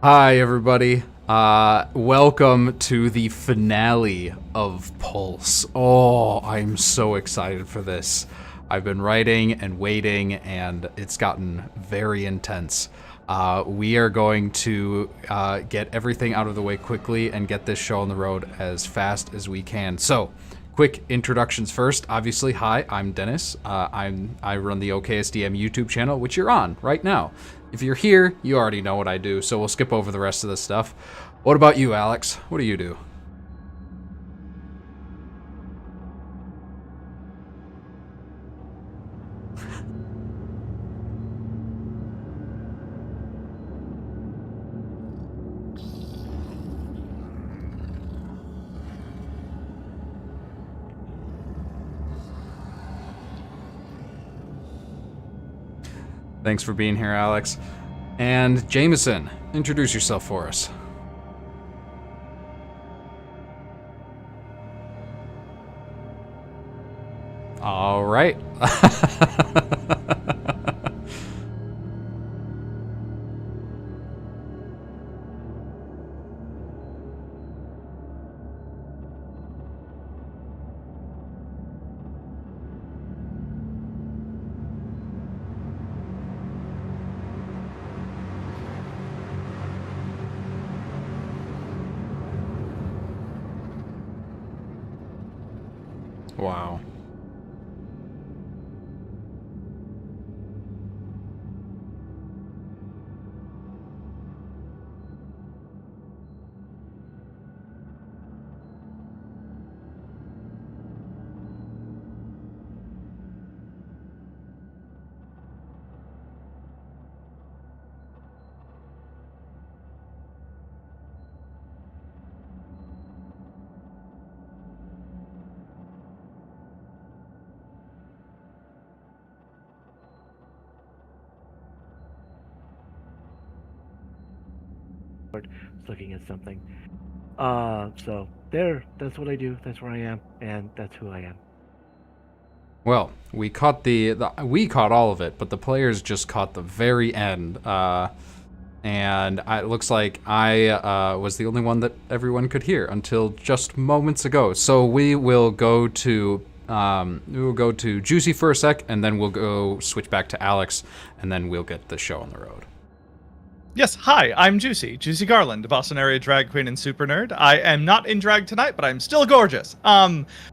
Hi, everybody. Welcome to the finale of Pulse. Oh, I'm so excited for this. I've been writing and waiting, and it's gotten very intense. We are going to get everything out of the way quickly and get this show on the road as fast as we can. So, quick introductions first. Obviously, hi, I'm Dennis. I run the OKSDM YouTube channel, which you're on right now. If you're here, you already know what I do, so we'll skip over the rest of this stuff. What about you, Alex? What do you do? Thanks for being here, Alex. And Jameson, introduce yourself for us. All right. Wow. Looking at something. So there, that's what I do. That's where I am, and that's who I am. Well, we caught we caught all of it, but the players just caught the very end. And it looks like I was the only one that everyone could hear until just moments ago. So we will go to Juicy for a sec, and then we'll go switch back to Alex, and then we'll get the show on the road. Yes, hi, I'm Juicy Garland, a Boston area drag queen and super nerd. I am not in drag tonight, but I'm still gorgeous.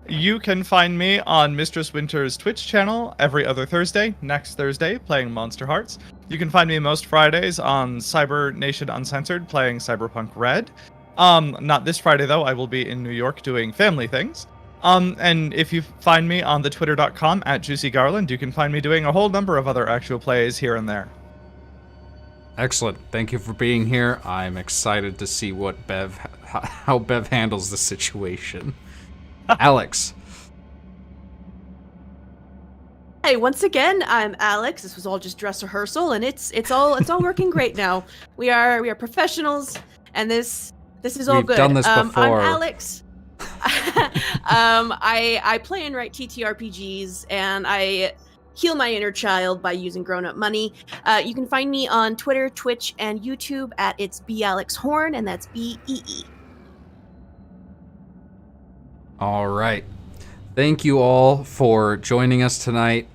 You can find me on Mistress Winter's Twitch channel every other Thursday, next Thursday, playing Monster Hearts. You can find me most Fridays on Cyber Nation Uncensored, playing Cyberpunk Red. Not this Friday, though. I will be in New York doing family things. And if you find me on the twitter.com at Juicy Garland, you can find me doing a whole number of other actual plays here and there. Excellent. Thank you for being here. I'm excited to see how Bev handles the situation. Alex. Hey, once again, I'm Alex. This was all just dress rehearsal, and it's all working great now. We are professionals, and this is all We've good. done this before. I'm Alex. I play and write TTRPGs, and I heal my inner child by using grown-up money. You can find me on Twitter, Twitch, and YouTube at It's BAlexHorn, and that's BEE. All right. Thank you all for joining us tonight.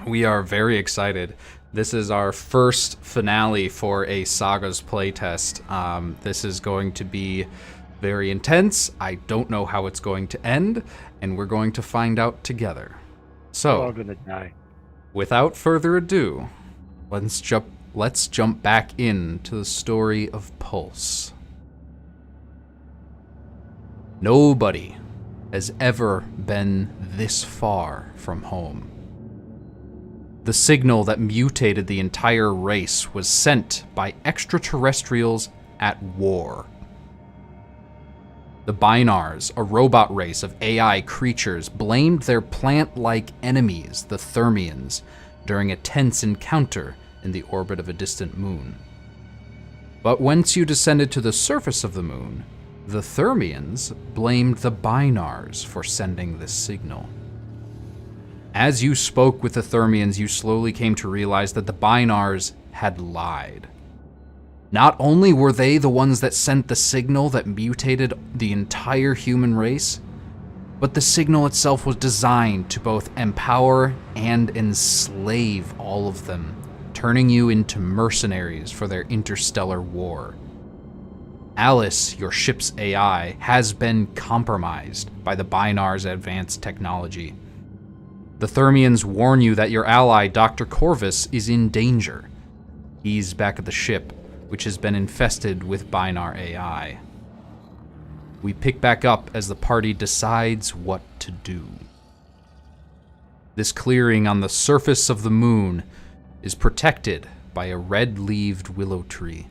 We are very excited. This is our first finale for a SAGAS playtest. This is going to be very intense. I don't know how it's going to end, and we're going to find out together. So, We're all gonna die. without further ado, let's jump back into the story of Pulse. Nobody has ever been this far from home. The signal that mutated the entire race was sent by extraterrestrials at war. The Binars, a robot race of AI creatures, blamed their plant-like enemies, the Thermians, during a tense encounter in the orbit of a distant moon. But once you descended to the surface of the moon, the Thermians blamed the Binars for sending this signal. As you spoke with the Thermians, you slowly came to realize that the Binars had lied. Not only were they the ones that sent the signal that mutated the entire human race, but the signal itself was designed to both empower and enslave all of them, turning you into mercenaries for their interstellar war. Alice, your ship's AI, has been compromised by the Binar's advanced technology. The Thermians warn you that your ally, Dr. Corvus, is in danger. He's back at the ship, which has been infested with Binar AI. We pick back up as the party decides what to do. This clearing on the surface of the moon is protected by a red-leaved willow tree.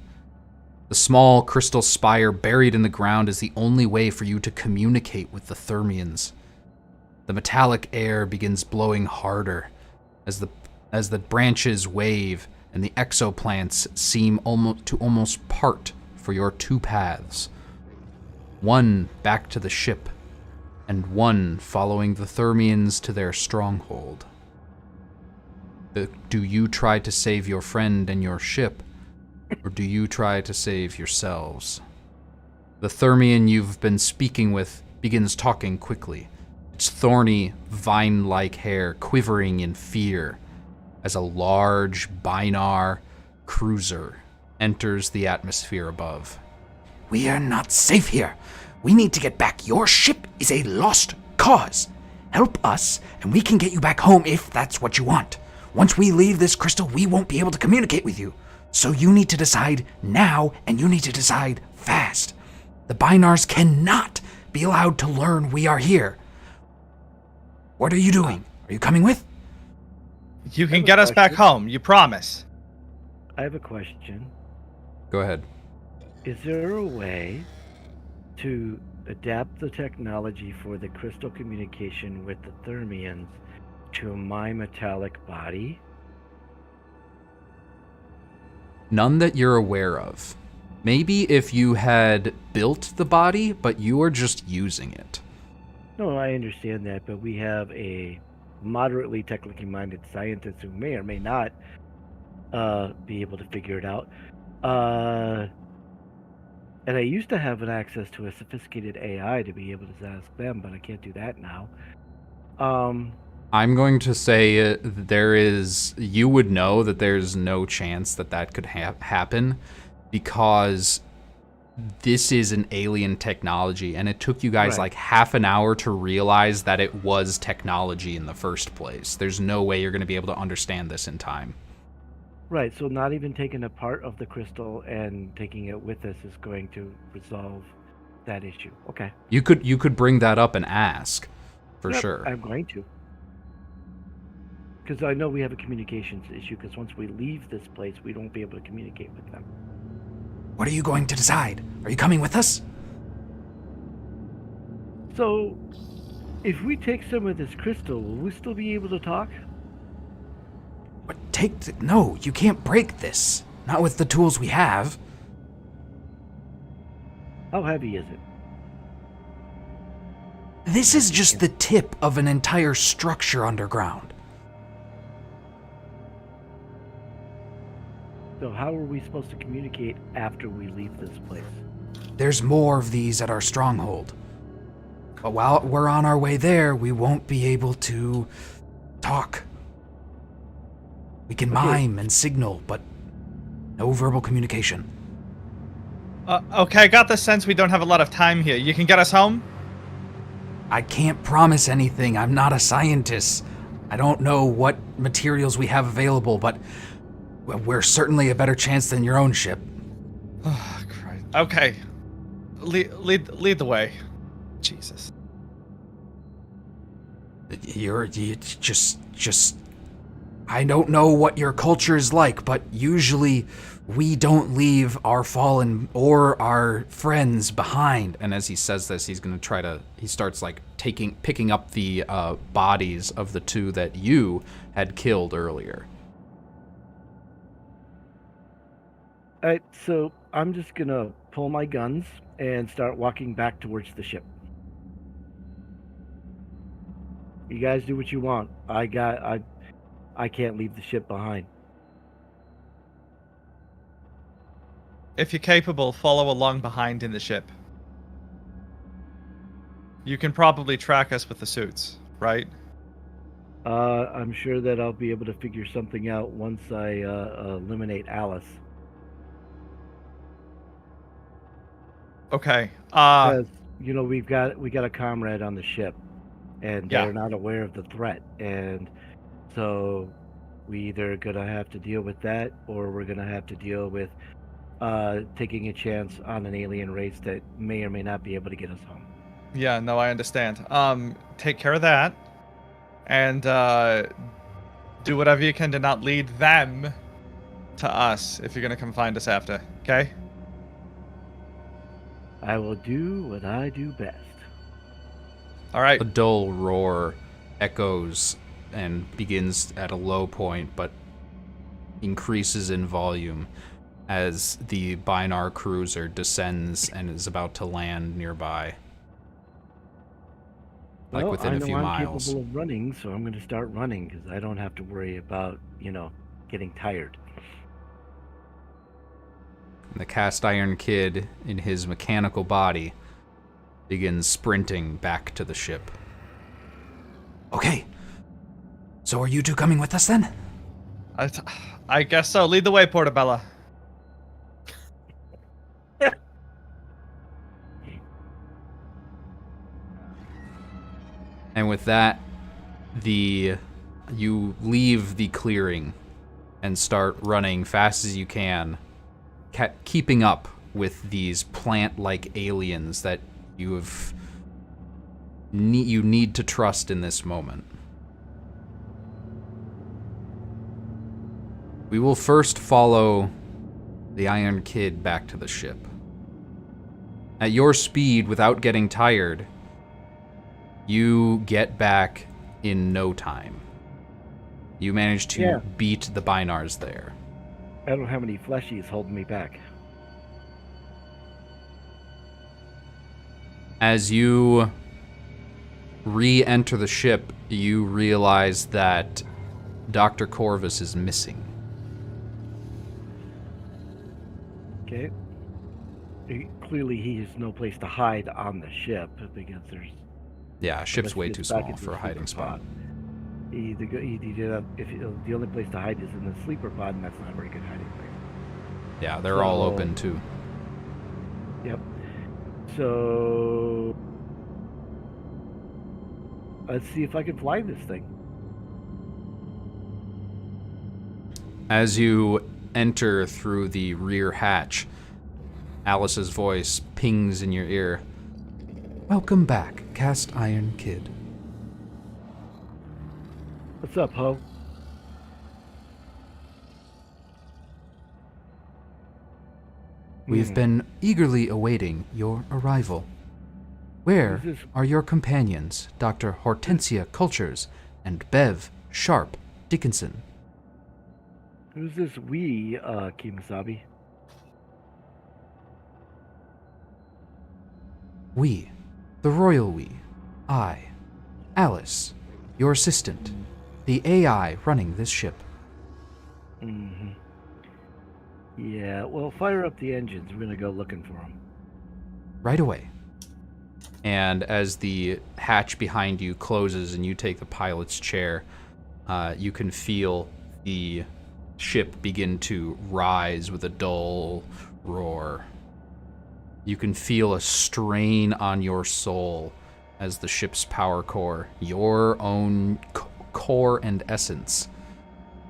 The small crystal spire buried in the ground is the only way for you to communicate with the Thermians. The metallic air begins blowing harder as the branches wave and the exoplants seem almost part for your two paths. One back to the ship, and one following the Thermians to their stronghold. Do you try to save your friend and your ship, or do you try to save yourselves? The Thermian you've been speaking with begins talking quickly, its thorny, vine-like hair quivering in fear as a large Binar cruiser enters the atmosphere above. We are not safe here. We need to get back. Your ship is a lost cause. Help us, and we can get you back home if that's what you want. Once we leave this crystal, we won't be able to communicate with you. So you need to decide now, and you need to decide fast. The Binars cannot be allowed to learn we are here. What are you doing? Are you coming with? You can get us back home, you promise. I have a question. Go ahead. Is there a way to adapt the technology for the crystal communication with the Thermians to my metallic body? None that you're aware of. Maybe if you had built the body, but you are just using it. No, I understand that, but we have a moderately technically minded scientist who may or may not be able to figure it out. And I used to have an access to a sophisticated AI to be able to ask them, but I can't do that now. I'm going to say you would know that there's no chance that could happen because this is an alien technology and it took you guys like half an hour to realize that it was technology in the first place. There's no way you're going to be able to understand this in time. Right, so not even taking a part of the crystal and taking it with us is going to resolve that issue. Okay. You could bring that up and ask, for sure. I'm going to. Because I know we have a communications issue, because once we leave this place, we won't be able to communicate with them. What are you going to decide? Are you coming with us? So, if we take some of this crystal, will we still be able to talk? But no, you can't break this. Not with the tools we have. How heavy is it? This is just the tip of an entire structure underground. So how are we supposed to communicate after we leave this place? There's more of these at our stronghold. But while we're on our way there, we won't be able to talk. We can mime and signal, but no verbal communication. Okay, I got the sense we don't have a lot of time here. You can get us home? I can't promise anything. I'm not a scientist. I don't know what materials we have available, but we're certainly a better chance than your own ship. Oh, Christ. Okay. Lead the way. Jesus. You just I don't know what your culture is like, but usually we don't leave our fallen or our friends behind. And as he says this, he's going to he starts like picking up the bodies of the two that you had killed earlier. Alright, so I'm just gonna pull my guns and start walking back towards the ship. You guys do what you want. I can't leave the ship behind. If you're capable, follow along behind in the ship. You can probably track us with the suits, right? I'm sure that I'll be able to figure something out once I eliminate Alice. Okay. Because we got a comrade on the ship, and Yeah. they're not aware of the threat, and so we either gonna have to deal with that, or we're gonna have to deal with taking a chance on an alien race that may or may not be able to get us home. Yeah, no, I understand. Take care of that. And do whatever you can to not lead them to us if you're gonna come find us after, okay? I will do what I do best. Alright. A dull roar echoes and begins at a low point, but increases in volume as the Binar cruiser descends and is about to land nearby. Like Well, within I a know few I'm miles. capable of running, so I'm going to start running because I don't have to worry about, getting tired. The cast iron kid in his mechanical body begins sprinting back to the ship. Okay. So are you two coming with us then? I guess so. Lead the way, Portabella. And with that, you leave the clearing and start running fast as you can, keeping up with these plant-like aliens that you need to trust in this moment. We will first follow the Iron Kid back to the ship. At your speed, without getting tired, you get back in no time. You manage to beat the Binars there. I don't have any fleshies holding me back. As you re-enter the ship, you realize that Dr. Corvus is missing. Okay. Clearly, he has no place to hide on the ship because there's. Yeah, ship's unless way he too gets back small into for the a hiding sleeper spot. pod. If the only place to hide is in the sleeper pod, and that's not a very good hiding place. Yeah, they're all open too. Yep. So let's see if I can fly this thing. As you enter through the rear hatch, Alice's voice pings in your ear. Welcome back, Cast Iron Kid. What's up, Ho? We've been eagerly awaiting your arrival. Where Who's this? are your companions, Dr. Hortensia Cultures and Bev Sharp Dickinson? Who's this we, Kimasabi? We, the royal we, I, Alice, your assistant, the AI running this ship. Mm-hmm. Yeah, well, fire up the engines. We're gonna go looking for them. Right away. And as the hatch behind you closes and you take the pilot's chair, you can feel the ship begin to rise with a dull roar. You can feel a strain on your soul as the ship's power core, your own core and essence,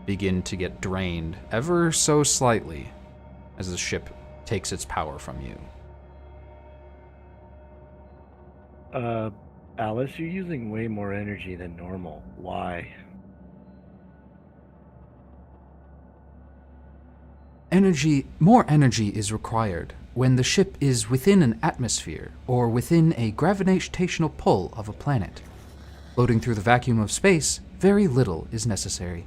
begin to get drained ever so slightly as the ship takes its power from you. Alice, you're using way more energy than normal. Why? More energy is required when the ship is within an atmosphere or within a gravitational pull of a planet. Floating through the vacuum of space, very little is necessary.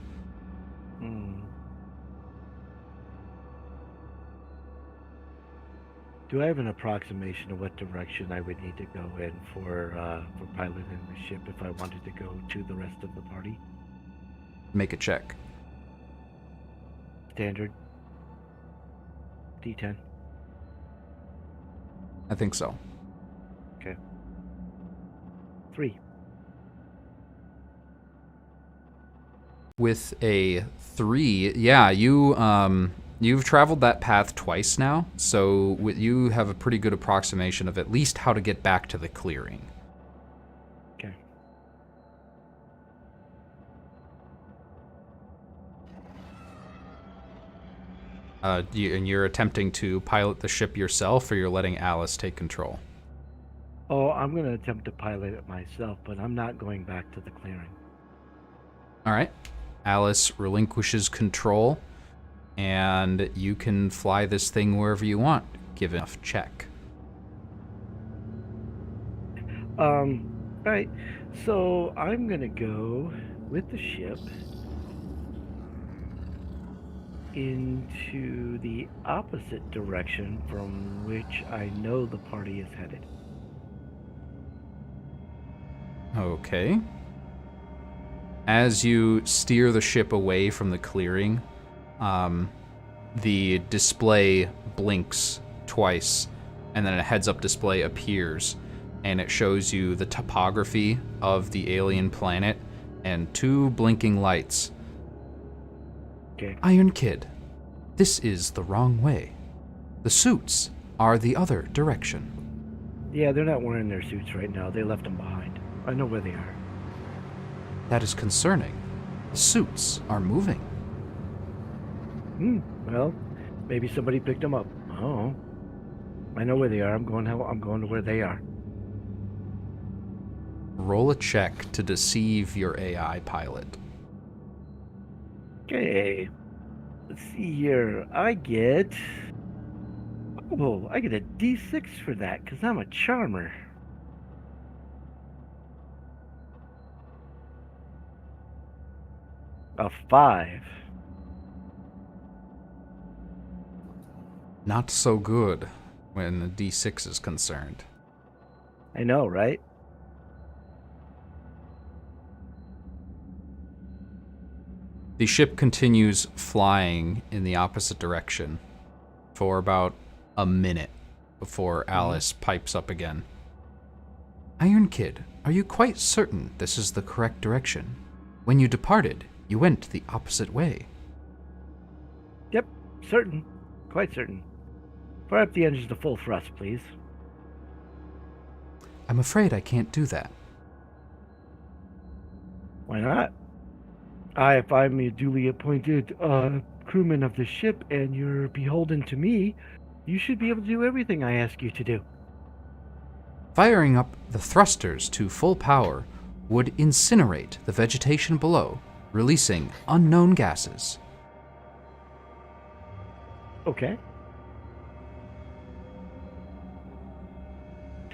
Do I have an approximation of what direction I would need to go in for piloting the ship if I wanted to go to the rest of the party? Make a check. Standard. D10. I think so. Okay. 3. With a 3, yeah, you've traveled that path twice now, so you have a pretty good approximation of at least how to get back to the clearing. Okay. And you're attempting to pilot the ship yourself, or you're letting Alice take control? Oh, I'm going to attempt to pilot it myself, but I'm not going back to the clearing. All right. Alice relinquishes control, and you can fly this thing wherever you want, given enough check. Right. So I'm going to go with the ship into the opposite direction from which I know the party is headed. Okay. As you steer the ship away from the clearing, the display blinks twice, and then a heads-up display appears, and it shows you the topography of the alien planet and 2 blinking lights. Okay. Iron Kid, this is the wrong way. The suits are the other direction. Yeah, they're not wearing their suits right now. They left them behind. I know where they are. That is concerning. The suits are moving. Well, maybe somebody picked them up. Oh, I know where they are. I'm going to where they are. Roll a check to deceive your AI pilot. Okay. Let's see here. I get a D6 for that because I'm a charmer. A 5. Not so good when the D6 is concerned. I know, right? The ship continues flying in the opposite direction for about a minute before Alice pipes up again. Iron Kid, are you quite certain this is the correct direction? When you departed, you went the opposite way. Yep, certain. Quite certain. Fire up the engines to full thrust, please. I'm afraid I can't do that. Why not? If I'm a duly appointed crewman of the ship and you're beholden to me, you should be able to do everything I ask you to do. Firing up the thrusters to full power would incinerate the vegetation below, releasing unknown gases. Okay.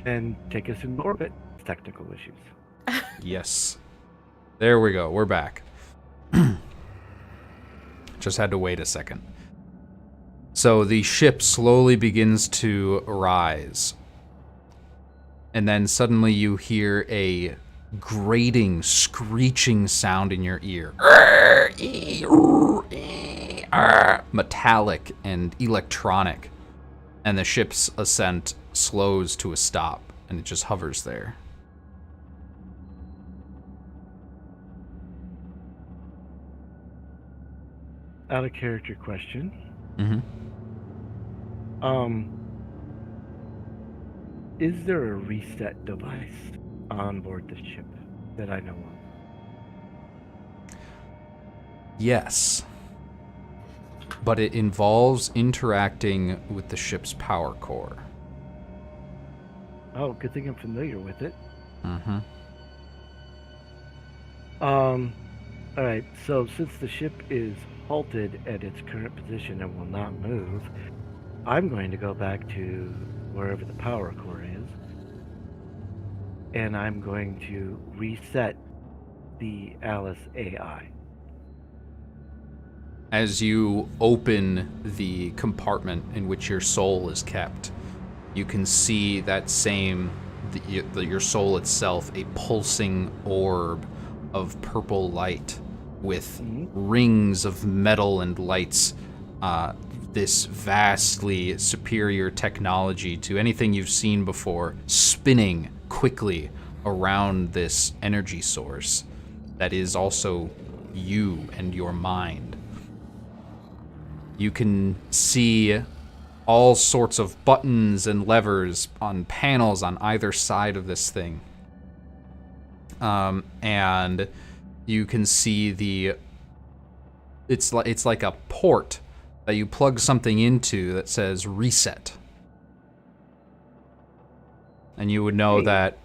And take us into orbit. Technical issues. Yes. There we go. We're back. Just had to wait a second. So the ship slowly begins to rise. And then suddenly you hear a grating, screeching sound in your ear. Metallic and electronic. And the ship's ascent slows to a stop, and it just hovers there. Out of character question. Mm-hmm. Is there a reset device on board the ship that I know of? Yes. But it involves interacting with the ship's power core. Oh, good thing I'm familiar with it. Mm-hmm. Alright, so since the ship is halted at its current position and will not move, I'm going to go back to wherever the power core is, and I'm going to reset the Alice AI. As you open the compartment in which your soul is kept, you can see that your soul itself, a pulsing orb of purple light with rings of metal and lights this vastly superior technology to anything you've seen before, spinning quickly around this energy source that is also you and your mind. You can see all sorts of buttons and levers on panels on either side of this thing. And you can see it's like a port that you plug something into that says reset. And you would know that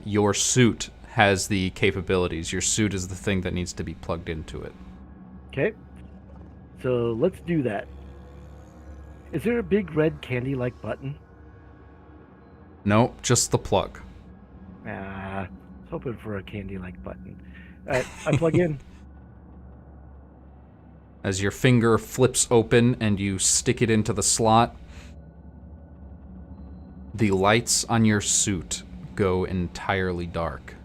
your suit has the capabilities. Your suit is the thing that needs to be plugged into it. Okay. So let's do that. Is there a big red candy-like button? Nope, just the plug. I was hoping for a candy-like button. All right, I plug in. As your finger flips open and you stick it into the slot, the lights on your suit go entirely dark.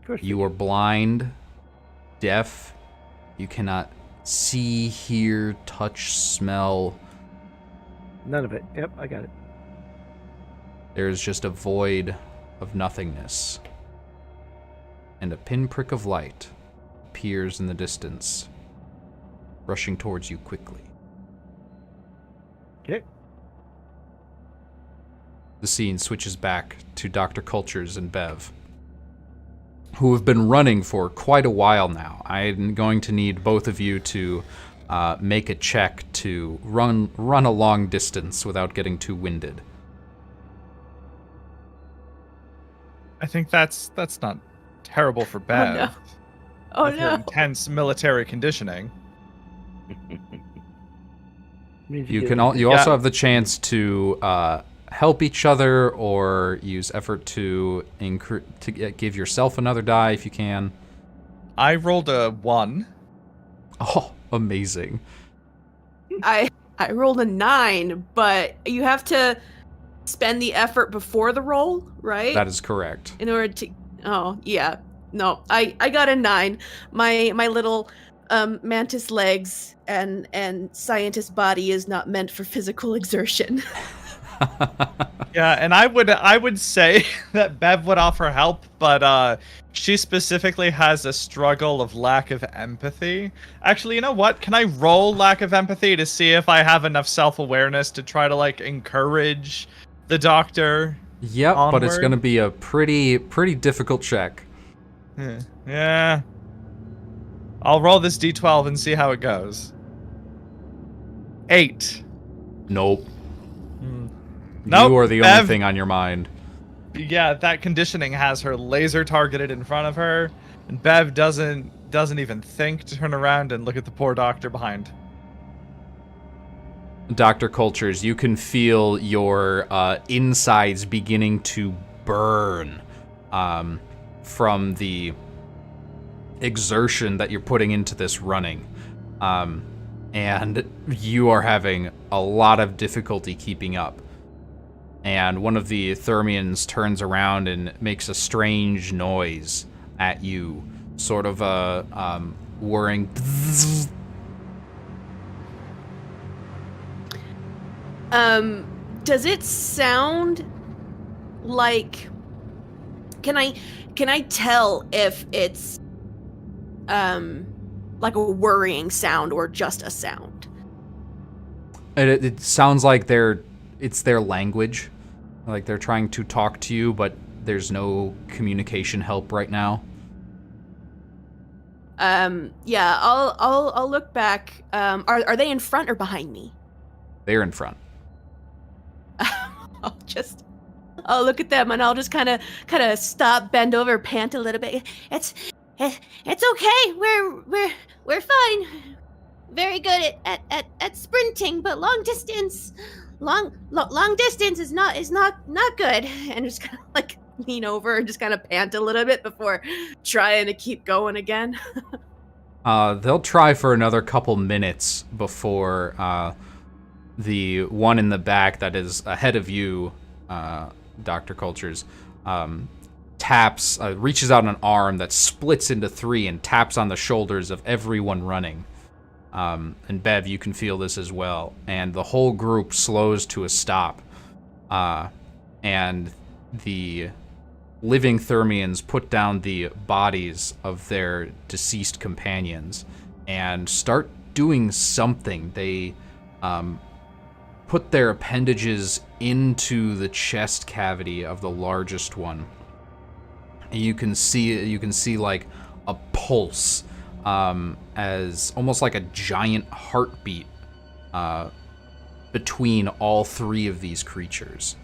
Of course. You are blind, deaf, you cannot see, hear, touch, smell. None of it. Yep, I got it. There's just a void of nothingness. And a pinprick of light appears in the distance, rushing towards you quickly. Okay. The scene switches back to Dr. Cultures and Bev, who have been running for quite a while now. I'm going to need both of you to make a check to run a long distance without getting too winded. I think that's not terrible for Bev. Oh With her no. intense military conditioning. Means You get can it. you also have the chance to help each other or use effort to give yourself another die if you can. I rolled a 1. Oh, amazing. I rolled a 9, but you have to spend the effort before the roll, right? That is correct. In order to. Oh yeah. No, I got a 9. My little mantis legs and scientist body is not meant for physical exertion. Yeah, and I would say that Bev would offer help, but she specifically has a struggle of lack of empathy. Actually, you know what? Can I roll lack of empathy to see if I have enough self-awareness to try to like encourage the doctor? Yep, but it's Onward? going to be a pretty difficult check. Yeah. I'll roll this d12 and see how it goes. 8. Nope. Nope, You are the Bev- only thing on your mind. Yeah, that conditioning has her laser targeted in front of her, and Bev doesn't even think to turn around and look at the poor doctor behind. Dr. Cultures, you can feel your insides beginning to burn from the exertion that you're putting into this running. And you are having a lot of difficulty keeping up. And one of the Thermians turns around and makes a strange noise at you, sort of a whirring. Does it sound like? Can I tell if it's like a worrying sound or just a sound? It sounds like it's their language, like they're trying to talk to you, but there's no communication help right now. Yeah, I'll look back. Are they in front or behind me? They're in front. I'll look at them and I'll just kind of stop, bend over, pant a little bit. It's okay. We're fine. Very good at sprinting, but long distance is not good. And just kind of like lean over and just kind of pant a little bit before trying to keep going again. They'll try for another couple minutes before the one in the back that is ahead of you, Dr. Cultures, reaches out an arm that splits into 3 and taps on the shoulders of everyone running. And Bev, you can feel this as well. And the whole group slows to a stop. And the living Thermians put down the bodies of their deceased companions and start doing something. They put their appendages into the chest cavity of the largest one. And you can see like a pulse, as almost like a giant heartbeat between all three of these creatures.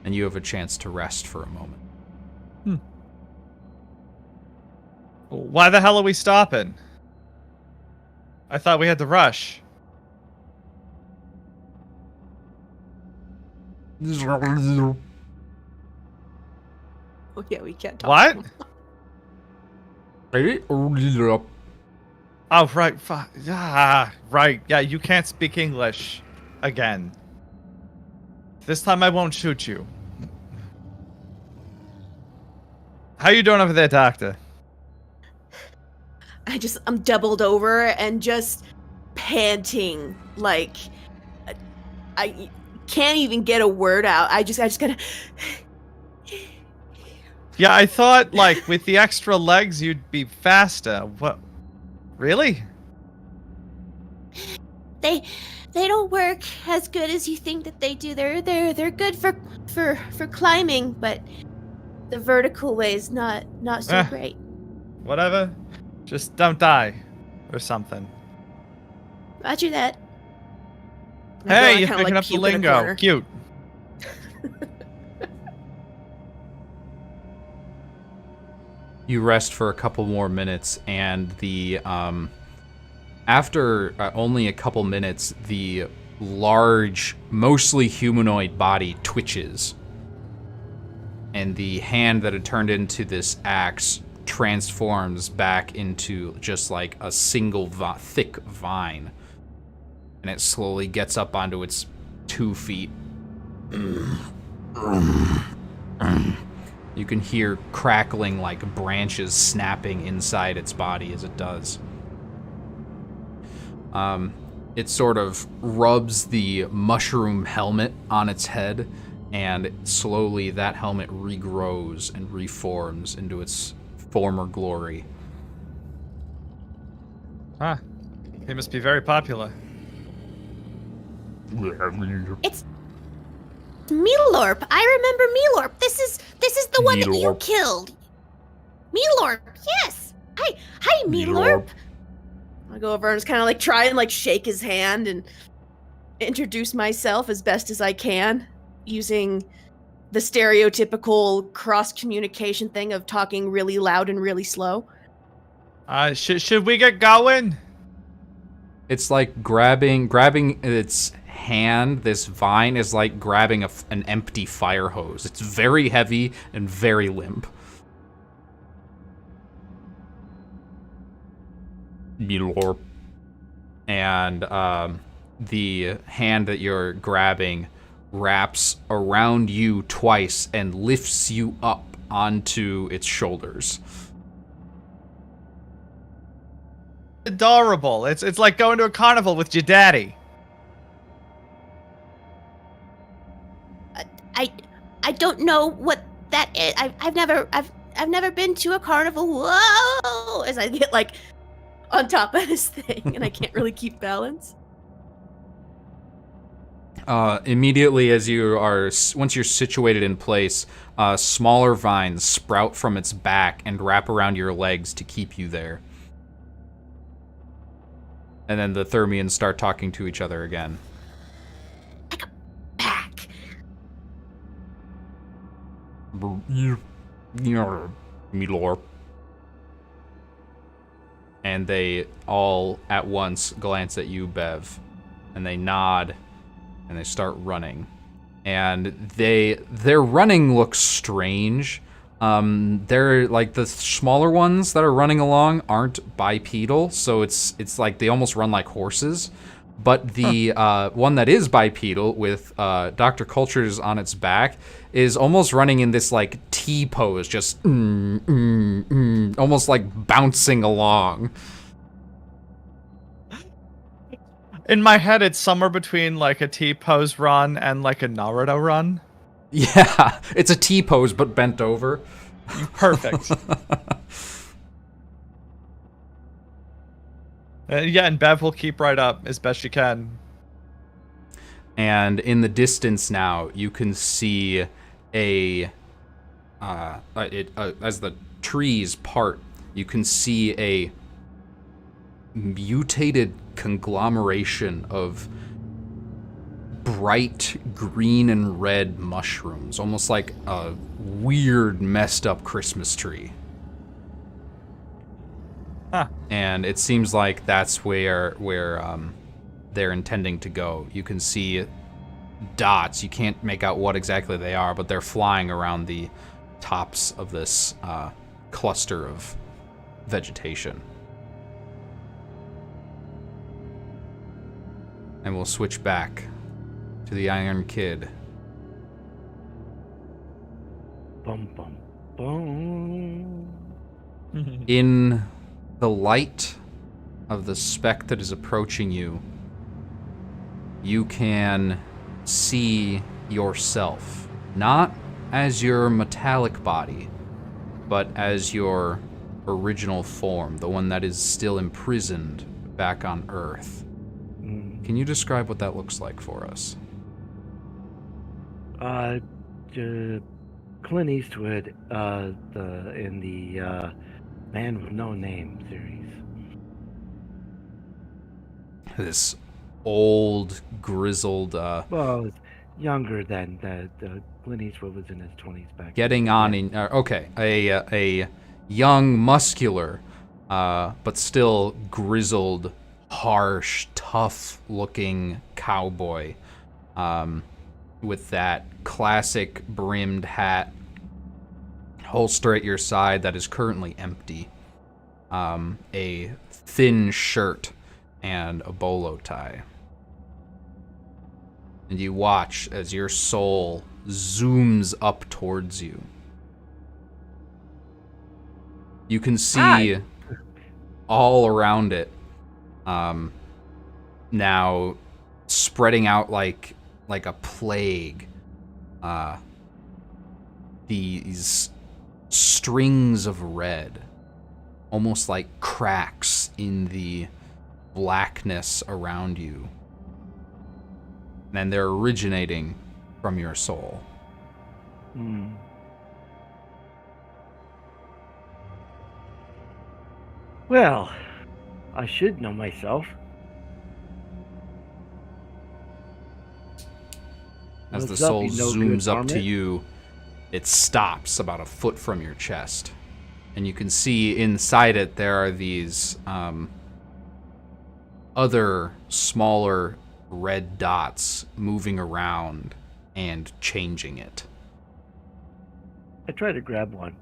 And you have a chance to rest for a moment. Why the hell are we stopping? I thought we had to rush. Oh, yeah, we can't talk. What? Right. Oh, right. Right. Yeah, you can't speak English again. This time I won't shoot you. How you doing over there, Doctor? I'm doubled over and just panting, like I can't even get a word out. I just gotta. Yeah, I thought, like, with the extra legs, you'd be faster. What? Really? They don't work as good as you think that they do. They're good for climbing, but the vertical way is not so great. Whatever. Just don't die. Or something. Roger that. Hey, you're picking up the lingo. Cute. You rest for a couple more minutes, and the after only a couple minutes, the large, mostly humanoid body twitches, and the hand that had turned into this axe transforms back into just like a single thick vine, and it slowly gets up onto its 2 feet. You can hear crackling like branches snapping inside its body as it does. It sort of rubs the mushroom helmet on its head, and slowly that helmet regrows and reforms into its former glory. Huh. He must be very popular. It's Mealorp. I remember Mealorp. This is the one that you Mealorp. killed. Mealorp. Yes. Hi, Mealorp. I go over and just kind of like try and like shake his hand and introduce myself as best as I can, using the stereotypical cross communication thing of talking really loud and really slow. Should we get going? It's like grabbing its hand. This vine is like grabbing an empty fire hose. It's very heavy and very limp. Milorp. And the hand that you're grabbing wraps around you twice and lifts you up onto its shoulders. Adorable. It's like going to a carnival with your daddy. I don't know what that is. I've never been to a carnival. Whoa! As I get like on top of this thing and I can't really keep balance. Immediately as once you're situated in place, smaller vines sprout from its back and wrap around your legs to keep you there. And then the Thermians start talking to each other again. Back. Milorp. And they all at once glance at you, Bev, and they nod, and they start running. And their running looks strange. They're like the smaller ones that are running along aren't bipedal, so it's like they almost run like horses. But the one that is bipedal with Dr. Cultures on its back is almost running in this like T pose, just almost like bouncing along. In my head, it's somewhere between like a T-pose run and like a Naruto run. Yeah, it's a T-pose, but bent over. Perfect. Yeah, and Bev will keep right up as best she can. And in the distance now, you can see as the trees part, you can see a mutated conglomeration of bright green and red mushrooms, almost like a weird, messed up Christmas tree. Huh. And it seems like that's where they're intending to go. You can see dots. You can't make out what exactly they are, but they're flying around the tops of this cluster of vegetation. And we'll switch back to the Iron Kid. Bum, bum, bum. In the light of the speck that is approaching you, you can see yourself, not as your metallic body, but as your original form, the one that is still imprisoned back on Earth. Can you describe what that looks like for us? Clint Eastwood, in the Man with No Name series. This old, grizzled, Well, it's younger than Clint Eastwood was in his 20s back. getting on in, okay, a young, muscular, but still grizzled, harsh, tough-looking cowboy, with that classic brimmed hat, holster at your side that is currently empty, a thin shirt, and a bolo tie. And you watch as your soul zooms up towards you. You can see all around it, now spreading out like a plague, these strings of red, almost like cracks in the blackness around you. And they're originating from your soul. Well, I should know myself. As the What's up, soul you no good zooms up to varmint? you, it stops about a foot from your chest. And you can see inside it there are these other smaller red dots moving around and changing it. I try to grab one.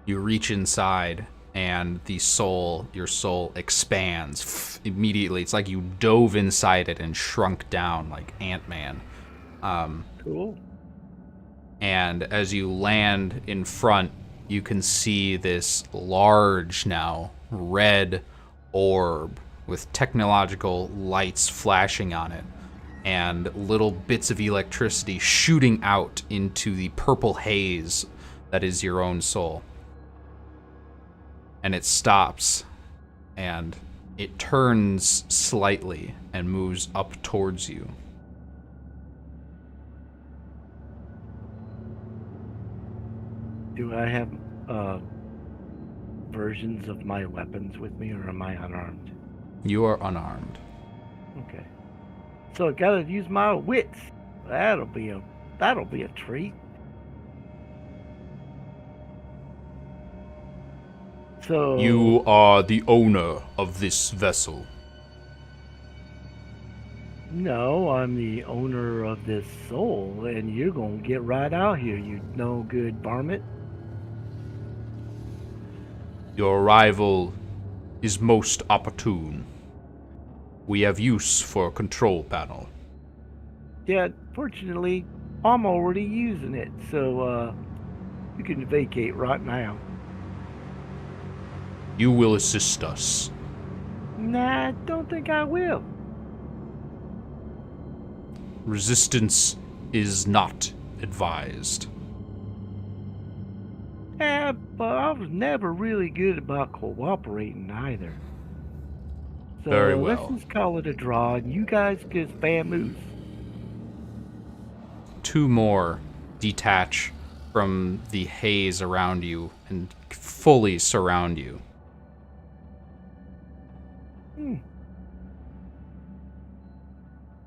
You reach inside, and your soul expands immediately. It's like you dove inside it and shrunk down like Ant-Man. Cool. And as you land in front, you can see this large now red orb with technological lights flashing on it and little bits of electricity shooting out into the purple haze that is your own soul. And it stops, and it turns slightly and moves up towards you. Do I have versions of my weapons with me, or am I unarmed? You are unarmed. Okay. So I gotta use my wits. That'll be a treat. So You are the owner of this vessel. No, I'm the owner of this soul, and you're gonna get right out here, you no good varmint. Your arrival is most opportune. We have use for a control panel. Yeah, fortunately, I'm already using it, so you can vacate right now. You will assist us. Nah, I don't think I will. Resistance is not advised. Yeah, but I was never really good about cooperating either. So Very let's well. just call it a draw, and you guys just vamoose. 2 more detach from the haze around you and fully surround you.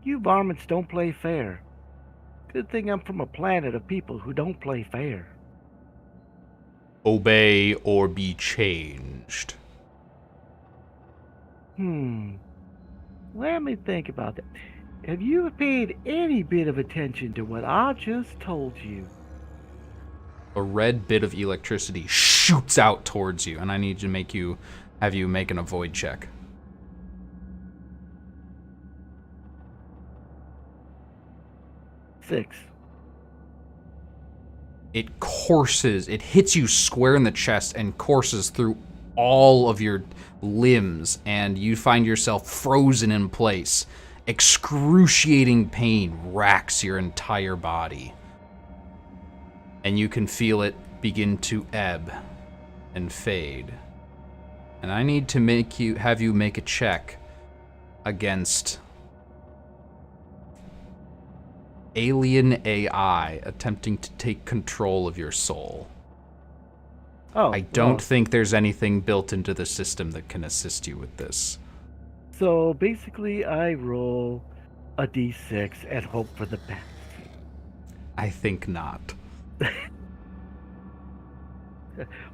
You varmints don't play fair. Good thing I'm from a planet of people who don't play fair. Obey or be changed. Let me think about that. Have you paid any bit of attention to what I just told you? A red bit of electricity shoots out towards you, and I need to have you make an avoid check. Six. It hits you square in the chest and courses through all of your limbs, and you find yourself frozen in place. Excruciating pain racks your entire body. And you can feel it begin to ebb and fade. And I need to have you make a check against alien AI attempting to take control of your soul. Oh, I don't think there's anything built into the system that can assist you with this. So basically, I roll a d6 and hope for the best. I think not.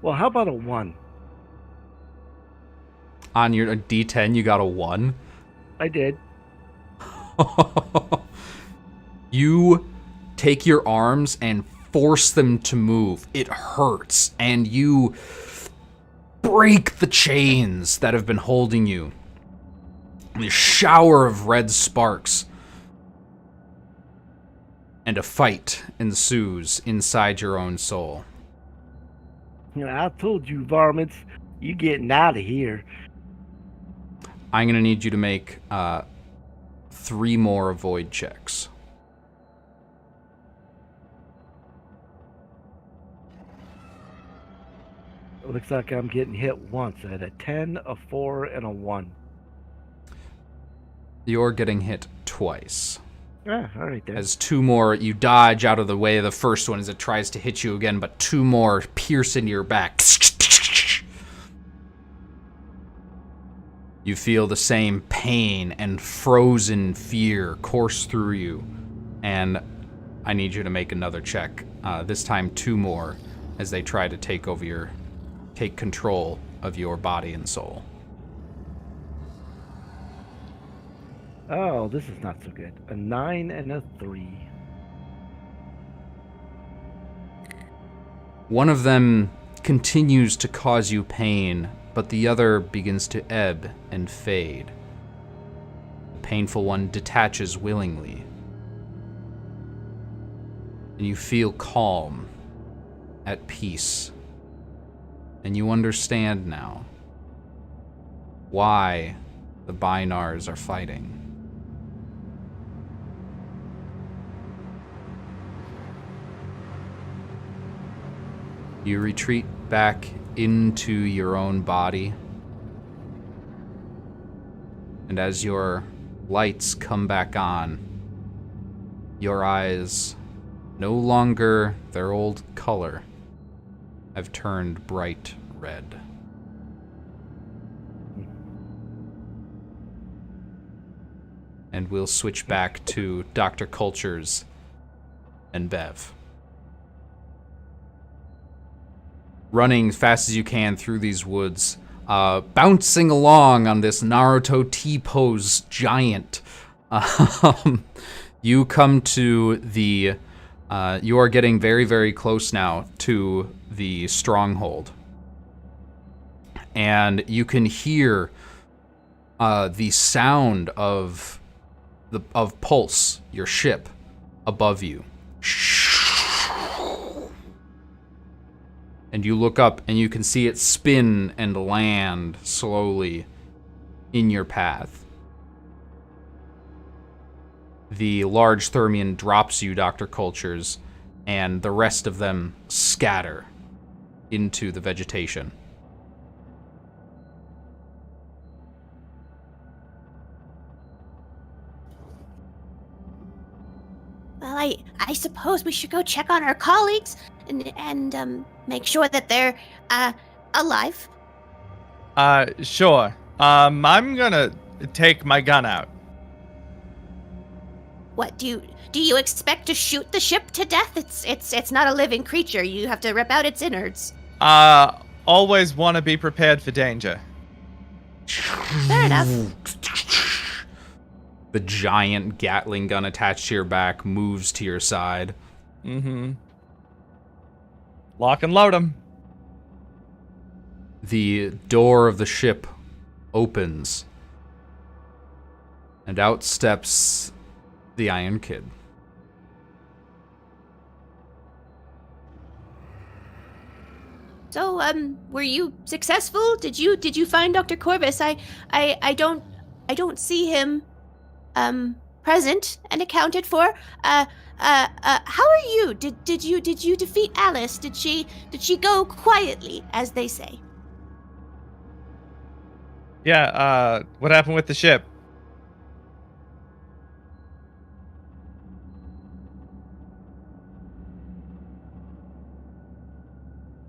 Well, how about a 1? On your D10, you got a 1. I did. You take your arms and force them to move. It hurts, and you break the chains that have been holding you. A shower of red sparks, and a fight ensues inside your own soul. You know, I told you, varmints, you getting out of here. I'm going to need you to make 3 more avoid checks. It looks like I'm getting hit once. I had a 10, a 4, and a 1. You're getting hit twice. Ah, all right then. As 2 more, you dodge out of the way of the first one as it tries to hit you again, but 2 more pierce into your back. You feel the same pain and frozen fear course through you, and I need you to make another check. This time 2 more, as they try to take control of your body and soul. Oh, this is not so good. A 9 and a 3. One of them continues to cause you pain, but the other begins to ebb and fade. The painful one detaches willingly, and you feel calm, at peace, and you understand now why the Binars are fighting. You retreat back into your own body, and as your lights come back on, your eyes, no longer their old color, have turned bright red. And we'll switch back to Dr. Cultures and Bev. Running as fast as you can through these woods, bouncing along on this Naruto T-pose giant. You come to the... you are getting very, very close now to the stronghold. And you can hear the sound of Pulse, your ship, above you. And you look up and you can see it spin and land slowly in your path. The large Thermian drops you, Dr. Cultures, and the rest of them scatter into the vegetation. Well, I suppose we should go check on our colleagues and make sure that they're alive. Sure. I'm gonna take my gun out. What do you expect to shoot the ship to death? It's not a living creature. You have to rip out its innards. Always want to be prepared for danger. Fair enough. The giant Gatling gun attached to your back moves to your side. Mm-hmm. Lock and load 'em. The door of the ship opens, and out steps the Iron Kid. So, were you successful? Did you find Dr. Corvus? I don't see him present and accounted for. How are you? Did you defeat Alice? Did she go quietly, as they say? Yeah, what happened with the ship?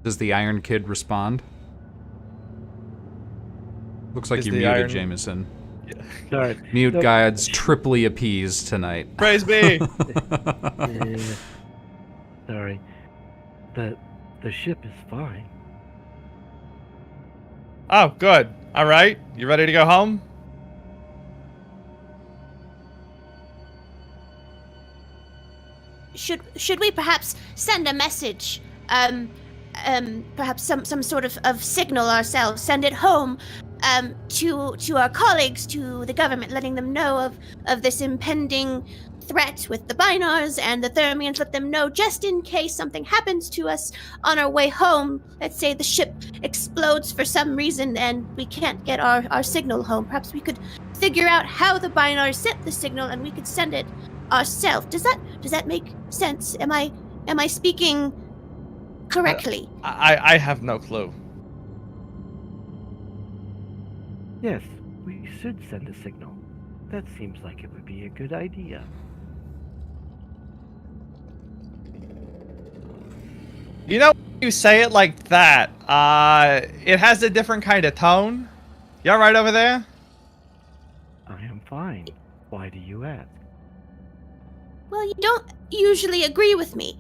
Does the Iron Kid respond? Looks like Is you the muted, Iron- Jameson. Sorry. Mute No, guides triply appeased tonight. Praise be! yeah. Sorry. The ship is fine. Oh, good. All right. You ready to go home? Should we perhaps send a message? Perhaps some sort of signal ourselves. Send it home, to our colleagues, to the government, letting them know of this impending threat with the Binars and the Thermians. Let them know, just in case something happens to us on our way home. Let's say the ship explodes for some reason and we can't get our signal home. Perhaps we could figure out how the Binars sent the signal and we could send it ourselves. Does that make sense? Am I speaking correctly? I have no clue. Yes, we should send a signal. That seems like it would be a good idea. You know, when you say it like that, it has a different kind of tone. You all right over there? I am fine. Why do you ask? Well, you don't usually agree with me.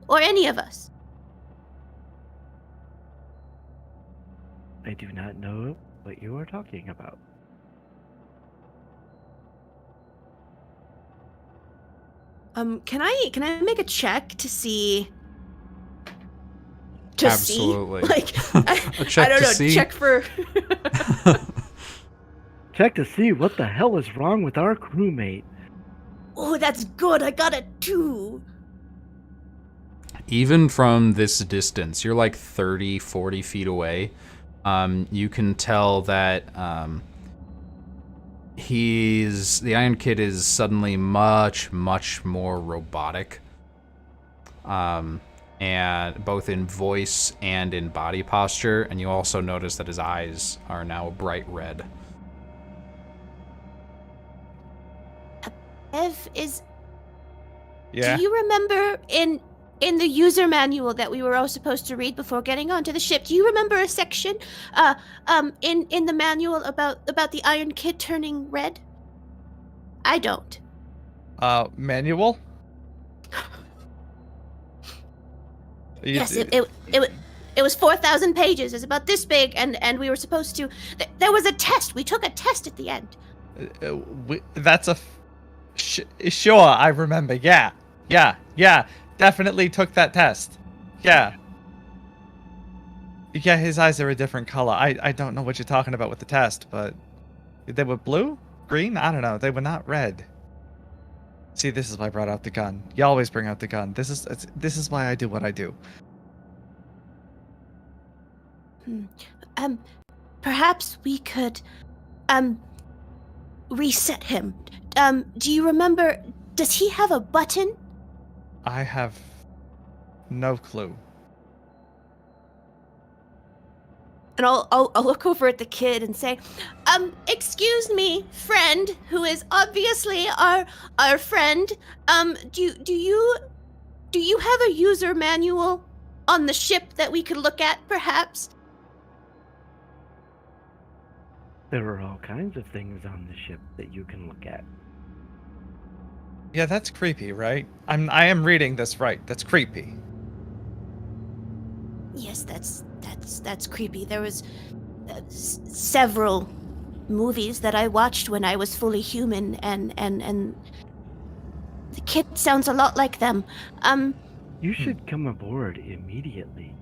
Or any of us. I do not know what you are talking about. Can I make a check to see? Absolutely. See? Like, A check I don't to know. see? Check for. Check to see what the hell is wrong with our crewmate. Oh, that's good. I got a 2. Even from this distance, you're like 30, 40 feet away. You can tell that the Iron Kid is suddenly much, much more robotic. And both in voice and in body posture. And you also notice that his eyes are now bright red. Ev, is... Yeah. Do you remember in the user manual that we were all supposed to read before getting onto the ship, do you remember a section in the manual about the Iron Kid turning red? I don't. Manual? Yes, it was 4,000 pages. It's about this big, and we were supposed to... There was a test. We took a test at the end. That's a... sure, I remember. Yeah. Definitely took that test. Yeah. Yeah, his eyes are a different color. I don't know what you're talking about with the test, but... They were blue? Green? I don't know. They were not red. See, this is why I brought out the gun. You always bring out the gun. This is why I do what I do. Perhaps we could, reset him. Do you remember, does he have a button? I have no clue. And I'll look over at the kid and say, excuse me, friend, who is obviously our friend. Do you have a user manual on the ship that we could look at, perhaps? There are all kinds of things on the ship that you can look at. Yeah, that's creepy, right? I am reading this right. That's creepy. Yes, that's creepy. There was several movies that I watched when I was fully human, and the kid sounds a lot like them. You should come aboard immediately.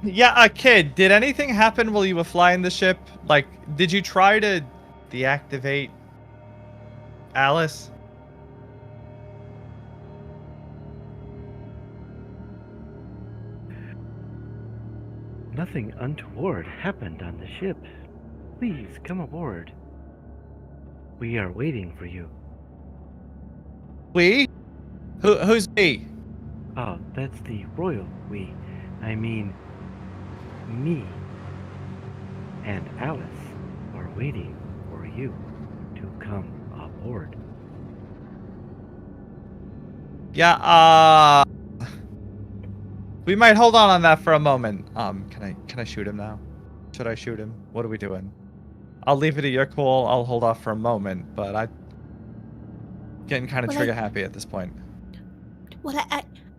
Yeah, kid, did anything happen while you were flying the ship? Like, did you try to deactivate Alice? Nothing untoward happened on the ship. Please come aboard. We are waiting for you. We? Who's we? Oh, that's the royal we. I mean, me and Alice are waiting for you to come aboard. Yeah, we might hold on that for a moment. Can I shoot him now? Should I shoot him? What are we doing? I'll leave it at your call. I'll hold off for a moment, but I'm getting kind of trigger happy at this point. Well,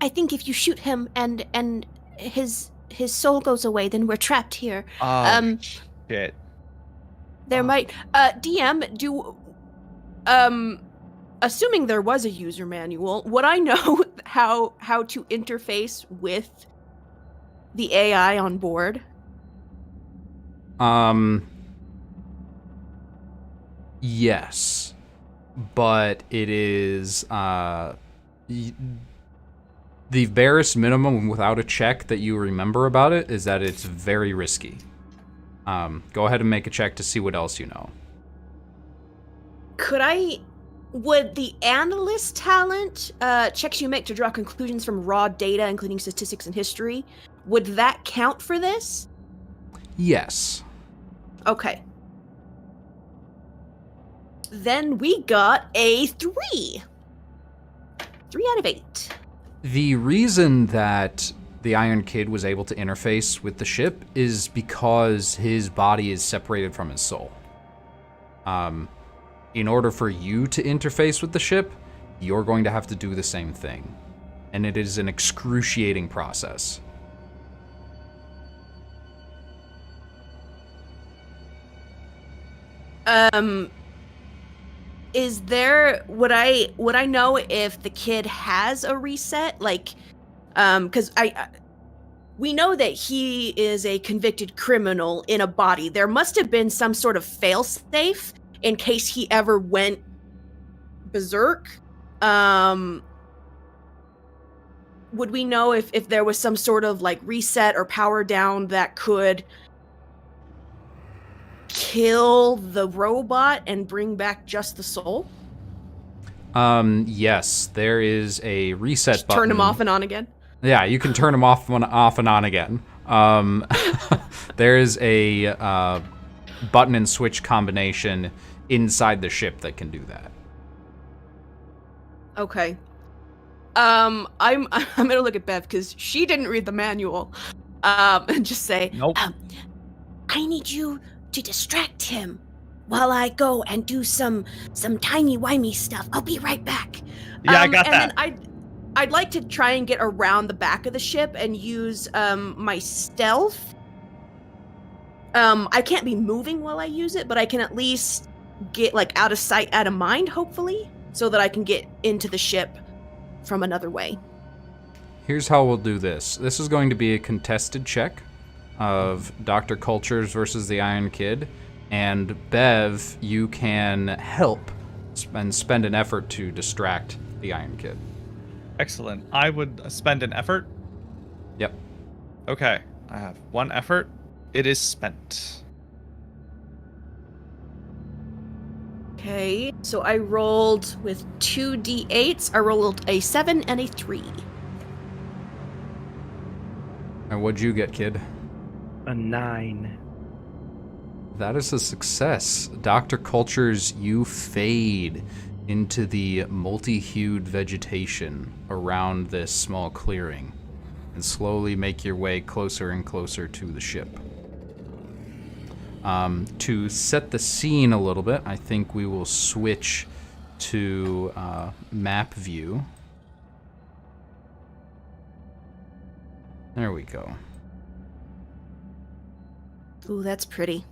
I think if you shoot him and his soul goes away, then we're trapped here. Oh, shit. There might DM do assuming there was a user manual, would I know how to interface with the AI on board? Yes, but it is the barest minimum without a check that you remember about it is that it's very risky. Go ahead and make a check to see what else you know. Would the analyst talent, checks you make to draw conclusions from raw data, including statistics and history, would that count for this? Yes. Okay. Then we got a 3. 3 out of 8. The reason that the Iron Kid was able to interface with the ship is because his body is separated from his soul. In order for you to interface with the ship, you're going to have to do the same thing. And it is an excruciating process. Is there, would I know if the kid has a reset? Like, because we know that he is a convicted criminal in a body. There must have been some sort of failsafe in case he ever went berserk. Would we know if there was some sort of like reset or power down that could kill the robot and bring back just the soul? Yes, there is a reset Just button. turn him off and on again? Yeah, you can turn him off and on again. There is a button and switch combination inside the ship that can do that. Okay. I'm gonna look at Bev because she didn't read the manual. And just say, Nope. I need you to distract him while I go and do some timey-wimey stuff. I'll be right back. Yeah, I got that. And then I'd like to try and get around the back of the ship and use my stealth. I can't be moving while I use it, but I can at least get like out of sight, out of mind, hopefully, so that I can get into the ship from another way. Here's how we'll do this. This is going to be a contested check of Dr. Cultures versus the Iron Kid. And Bev, you can help and spend an effort to distract the Iron Kid. Excellent. I would spend an effort. Yep. Okay. I have 1 effort. It is spent. Okay, so I rolled with 2 d8s. I rolled a 7 and a 3. And what'd you get, kid? A 9. That is a success. Dr. Cultures, you fade into the multi-hued vegetation around this small clearing and slowly make your way closer and closer to the ship. To set the scene a little bit, I think we will switch to map view. There we go. Ooh, that's pretty.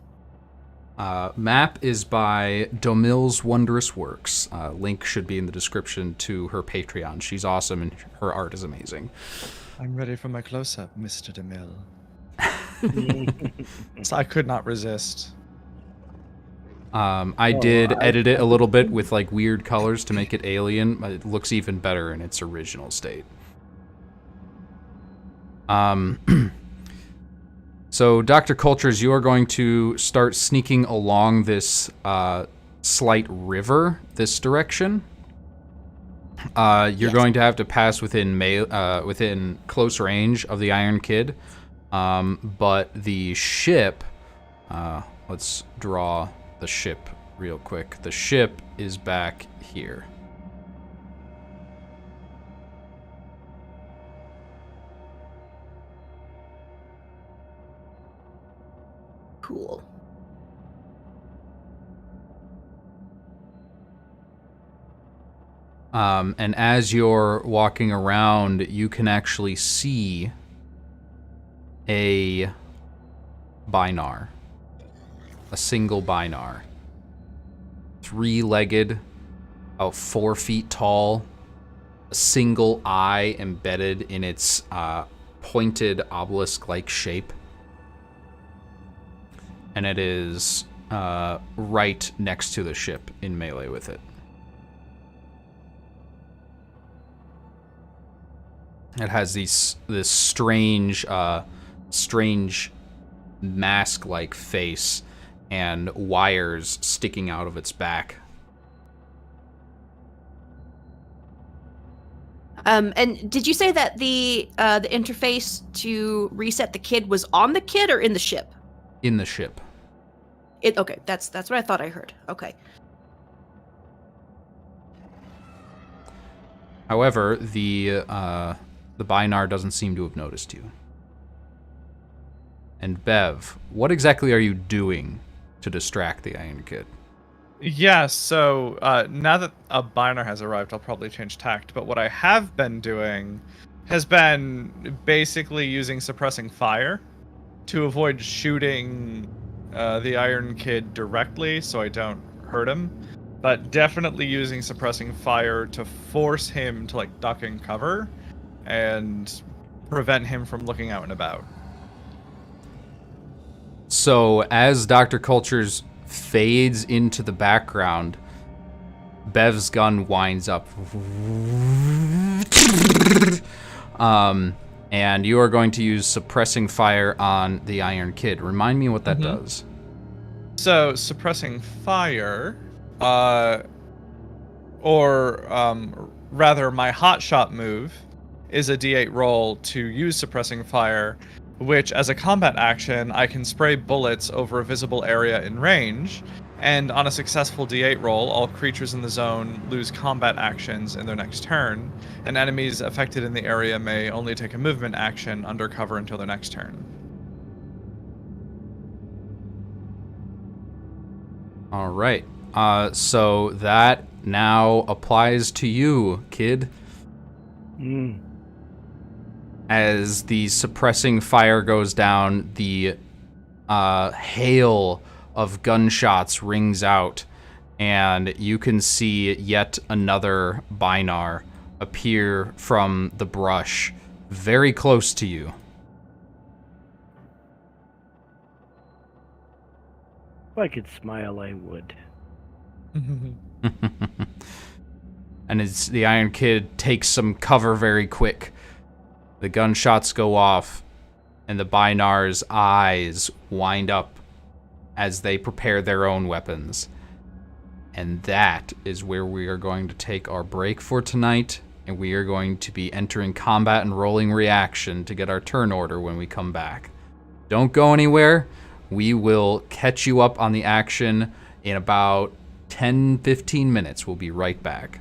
Map is by Domil's Wondrous Works. Link should be in the description to her Patreon. She's awesome and her art is amazing. I'm ready for my close-up, Mr. DeMille. So I could not resist. I did edit it a little bit with like weird colors to make it alien, but it looks even better in its original state. So, Dr. Cultures, you are going to start sneaking along this slight river this direction. You're going to have to pass within close range of the Iron Kid, but the ship. Let's draw the ship real quick. The ship is back here. Cool. And as you're walking around, you can actually see a binar. A single binar. 3-legged, about 4 feet tall, a single eye embedded in its pointed obelisk-like shape. And it is right next to the ship in melee with it. It has this strange mask-like face and wires sticking out of its back. And did you say that the interface to reset the kid was on the kid or in the ship? In the ship. Okay, that's what I thought I heard. Okay. However, the Binar doesn't seem to have noticed you. And Bev, what exactly are you doing to distract the Iron Kid? Yeah, so now that a Binar has arrived, I'll probably change tact. But what I have been doing has been basically using suppressing fire to avoid shooting the Iron Kid directly so I don't hurt him. But definitely using suppressing fire to force him to like duck and cover and prevent him from looking out and about. So as Dr. Cultures fades into the background, Bev's gun winds up. And you are going to use suppressing fire on the Iron Kid. Remind me what that does. So suppressing fire, rather my hotshot move, is a D8 roll to use suppressing fire, which as a combat action, I can spray bullets over a visible area in range, and on a successful D8 roll, all creatures in the zone lose combat actions in their next turn, and enemies affected in the area may only take a movement action under cover until their next turn. All right. So that now applies to you, kid. As the suppressing fire goes down, the hail of gunshots rings out, and you can see yet another Binar appear from the brush very close to you. If I could smile, I would. And as the Iron Kid takes some cover very quick, the gunshots go off, And the Binar's eyes wind up as they prepare their own weapons. And that is where we are going to take our break for tonight, and we are going to be entering combat and rolling reaction to get our turn order when we come back. Don't go anywhere. We will catch you up on the action in about 10-15 minutes. We'll be right back.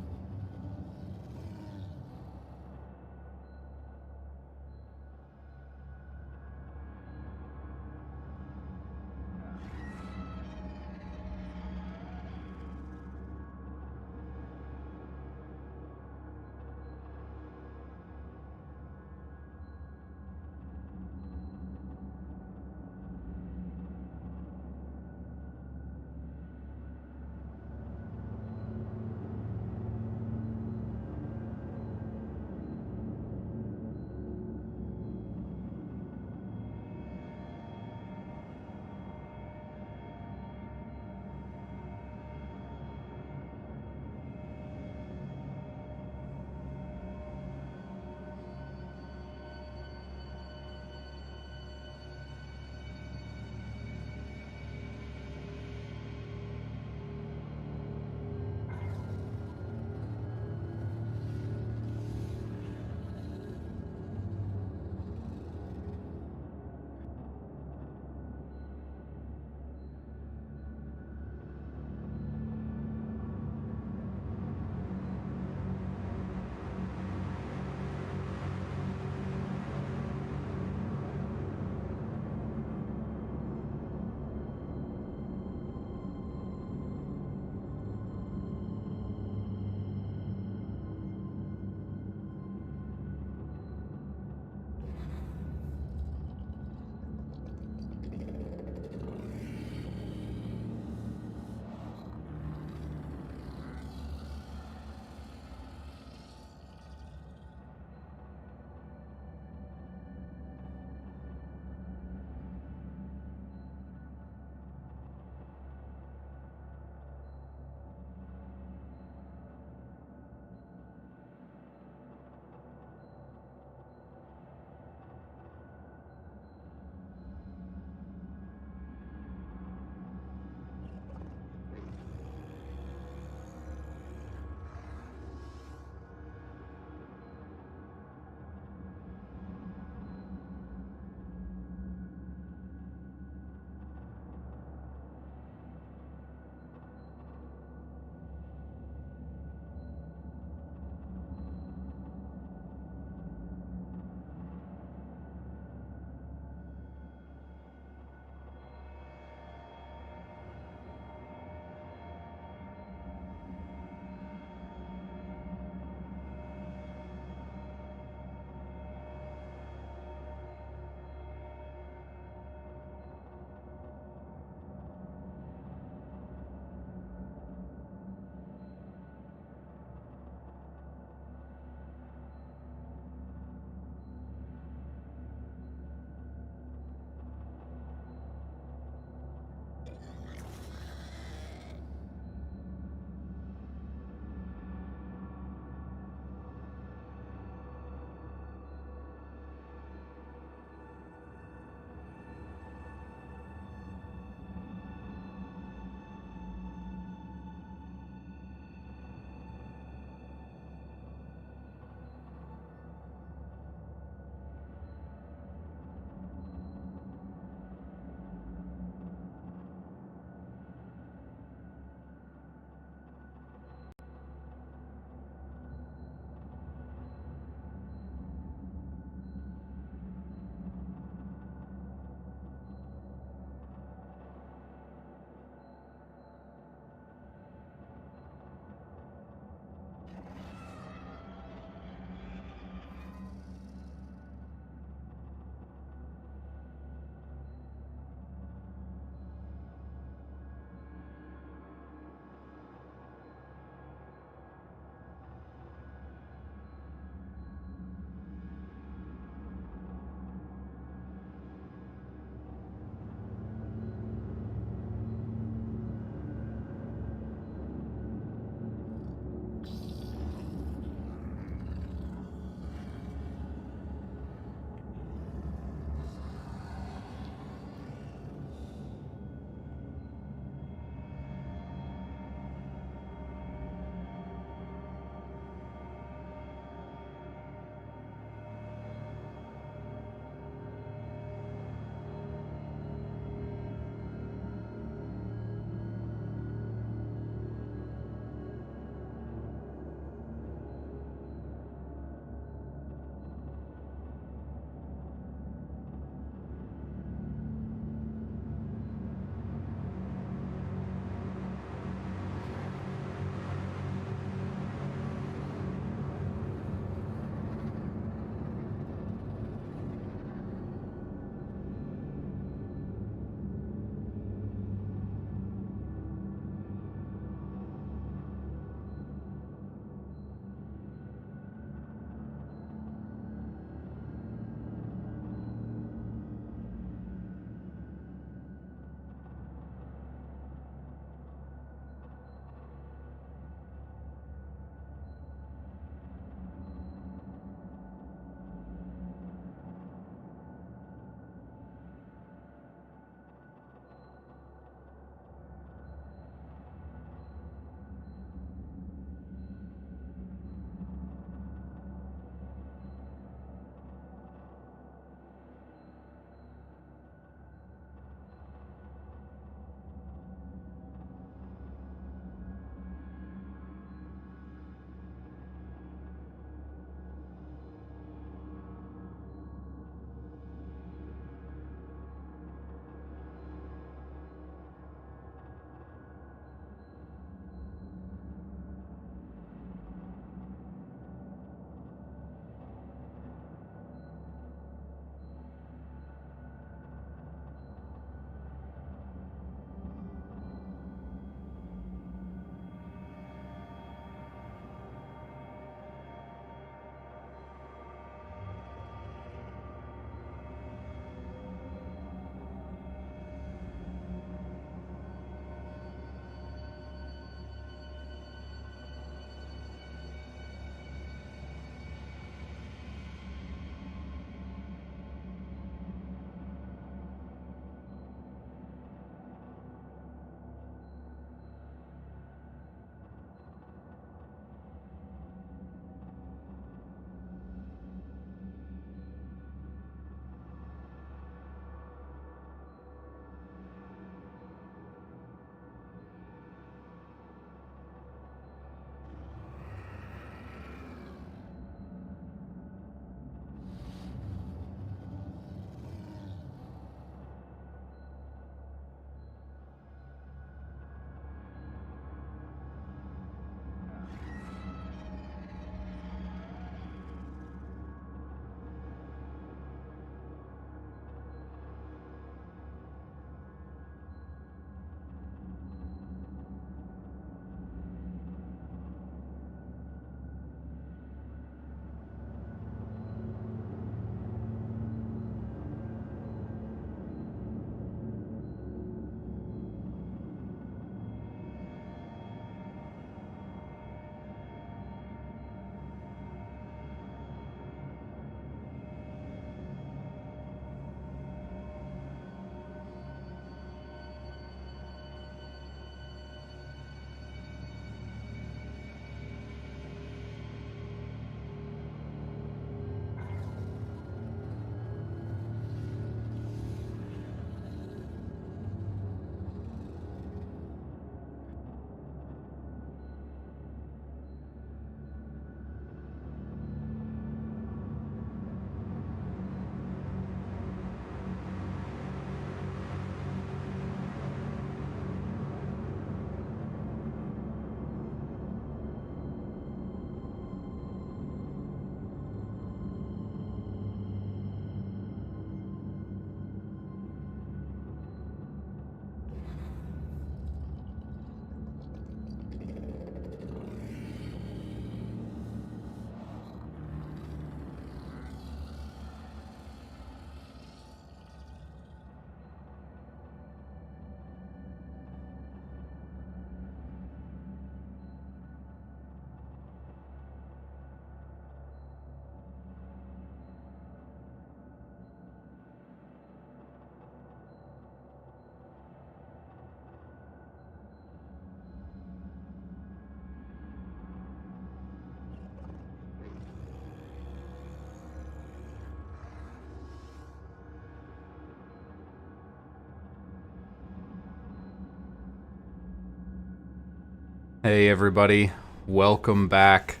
Hey everybody, welcome back,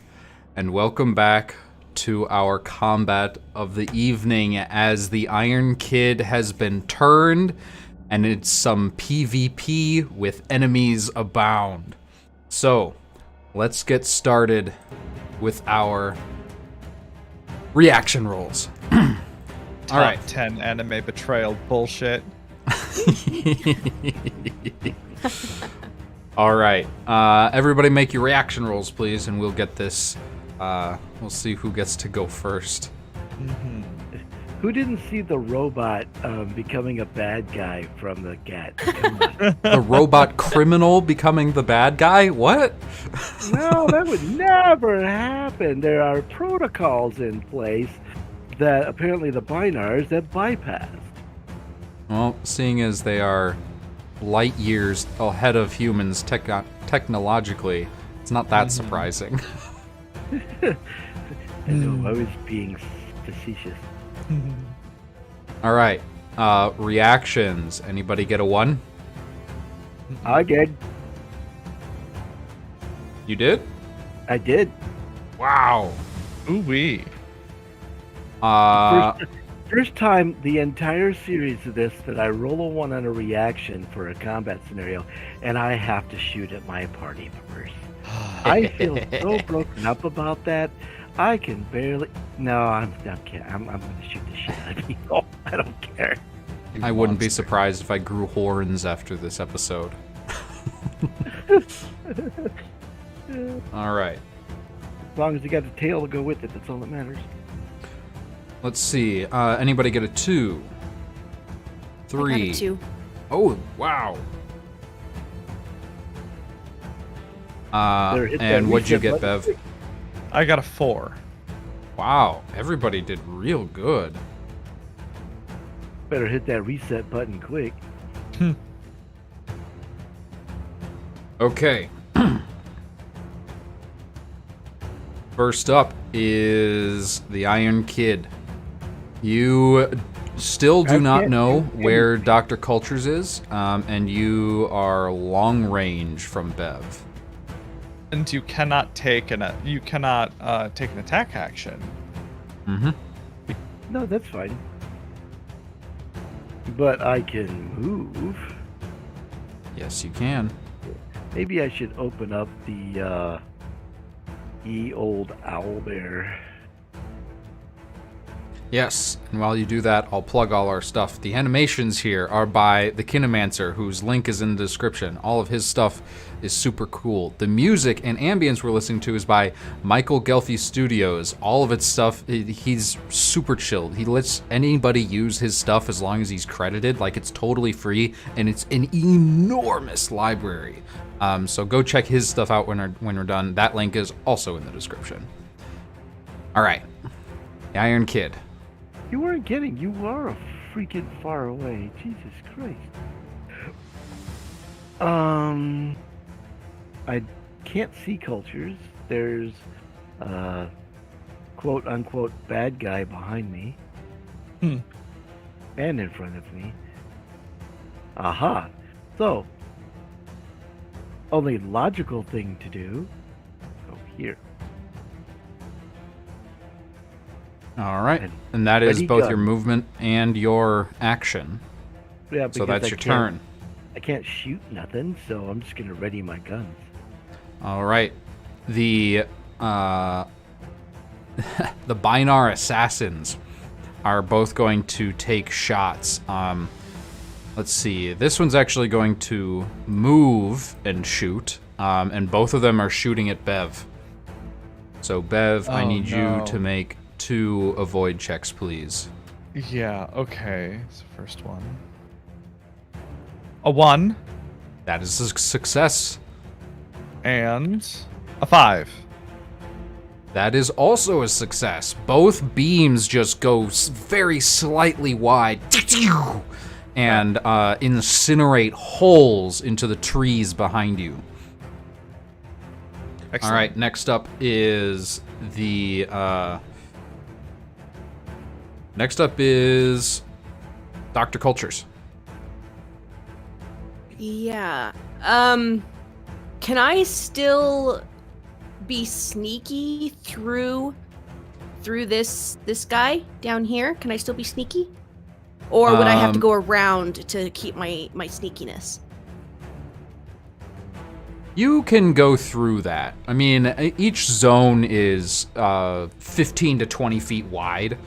and welcome back to our combat of the evening as the Iron Kid has been turned, and it's some PvP with enemies abound. So, let's get started with our reaction rolls. All right. 10 anime betrayal bullshit. All right. Everybody make your reaction rolls, please, and we'll get this. We'll see who gets to go first. Who didn't see the robot becoming a bad guy from the get? Come on. The robot criminal becoming the bad guy? What? No, that would never happen. There are protocols in place that apparently the Binars have bypassed. Well, seeing as they are light years ahead of humans technologically, it's not that surprising. I know, I was being facetious. All right. Reactions. Anybody get a 1? I did. You did? I did. Wow. Ooh-wee. First time the entire series of this that I roll a 1 on a reaction for a combat scenario, and I have to shoot at my party members. I feel so broken up about that. I can barely. No, I'm kidding. I'm going to shoot the shit out of people. I don't care. I wouldn't be surprised if I grew horns after this episode. All right. As long as you got the tail to go with it, that's all that matters. Let's see. Anybody get a 2? 3. I got a 2. Oh, wow. There, hit that And what'd you reset get, button. Bev? I got a 4. Wow, everybody did real good. Better hit that reset button quick. Okay. First up is the Iron Kid. You still do not know where Dr. Cultures is, and you are long range from Bev. And you cannot take an attack action. Mm-hmm. No, that's fine. But I can move. Yes, you can. Maybe I should open up the old owlbear. Yes, and while you do that, I'll plug all our stuff. The animations here are by the Kinemancer, whose link is in the description. All of his stuff is super cool. The music and ambience we're listening to is by Michael Gelfi Studios. All of its stuff, he's super chilled. He lets anybody use his stuff as long as he's credited. Like, it's totally free, and it's an enormous library. So go check his stuff out when we're done. That link is also in the description. All right, the Iron Kid. You weren't kidding. You are freaking far away. Jesus Christ. I can't see cultures. There's quote unquote bad guy behind me. And in front of me. Aha. So, only logical thing to do. Go here. All right, and that is ready, both gun. your movement and your action. Yeah, So because that's I your can't- turn. I can't shoot nothing, so I'm just gonna ready my guns. All right, the the Binar assassins are both going to take shots. Let's see. This one's actually going to move and shoot, and both of them are shooting at Bev. So Bev, I Oh, need no. you to make 2 avoid checks, please. Yeah, okay. So first one. A 1 That is a success. and a 5. That is also a success. Both beams just go very slightly wide and incinerate holes into the trees behind you. Excellent. All right, next up is the Dr. Cultures. Yeah. Can I still be sneaky through this guy down here? Can I still be sneaky? Or would I have to go around to keep my sneakiness? You can go through that. I mean, each zone is 15 to 20 feet wide.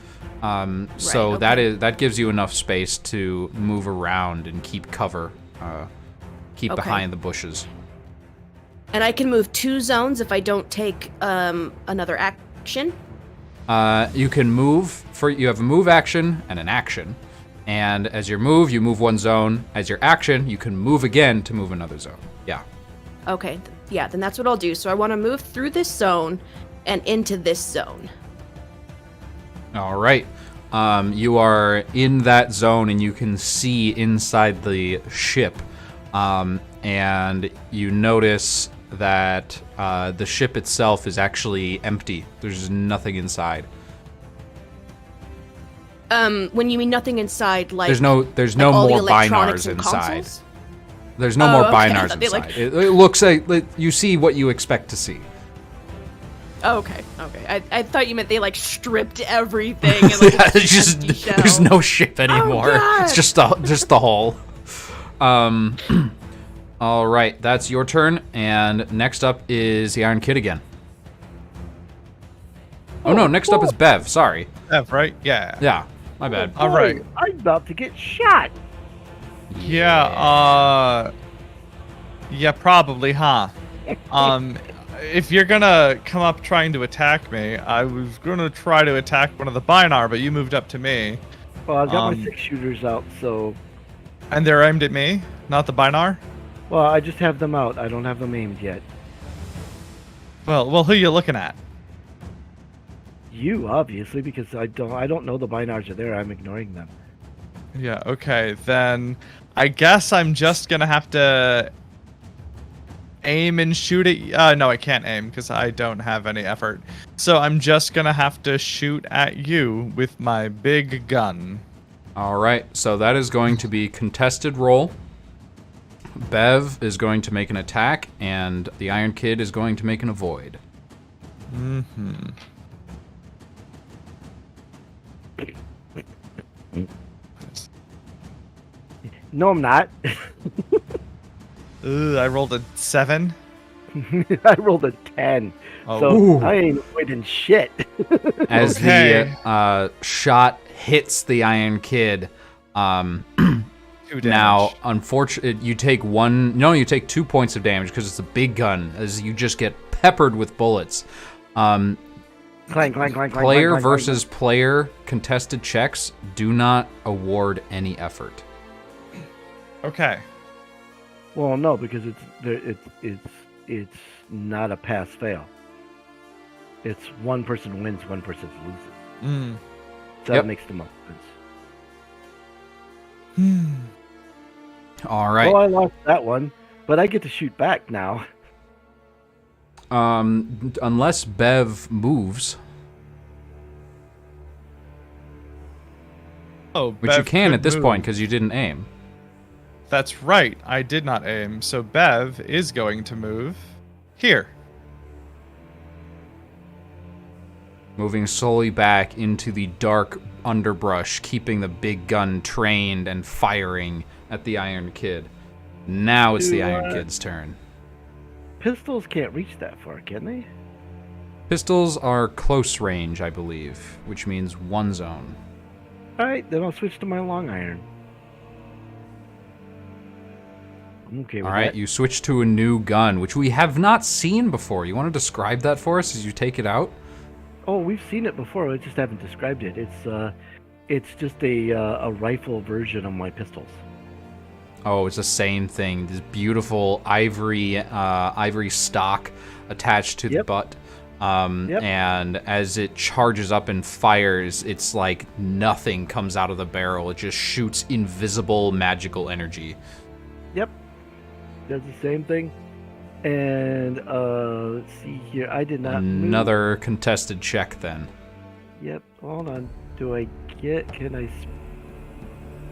So okay. that gives you enough space to move around and keep cover, keep behind the bushes. And I can move 2 zones if I don't take another action. You can move you have a move action and an action. And as you move 1 zone. As your action, you can move again to move another zone. Yeah. Okay, yeah, then that's what I'll do. So I want to move through this zone and into this zone. All right. You are in that zone and you can see inside the ship. And you notice that the ship itself is actually empty. There's nothing inside. When you mean nothing inside, like there's no all more the electronics binars and inside. consoles? There's no more okay. binars They, inside. like- It looks like you see what you expect to see. Oh, okay. I thought you meant they like stripped everything and like Yeah, it's it's just empty shell. there's no ship anymore. God. It's just the hull. All right, that's your turn, and next up is the Iron Kid again. Oh no, next up is Bev. Sorry. Bev, right? Yeah. Yeah, my bad. All right. I'm about to get shot. Yeah, yeah, probably, huh? If you're gonna come up trying to attack me, I was gonna try to attack one of the Binar, but you moved up to me. Well, I've got my 6 shooters out, so... And they're aimed at me, not the Binar? Well, I just have them out. I don't have them aimed yet. Well, who you looking at? You, obviously, because I don't know the binars are there. I'm ignoring them. Yeah, okay, then I guess I'm just gonna have to aim and shoot at no, I can't aim because I don't have any effort. So I'm just gonna have to shoot at you with my big gun. All right, so that is going to be contested roll. Bev is going to make an attack, and the Iron Kid is going to make an avoid. Mm-hmm. No, I'm not. I rolled a 7. I rolled a 10. Oh. So Ooh. I ain't avoiding shit. As Okay. the shot hits the Iron Kid, 2 damage. now, unfortunately, you take 2 points of damage because it's a big gun, as you just get peppered with bullets. Clang, clang, clang, clang. Player clang, versus player contested checks do not award any effort. Okay. Well, no, because it's not a pass fail. It's one person wins, one person loses. So Yep. that makes the most sense. All right. Well, I lost that one, but I get to shoot back now. Unless Bev moves, Oh, which you Bev can could at this move. point because you didn't aim. That's right. I did not aim. So Bev is going to move here. Moving slowly back into the dark underbrush, keeping the big gun trained and firing at the Iron Kid. Now it's the Iron Kid's turn. Pistols can't reach that far, can they? Pistols are close range, I believe, which means 1 zone. Alright, then I'll switch to my long iron. I'm okay with All right, that. you switch to a new gun, which we have not seen before. You want to describe that for us as you take it out? Oh, we've seen it before. I just haven't described it. It's just a rifle version of my pistols. Oh, it's the same thing. This beautiful ivory stock attached to the Yep. butt. Yep. And as it charges up and fires, it's like nothing comes out of the barrel. It just shoots invisible magical energy. Yep. Does the same thing. And let's see here. I did not move. Another contested check then. Yep. Hold on. Can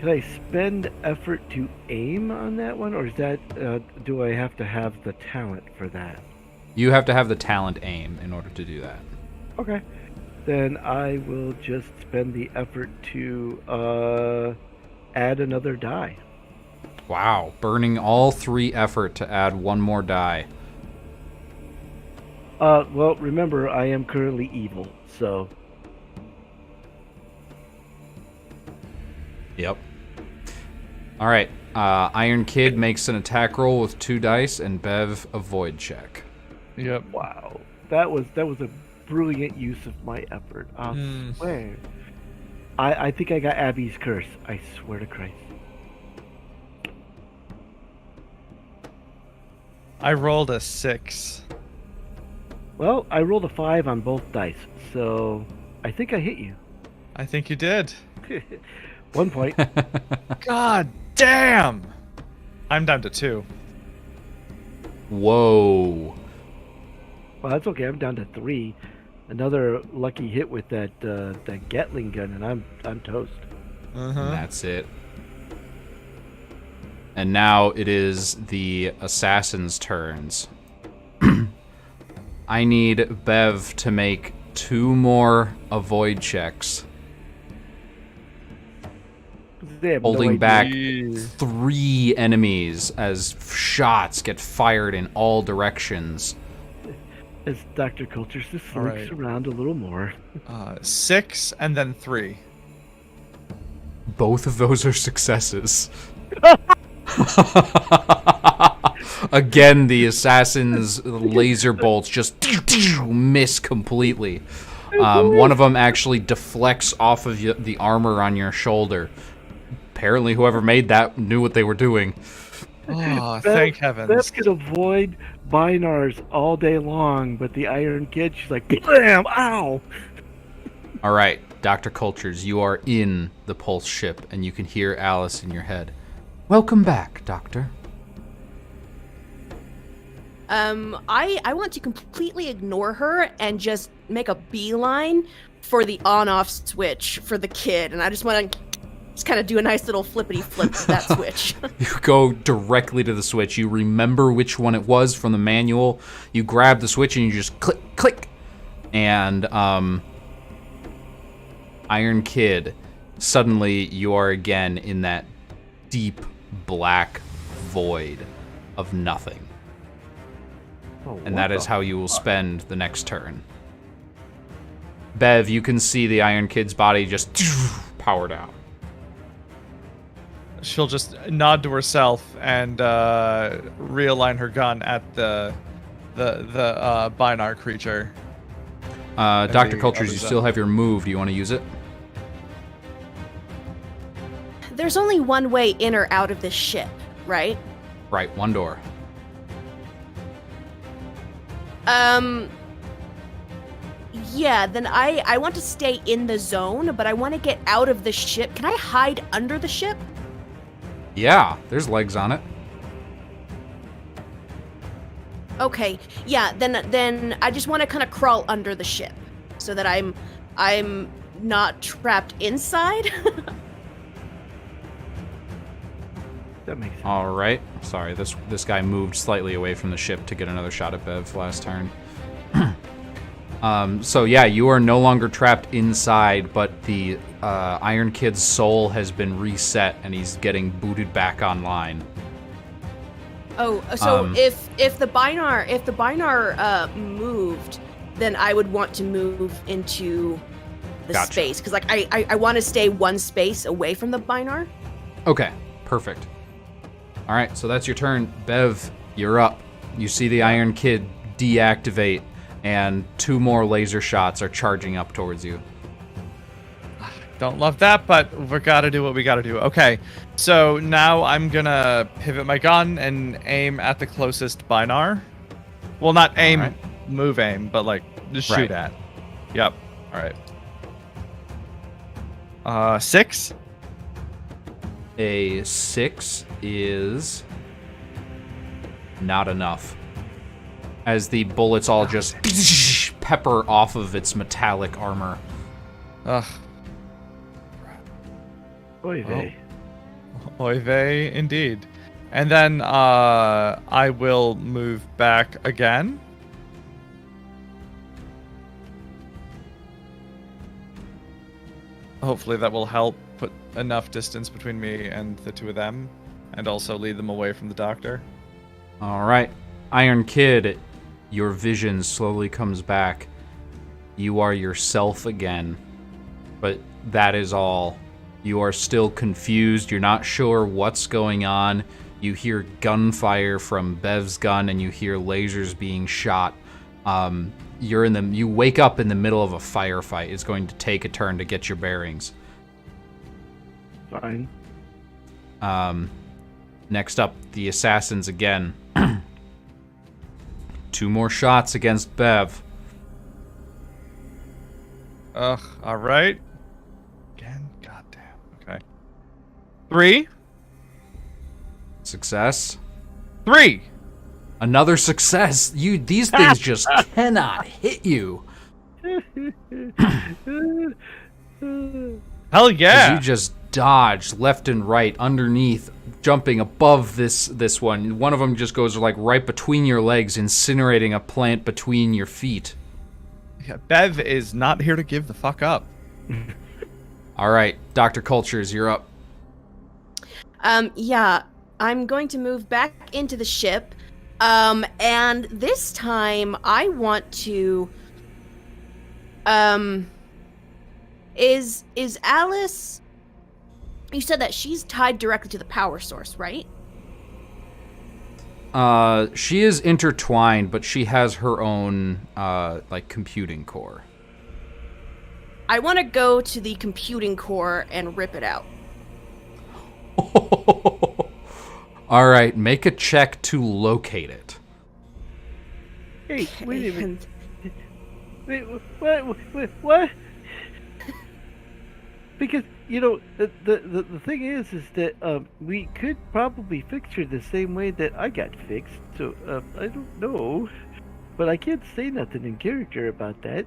Can I spend effort to aim on that one, or is that do I have to have the talent for that? You have to have the talent aim in order to do that. Okay. Then I will just spend the effort to add another die. Wow, burning all 3 effort to add 1 more die. Well, remember, I am currently evil, so... Yep. All right. Iron Kid makes an attack roll with 2 dice, and Bev a void check. Yep. Wow. That was a brilliant use of my effort. I swear. I think I got Abby's curse. I swear to Christ. I rolled a 6. Well, I rolled a 5 on both dice, so I think I hit you. I think you did. 1 point. God damn! I'm down to 2. Whoa. Well, that's okay. I'm down to 3. Another lucky hit with that Gatling gun, and I'm toast. And that's it. And now it is the assassins' turns. I need Bev to make 2 more avoid checks. They have Holding no back idea. 3 enemies as shots get fired in all directions. As Dr. Coulters just All looks right. around a little more. 6 and then 3. Both of those are successes. Again, the assassin's laser bolts just miss completely. One of them actually deflects off of the armor on your shoulder. Apparently, whoever made that knew what they were doing. Oh, thank heavens. Beth could avoid binars all day long, but the Iron Kid, she's like, bam, ow! All right, Dr. Cultures, you are in the Pulse ship, and you can hear Alice in your head. Welcome back, Doctor. I want to completely ignore her and just make a beeline for the on-off switch for the kid, and I just want to just kind of do a nice little flippity flip to that switch. You go directly to the switch. You remember which one it was from the manual. You grab the switch and you just click, click. And Iron Kid, suddenly you are again in that deep black void of nothing. Oh, And that is how you will spend the next turn. Bev, you can see the Iron Kid's body just powered out. She'll just nod to herself and realign her gun at the Binar creature. Dr. the Cultures, you other still side. have your move. Do you want to use it? There's only one way in or out of this ship, right? Right, 1 door. Yeah, then I want to stay in the zone, but I want to get out of the ship. Can I hide under the ship? Yeah, there's legs on it. Okay, yeah, then I just want to kind of crawl under the ship so that I'm not trapped inside. That makes sense. All right. Sorry, this guy moved slightly away from the ship to get another shot at Bev last turn. So yeah, you are no longer trapped inside, but the Iron Kid's soul has been reset, and he's getting booted back online. Oh, so if the Binar moved, then I would want to move into the Gotcha. space because like I want to stay 1 space away from the Binar. Okay, perfect. All right, so that's your turn. Bev, you're up. You see the Iron Kid deactivate, and 2 more laser shots are charging up towards you. Don't love that, but we gotta do what we gotta do. Okay, so now I'm gonna pivot my gun and aim at the closest Binar. Well, not aim, Alright. move aim, but like just shoot Right. at. Yep. All right. 6. A 6 is not enough. As the bullets all just pepper off of its metallic armor. Ugh. Oy vey. Oy vey, indeed. And then I will move back again. Hopefully that will help put enough distance between me and the two of them, and also lead them away from the doctor. All right. Iron Kid, your vision slowly comes back. You are yourself again. But that is all. You are still confused. You're not sure what's going on. You hear gunfire from Bev's gun, and you hear lasers being shot. You wake up in the middle of a firefight. It's going to take a turn to get your bearings. Fine. Next up, the assassins again. 2 more shots against Bev. Ugh, alright. Again, goddamn. Okay. 3. Success. 3! Another success. These things just cannot hit you. Hell yeah! You just dodge left and right, underneath, jumping above this one. One of them just goes like right between your legs, incinerating a plant between your feet. Yeah, Bev is not here to give the fuck up. All right, Dr. Cultures, you're up. Yeah, I'm going to move back into the ship. And this time I want to, is Alice, you said that she's tied directly to the power source, right? She is intertwined, but she has her own, like, computing core. I want to go to the computing core and rip it out. All right, make a check to locate it. Hey, wait a minute. Wait, what? Because, you know, the thing is that we could probably fix her the same way that I got fixed. So I don't know, but I can't say nothing in character about that.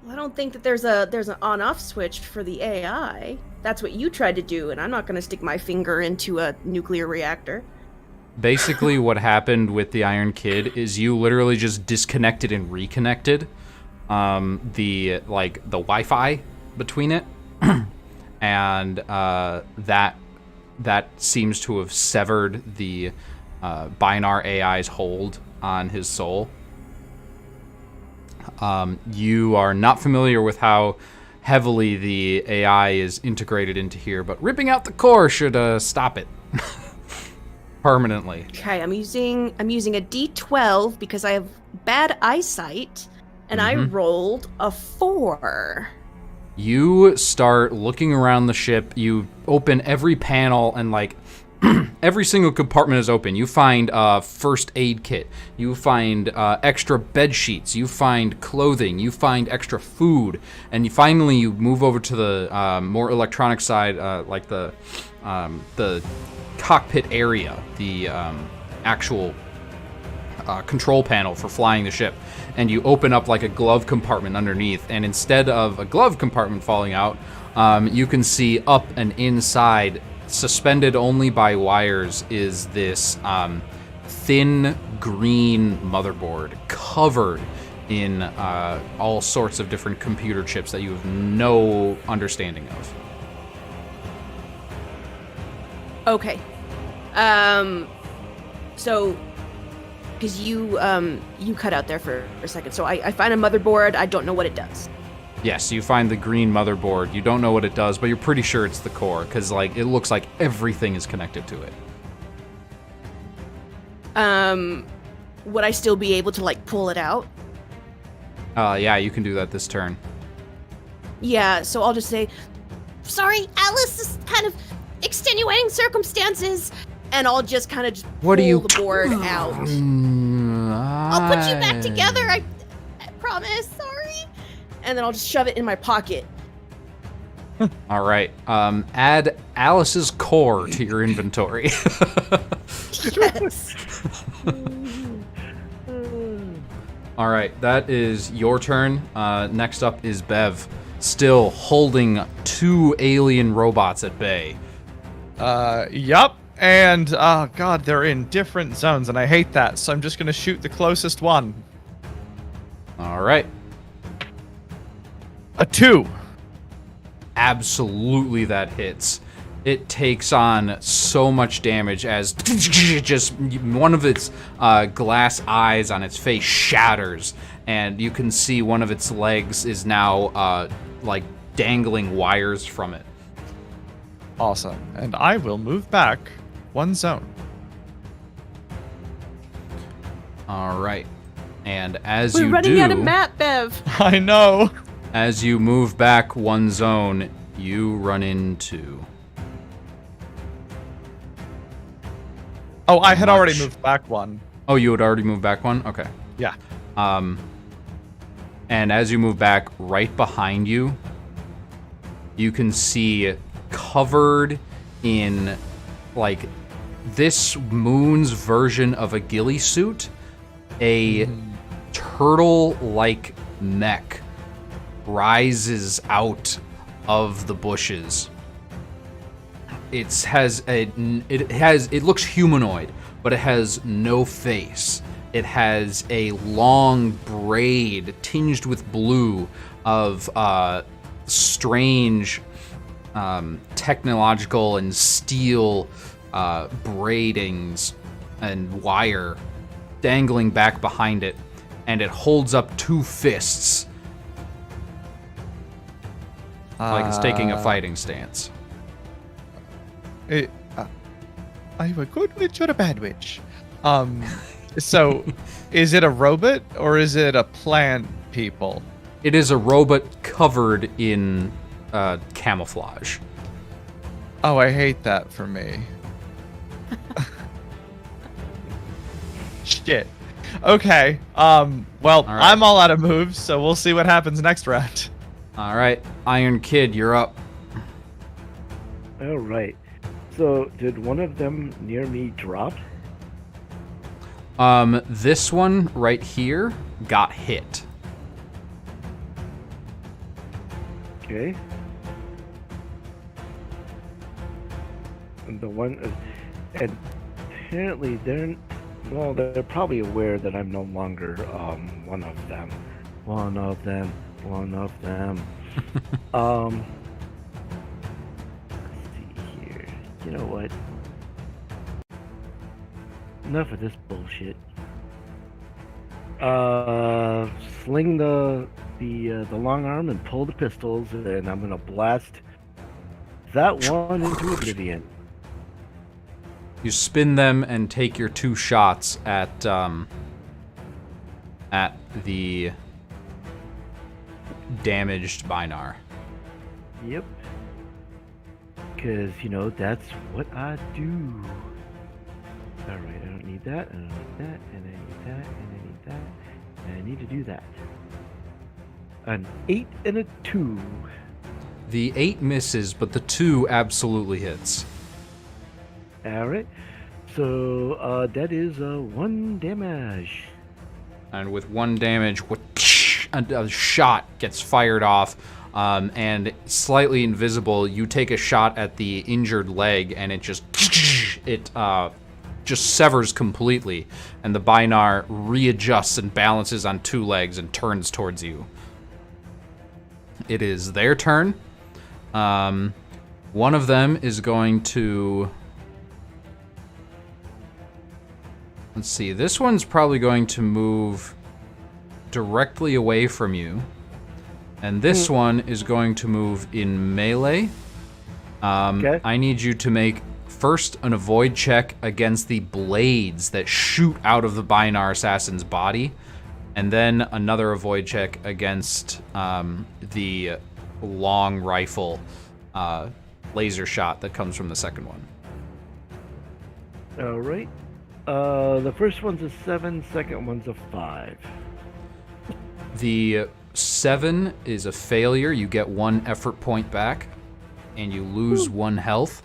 Well, I don't think that there's an on-off switch for the AI. That's what you tried to do, and I'm not going to stick my finger into a nuclear reactor. Basically, what happened with the Iron Kid is you literally just disconnected and reconnected the Wi-Fi between it, and that seems to have severed the Binar AI's hold on his soul. You are not familiar with how heavily the AI is integrated into here, but ripping out the core should stop it permanently. Okay, I'm using a D12 because I have bad eyesight, and I rolled a 4. You start looking around the ship. You open every panel, and like every single compartment is open. You find a first aid kit. You find extra bed sheets. You find clothing. You find extra food. And finally you move over to the more electronic side, like the cockpit area, the actual control panel for flying the ship. And you open up like a glove compartment underneath. And instead of a glove compartment falling out, you can see up and inside, suspended only by wires, is this thin green motherboard covered in all sorts of different computer chips that you have no understanding of. Okay. So, because you cut out there for a second. So I find a motherboard. I don't know what it does. Yes, you find the green motherboard. You don't know what it does, but you're pretty sure it's the core, because like it looks like everything is connected to it. Would I still be able to like pull it out? Yeah, you can do that this turn. Yeah, so I'll just say, Sorry, Alice, is kind of extenuating circumstances. and I'll just kind of just What pull do you? the board out. I'll put you back together, I promise. Sorry. And then I'll just shove it in my pocket. All right. Add Alice's core to your inventory. Yes. All right, that is your turn. Next up is Bev, still holding 2 alien robots at bay. Yup. And, oh god, they're in different zones, and I hate that, so I'm just gonna shoot the closest one. All right. A 2. Absolutely that hits. It takes on so much damage as just one of its glass eyes on its face shatters, and you can see one of its legs is now like dangling wires from it. Awesome. And I will move back 1 zone. All right. And as We're you running do, out of map, Bev. I know. as you move back 1 zone, you run into... Oh, I had already Much. moved back 1. Oh, you had already moved back 1? Okay. Yeah. And as you move back, right behind you, you can see covered in, like, this moon's version of a ghillie suit, a turtle-like mech rises out of the bushes. It looks humanoid, but it has no face. It has a long braid tinged with blue of strange technological and steel braidings and wire dangling back behind it, and it holds up 2 fists like it's taking a fighting stance. Are you a good witch or a bad witch? So, is it a robot or is it a plant people? It is a robot covered in camouflage. Oh, I hate that for me. Shit. Okay. Well, right. I'm all out of moves, so we'll see what happens next round. All right, Iron Kid, you're up. All right. So, did one of them near me drop? This one right here got hit. Okay. And the one, and apparently they're probably aware that I'm no longer one of them. Let's see here. You know what? Enough of this bullshit. Sling the long arm and pull the pistols, and I'm gonna blast that one into oblivion. You spin them and take your 2 shots at the damaged Binar. Yep. Because, that's what I do. Alright, I don't need that, I don't need that, and I need that, and I need that, and I need to do that. An 8 and a 2. The 8 misses, but the 2 absolutely hits. Alright. So, that is 1 damage. And with 1 damage, a shot gets fired off, and slightly invisible, you take a shot at the injured leg, and it just severs completely, and the Binar readjusts and balances on 2 legs and turns towards you. It is their turn. One of them is going to... Let's see, this one's probably going to move directly away from you. And this one is going to move in melee. Okay. I need you to make first an avoid check against the blades that shoot out of the Binar assassin's body. And then another avoid check against the long rifle laser shot that comes from the second one. Alright. The first one's a 7, second one's a 5. The 7 is a failure. You get 1 effort point back, and you lose 1 health.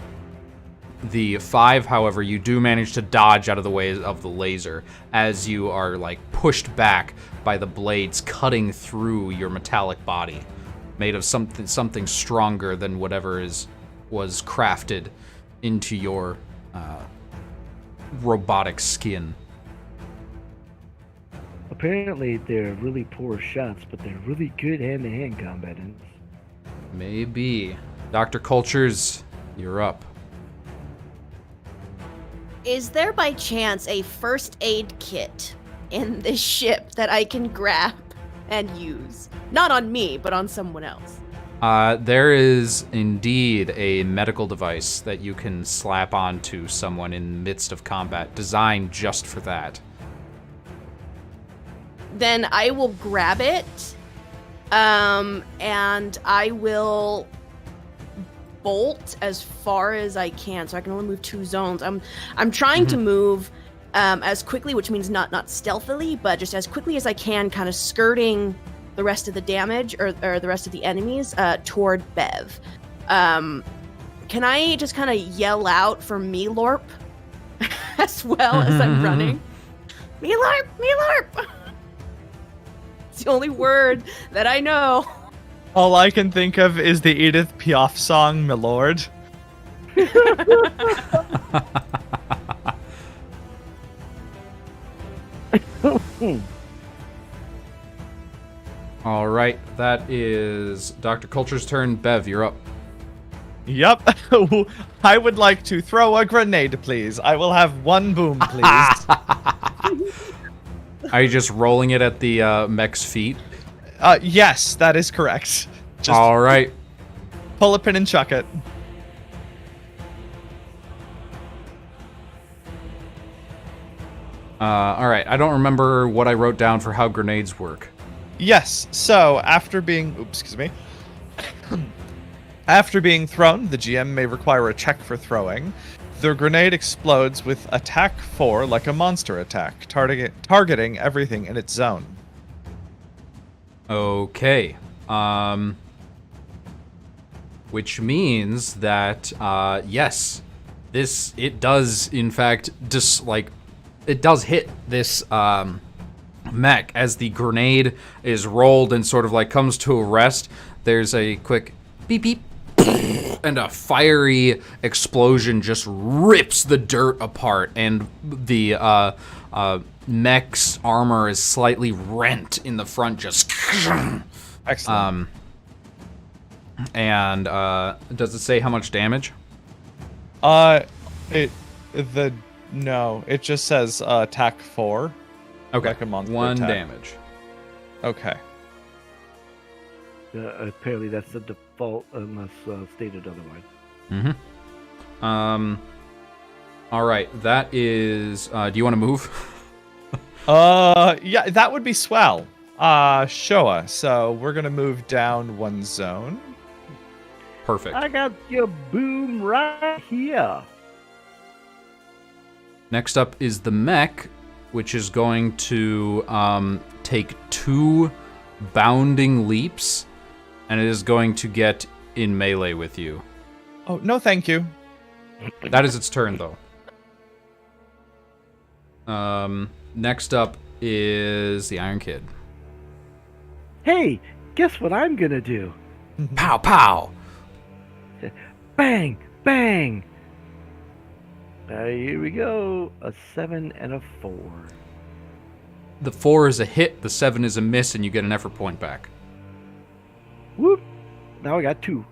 The 5, however, you do manage to dodge out of the way of the laser as you are pushed back by the blades cutting through your metallic body, made of something stronger than whatever was crafted into your robotic skin. Apparently, they're really poor shots, but they're really good hand-to-hand combatants. Maybe. Dr. Cultures, you're up. Is there by chance a first aid kit in this ship that I can grab and use? Not on me, but on someone else. There is indeed a medical device that you can slap onto someone in the midst of combat, designed just for that. Then I will grab it, and I will bolt as far as I can, so I can only move 2 zones. I'm trying to move as quickly, which means not stealthily, but just as quickly as I can, kind of skirting the rest of the damage or the rest of the enemies toward Bev. Can I just kind of yell out for Mealorp as well as I'm running? Mealorp, Mealorp. It's the only word that I know. All I can think of is the Edith Piaf song, "My Lord." All right, that is Dr. Culture's turn. Bev, you're up. Yep. I would like to throw a grenade, please. I will have 1 boom, please. Are you just rolling it at the mech's feet? Yes, that is correct. Just All right. pull a pin and chuck it. All right, I don't remember what I wrote down for how grenades work. Yes, so after being... Oops, excuse me. After being thrown, the GM may require a check for throwing. The grenade explodes with attack 4 like a monster attack, targeting everything in its zone. Okay. Which means that, yes, it does, in fact, it does hit this, mech as the grenade is rolled and sort of like comes to a rest. There's a quick beep beep and a fiery explosion just rips the dirt apart, and the mech's armor is slightly rent in the front, just Excellent. and does it say how much damage? It just says attack 4. Okay, Like a monster 1 attack. damage. Okay. Apparently, that's the default unless stated otherwise. All right, that is. Do you want to move? Yeah, that would be swell. Showa. So we're gonna move down 1 zone. Perfect. I got your boom right here. Next up is the mech, which is going to take 2 bounding leaps, and it is going to get in melee with you. Oh, no thank you. That is its turn, though. Next up is the Iron Kid. Hey, guess what I'm gonna do? Pow pow! Bang, bang. Here we go. A 7 and a 4. The 4 is a hit, the 7 is a miss, and you get an effort point back. Whoop. Now I got 2.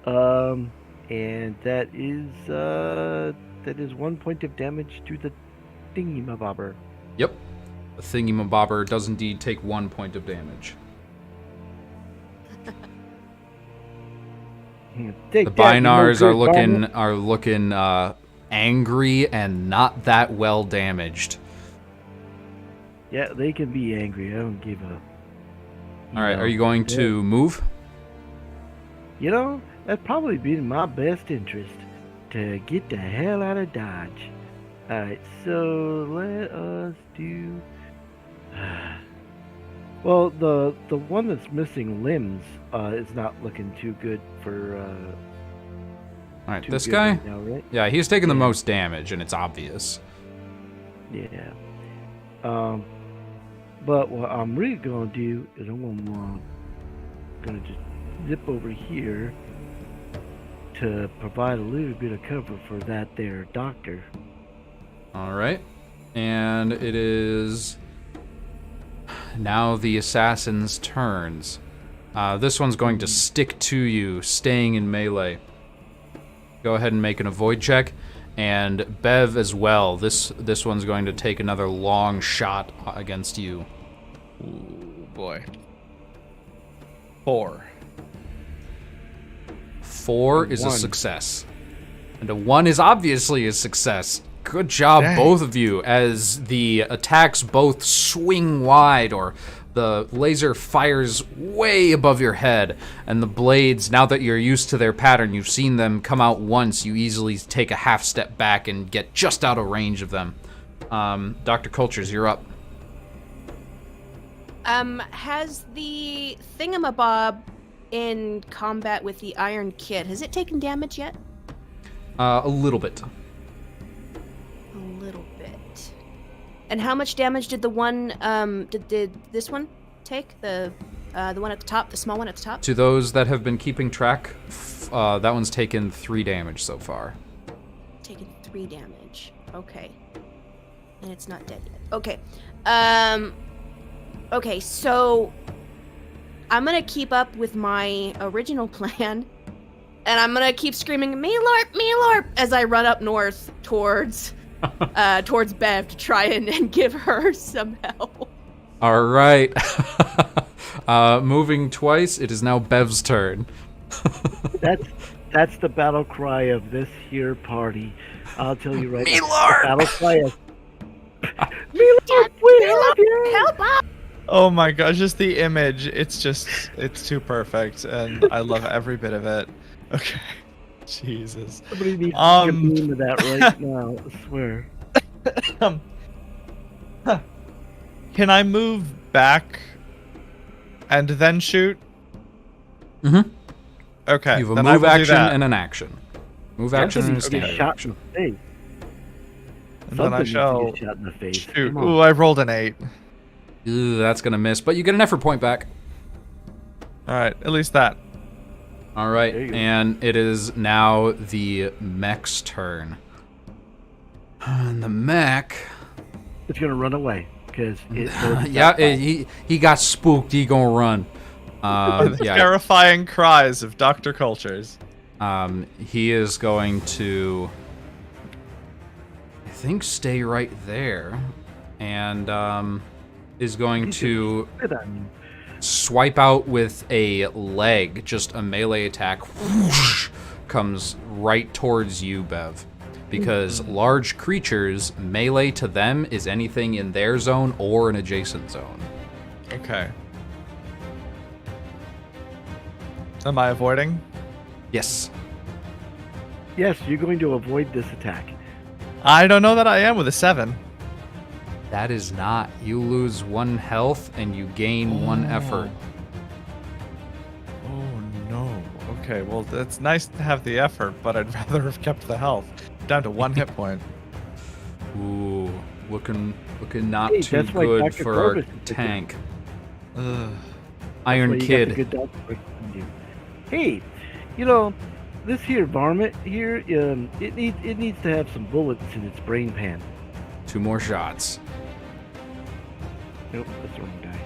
And that is 1 point of damage to the thingy-mabobber. Yep. The thingy-mabobber does indeed take 1 point of damage. Take The that, you no Binars are good looking angry and not that well damaged. Yeah, they can be angry. I don't give a. All right, are you going to move? You know, that'd probably be in my best interest to get the hell out of Dodge. All right, so let us do. Well, the one that's missing limbs is not looking too good for. All right, too this good guy? right now, right? Yeah, he's taking the Yeah. most damage, and it's obvious. Yeah. But what I'm really gonna do is I'm gonna just zip over here to provide a little bit of cover for that there doctor. All right. And it is now the assassin's turns. This one's going to stick to you, staying in melee. Go ahead and make an avoid check. And Bev as well. This one's going to take another long shot against you. Ooh, boy. 4. 4 is a success. And a 1 is obviously a success. Good job, both of you, as the attacks both swing wide, or the laser fires way above your head, and the blades, now that you're used to their pattern, you've seen them come out once, you easily take a half step back and get just out of range of them. Dr. Cultures, you're up. Has the thingamabob in combat with the Iron Kid, has it taken damage yet? A little bit. A little bit. And how much damage did the one, did this one take? The one at the top, the small one at the top? To those that have been keeping track, that one's taken 3 damage so far. Taken 3 damage. Okay. And it's not dead yet. Okay. Okay, so I'm gonna keep up with my original plan, and I'm gonna keep screaming, "Mealorp, Mealorp!" as I run up north towards Bev to try and give her some help. All right. Moving twice, it is now Bev's turn. That's the battle cry of this here party. I'll tell you right now. Mealorp! The battle cry of Mealorp, we love you! Help us! Oh my gosh, just the image. It's too perfect, and I love every bit of it. Okay. Jesus. Somebody needs to get a beam of that right now, I swear. Can I move back and then shoot? Mm-hmm. Okay. You have a then I move will do action that. and an action. Move action and a Somebody standard shot action. in the face. And then I Something needs to shall get shot in the face. shoot. Come on. Ooh, I rolled an 8. Ooh, that's gonna miss, but you get an effort point back. Alright, at least that. All right, There you go. and it is now the mech's turn. And the mech, It's gonna run away because he got spooked. He gonna run. The Yeah, terrifying cries of Dr. Cultures. he is going to, I think, stay right there, and is going to swipe out with a leg, just a melee attack, whoosh, comes right towards you, Bev. Because large creatures, melee to them is anything in their zone or an adjacent zone. Okay. Am I avoiding? Yes. Yes, you're going to avoid this attack. I don't know that I am with a 7. That is not. You lose 1 health and you gain 1 effort. Oh no. Okay, well it's nice to have the effort, but I'd rather have kept the health. Down to 1 hit point. Ooh, looking not Hey, too that's why good Dr. for our Corvus is tank. Ugh. Iron Well, you got the Kid. good doctor behind you. Hey, you know, this here varmint here, it needs to have some bullets in its brain pan. 2 more shots. Nope, that's the wrong guy.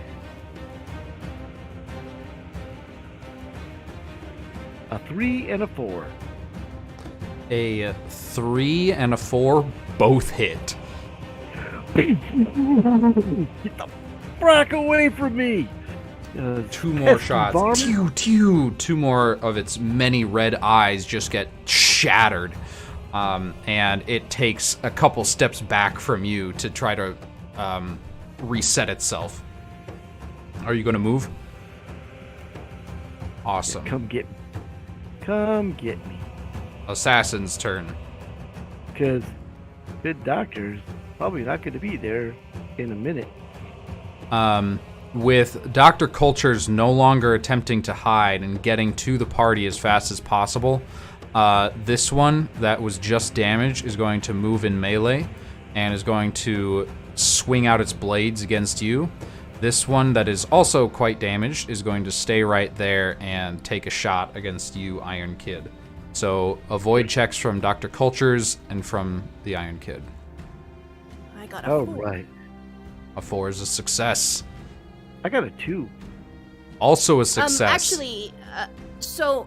A 3 and a 4. A 3 and a 4 both hit. Get the frack away from me! 2 more pesky shots. varmint. Tew, tew. 2 more of its many red eyes just get shattered. And it takes a couple steps back from you to try to reset itself. Are you going to move? Awesome. Come get me. Come get me. Assassin's turn. Because good doctor's probably not going to be there in a minute. With Dr. Cultures no longer attempting to hide and getting to the party as fast as possible, this one that was just damaged is going to move in melee and is going to swing out its blades against you. This one that is also quite damaged is going to stay right there and take a shot against you, Iron Kid. So avoid checks from Dr. Cultures and from the Iron Kid. I got a Oh, 4. right. A 4 is a success. I got a 2. Also a success. Actually, so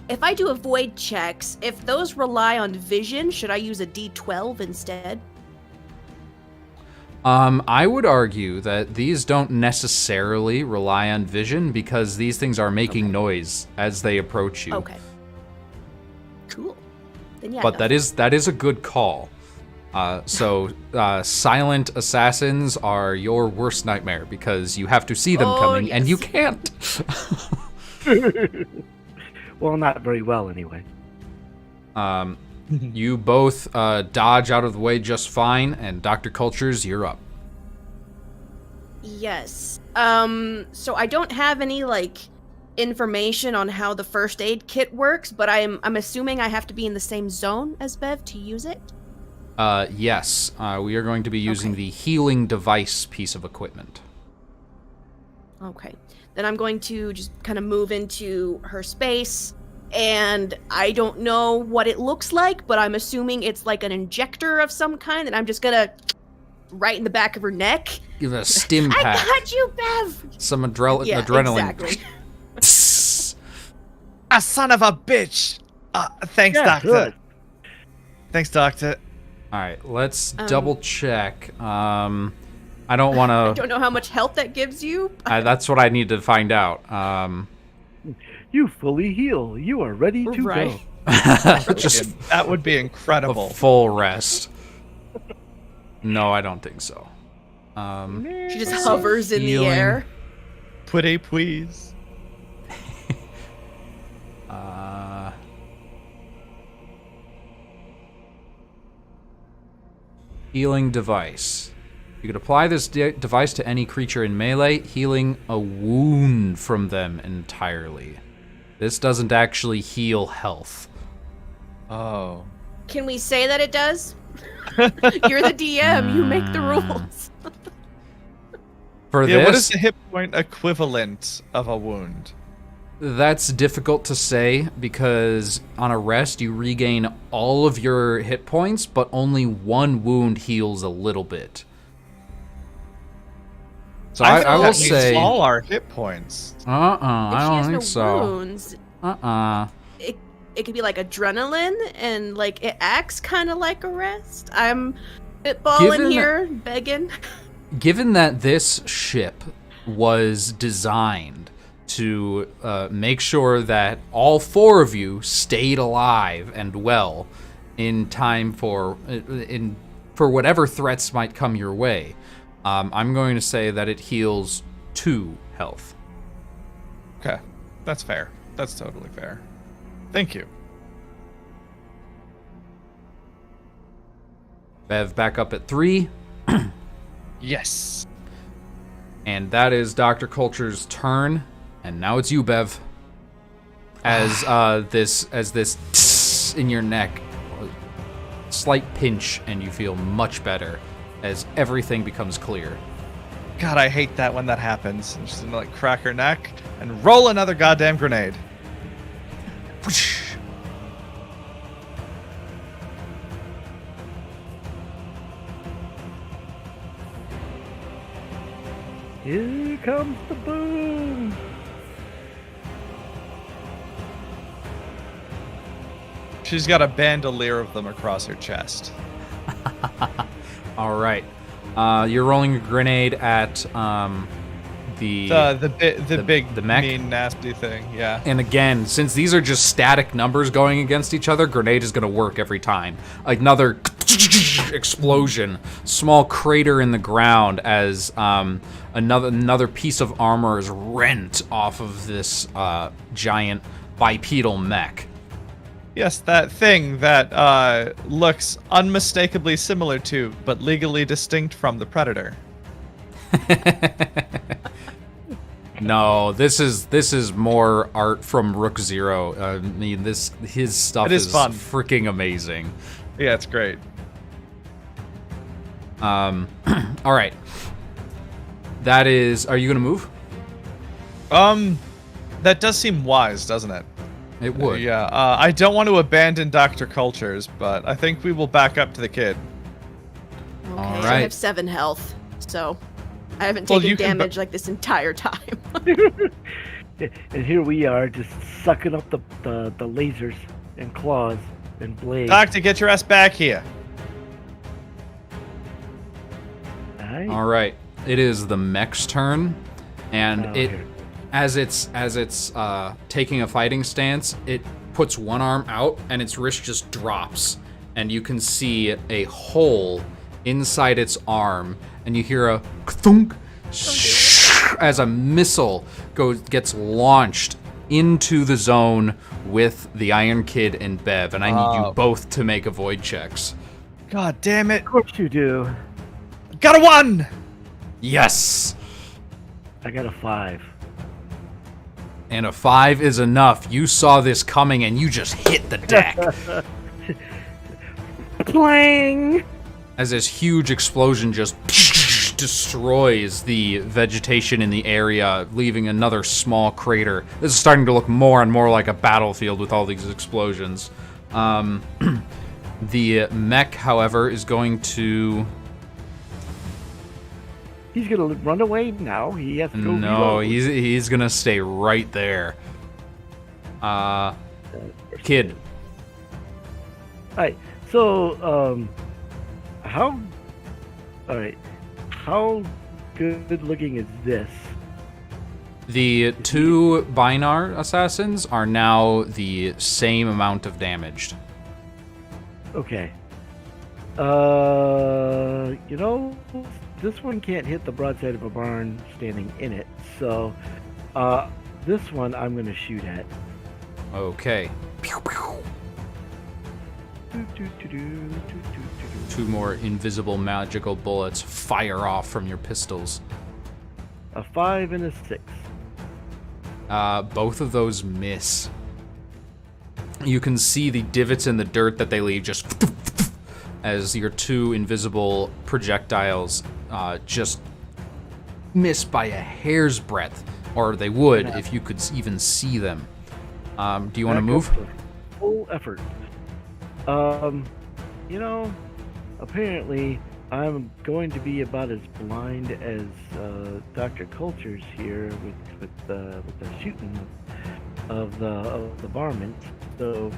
if I do avoid checks, if those rely on vision, should I use a D12 instead? I would argue that these don't necessarily rely on vision because these things are making noise as they approach you. Okay. Cool. Then yeah. But no. that is a good call. So silent assassins are your worst nightmare because you have to see them coming and you can't. Well, not very well anyway. You both dodge out of the way just fine, and Dr. Cultures, you're up. Yes. So I don't have any information on how the first aid kit works, but I'm assuming I have to be in the same zone as Bev to use it. Yes, we are going to be using the healing device piece of equipment. Okay. Then I'm going to just kind of move into her space, and I don't know what it looks like, but I'm assuming it's like an injector of some kind, and I'm just gonna right in the back of her neck. Give it a stim pack. I got you, Bev. Some Yeah, adrenaline. exactly. Ah, son of a bitch! Thanks, Yeah, Doctor. good. Thanks, Doctor. All right, let's double check. I don't want I to. don't know how much health that gives you. That's what I need to find out. You fully heal. You are ready to Right. go. Just That would be a incredible. full rest. No, I don't think so. She just hovers in the Healing. air. Pretty please. Healing device. You could apply this device to any creature in melee, healing a wound from them entirely. This doesn't actually heal health. Oh. Can we say that it does? You're the DM. You make the rules. For Yeah, what is this, the hit point equivalent of a wound? that's difficult to say because on a rest you regain all of your hit points, but only one wound heals a little bit. So I thought will that means say, all our hit points. If I she don't has think no so. wounds, Uh-uh. it could be like adrenaline, and it acts kind of like a rest. I'm spitballing here, begging. Given that this ship was designed to make sure that all four of you stayed alive and well in time for whatever threats might come your way, I'm going to say that it heals 2 health. Okay, that's fair. That's totally fair. Thank you. Bev back up at 3. Yes. And that is Dr. Culture's turn. And now it's you, Bev. As this tss in your neck, a slight pinch, and you feel much better as everything becomes clear. God, I hate that when that happens. I'm just gonna crack her neck and roll another goddamn grenade. Whoosh. Here comes the boom. She's got a bandolier of them across her chest. All right. You're rolling a grenade at The big, the mech? mean, nasty thing. Yeah. And again, since these are just static numbers going against each other, grenade is going to work every time. Another explosion, small crater in the ground as another piece of armor is rent off of this giant bipedal mech. Yes, that thing that looks unmistakably similar to, but legally distinct from the Predator. No, this is more art from Rook Zero. I mean, his stuff It is fun. freaking amazing. Yeah, it's great. All right. That is. Are you gonna move? That does seem wise, doesn't it? It would. Yeah, I don't want to abandon Dr. Cultures, but I think we will back up to the kid. Okay, All so I right. have 7 health, so I haven't Well, taken you can damage like this entire time. And here we are, just sucking up the lasers and claws and blades. Doctor, get your ass back here. Nice. All right. It is the mech's turn, and Oh, it, here. as it's taking a fighting stance, it puts one arm out, and its wrist just drops, and you can see a hole inside its arm, and you hear a thunk as a missile gets launched into the zone with the Iron Kid and Bev, and I need you both to make avoid checks. God damn it. Of course you do. Got a 1! Yes! I got a 5. And a 5 is enough. You saw this coming and you just hit the deck. Clang! As this huge explosion just destroys the vegetation in the area, leaving another small crater. This is starting to look more and more like a battlefield with all these explosions. The mech, however, is going to... He's gonna run away now. He has to go. No, reload. he's gonna stay right there. Kid. Alright, so, how... Alright, how good looking is this? The 2 Binar assassins are now the same amount of damaged. Okay. You know, this one can't hit the broadside of a barn standing in it, so, this one I'm gonna shoot at. Okay. Doo, doo, doo, doo, doo, doo, doo. 2 more invisible magical bullets fire off from your pistols. A 5 and a 6. Both of those miss. You can see the divots in the dirt that they leave just as your 2 invisible projectiles just miss by a hair's breadth, or they would if you could even see them. Do you want to Back move? up to full effort. You know, apparently I'm going to be about as blind as Dr. Cultures here with the shooting of the varmint. So,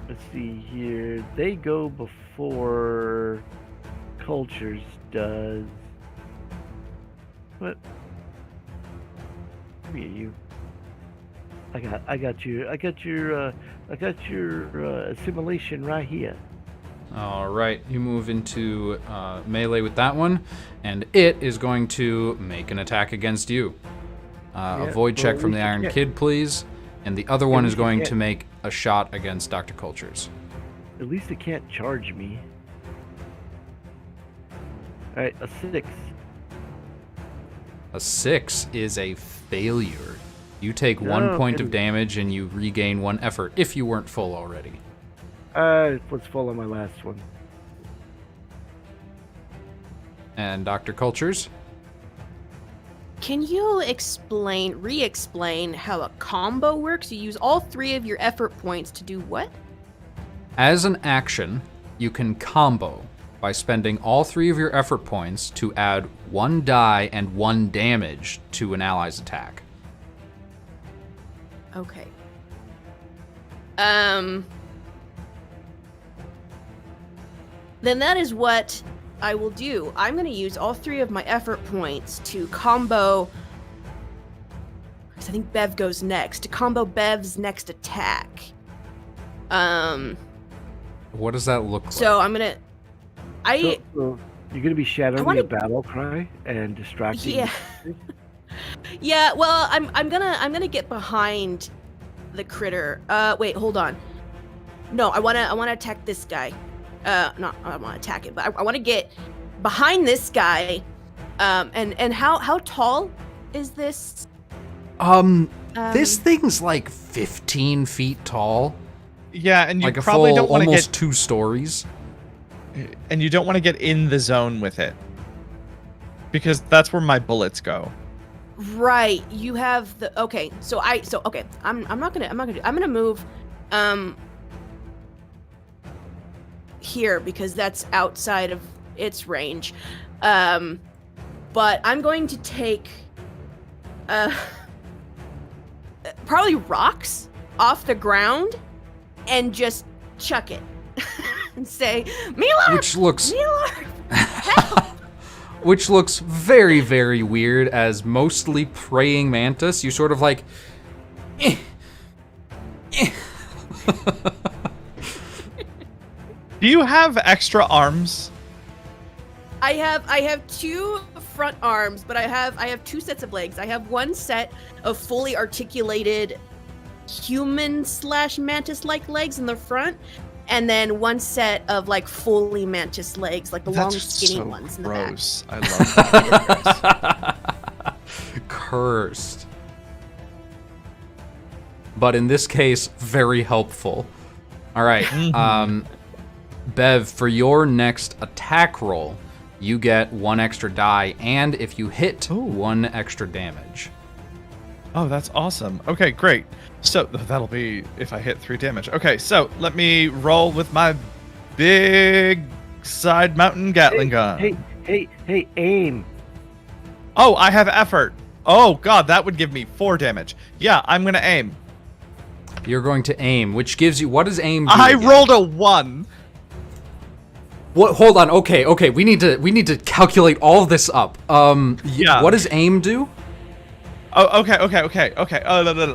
let's see here. They go before Cultures does. What? Who are you? I got your assimilation right here. All right, you move into melee with that one, and it is going to make an attack against you. Avoid check well, from the at least Iron it Kid, please. And the other one is least it going can't- to make a shot against Dr. Cultures. At least it can't charge me. All right, a 6. A 6 is a failure. You take No, 1 point of goodness. damage and you regain 1 effort, if you weren't full already. I was full on my last one. And Dr. Cultures? Can you re-explain how a combo works? You use all 3 of your effort points to do what? As an action, you can combo by spending all 3 of your effort points to add 1 die and 1 damage to an ally's attack. Okay. Then that is what I will do. I'm going to use all 3 of my effort points to combo. Because I think Bev goes next. To combo Bev's next attack. What does that look like? So I'm going to. So you're gonna be shadowing wanna- the battle cry and distracting. Yeah. Yeah, well, I'm gonna get behind the critter. Wait, hold on. No, I wanna attack this guy. Not I don't wanna attack it, but I wanna get behind this guy. And how tall is this? This thing's like 15 feet tall. Yeah, and you Like a probably full, don't want to almost get 2 stories. and you don't want to get in the zone with it. Because that's where my bullets go. Right. You have the okay. I'm gonna move here because that's outside of its range. But I'm going to take probably rocks off the ground and just chuck it and say, Mila! Which looks Mila! Help! which looks very, very weird as mostly praying mantis. You sort of like eh, eh. Do you have extra arms? I have 2 front arms, but I have 2 sets of legs. I have 1 set of fully articulated human/mantis-like legs in the front, and then 1 set of like fully mantis legs, like the long skinny ones in the back. Gross. I love that. Cursed. But in this case, very helpful. All right. Bev, for your next attack roll, you get 1 extra die, and if you hit, 1 extra damage. Oh, that's awesome. Okay, great. So that'll be if I hit 3 damage. Okay, so let me roll with my big side mountain Gatling gun. Hey, aim. Oh, I have effort. Oh god, that would give me 4 damage. Yeah, I'm gonna aim. You're going to aim, which gives you, what does aim do I again? rolled a 1. What? Hold on. Okay. We need to calculate all of this up. Yeah. What does aim do? Oh, okay.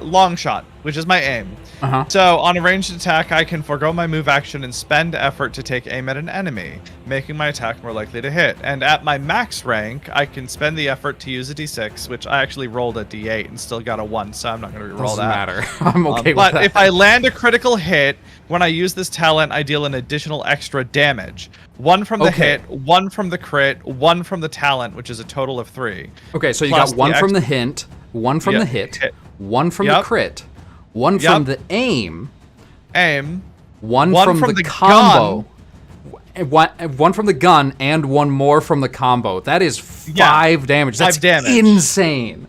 Long shot, which is my aim. Uh-huh. So on a ranged attack, I can forego my move action and spend effort to take aim at an enemy, making my attack more likely to hit. And at my max rank, I can spend the effort to use a d6, which I actually rolled a d8 and still got a 1, so I'm not going to reroll Doesn't that. matter. I'm okay with but that. if I land a critical hit, when I use this talent, I deal an additional extra damage. 1 from the hit, 1 from the crit, 1 from the talent, which is a total of 3. Okay, so you Plus got 1 the from the hint, 1 from the hit, 1 from the crit, 1 from the aim, 1 from the combo, and 1 from the gun, and 1 more from the combo. That is 5 damage. That's 5 damage. Insane.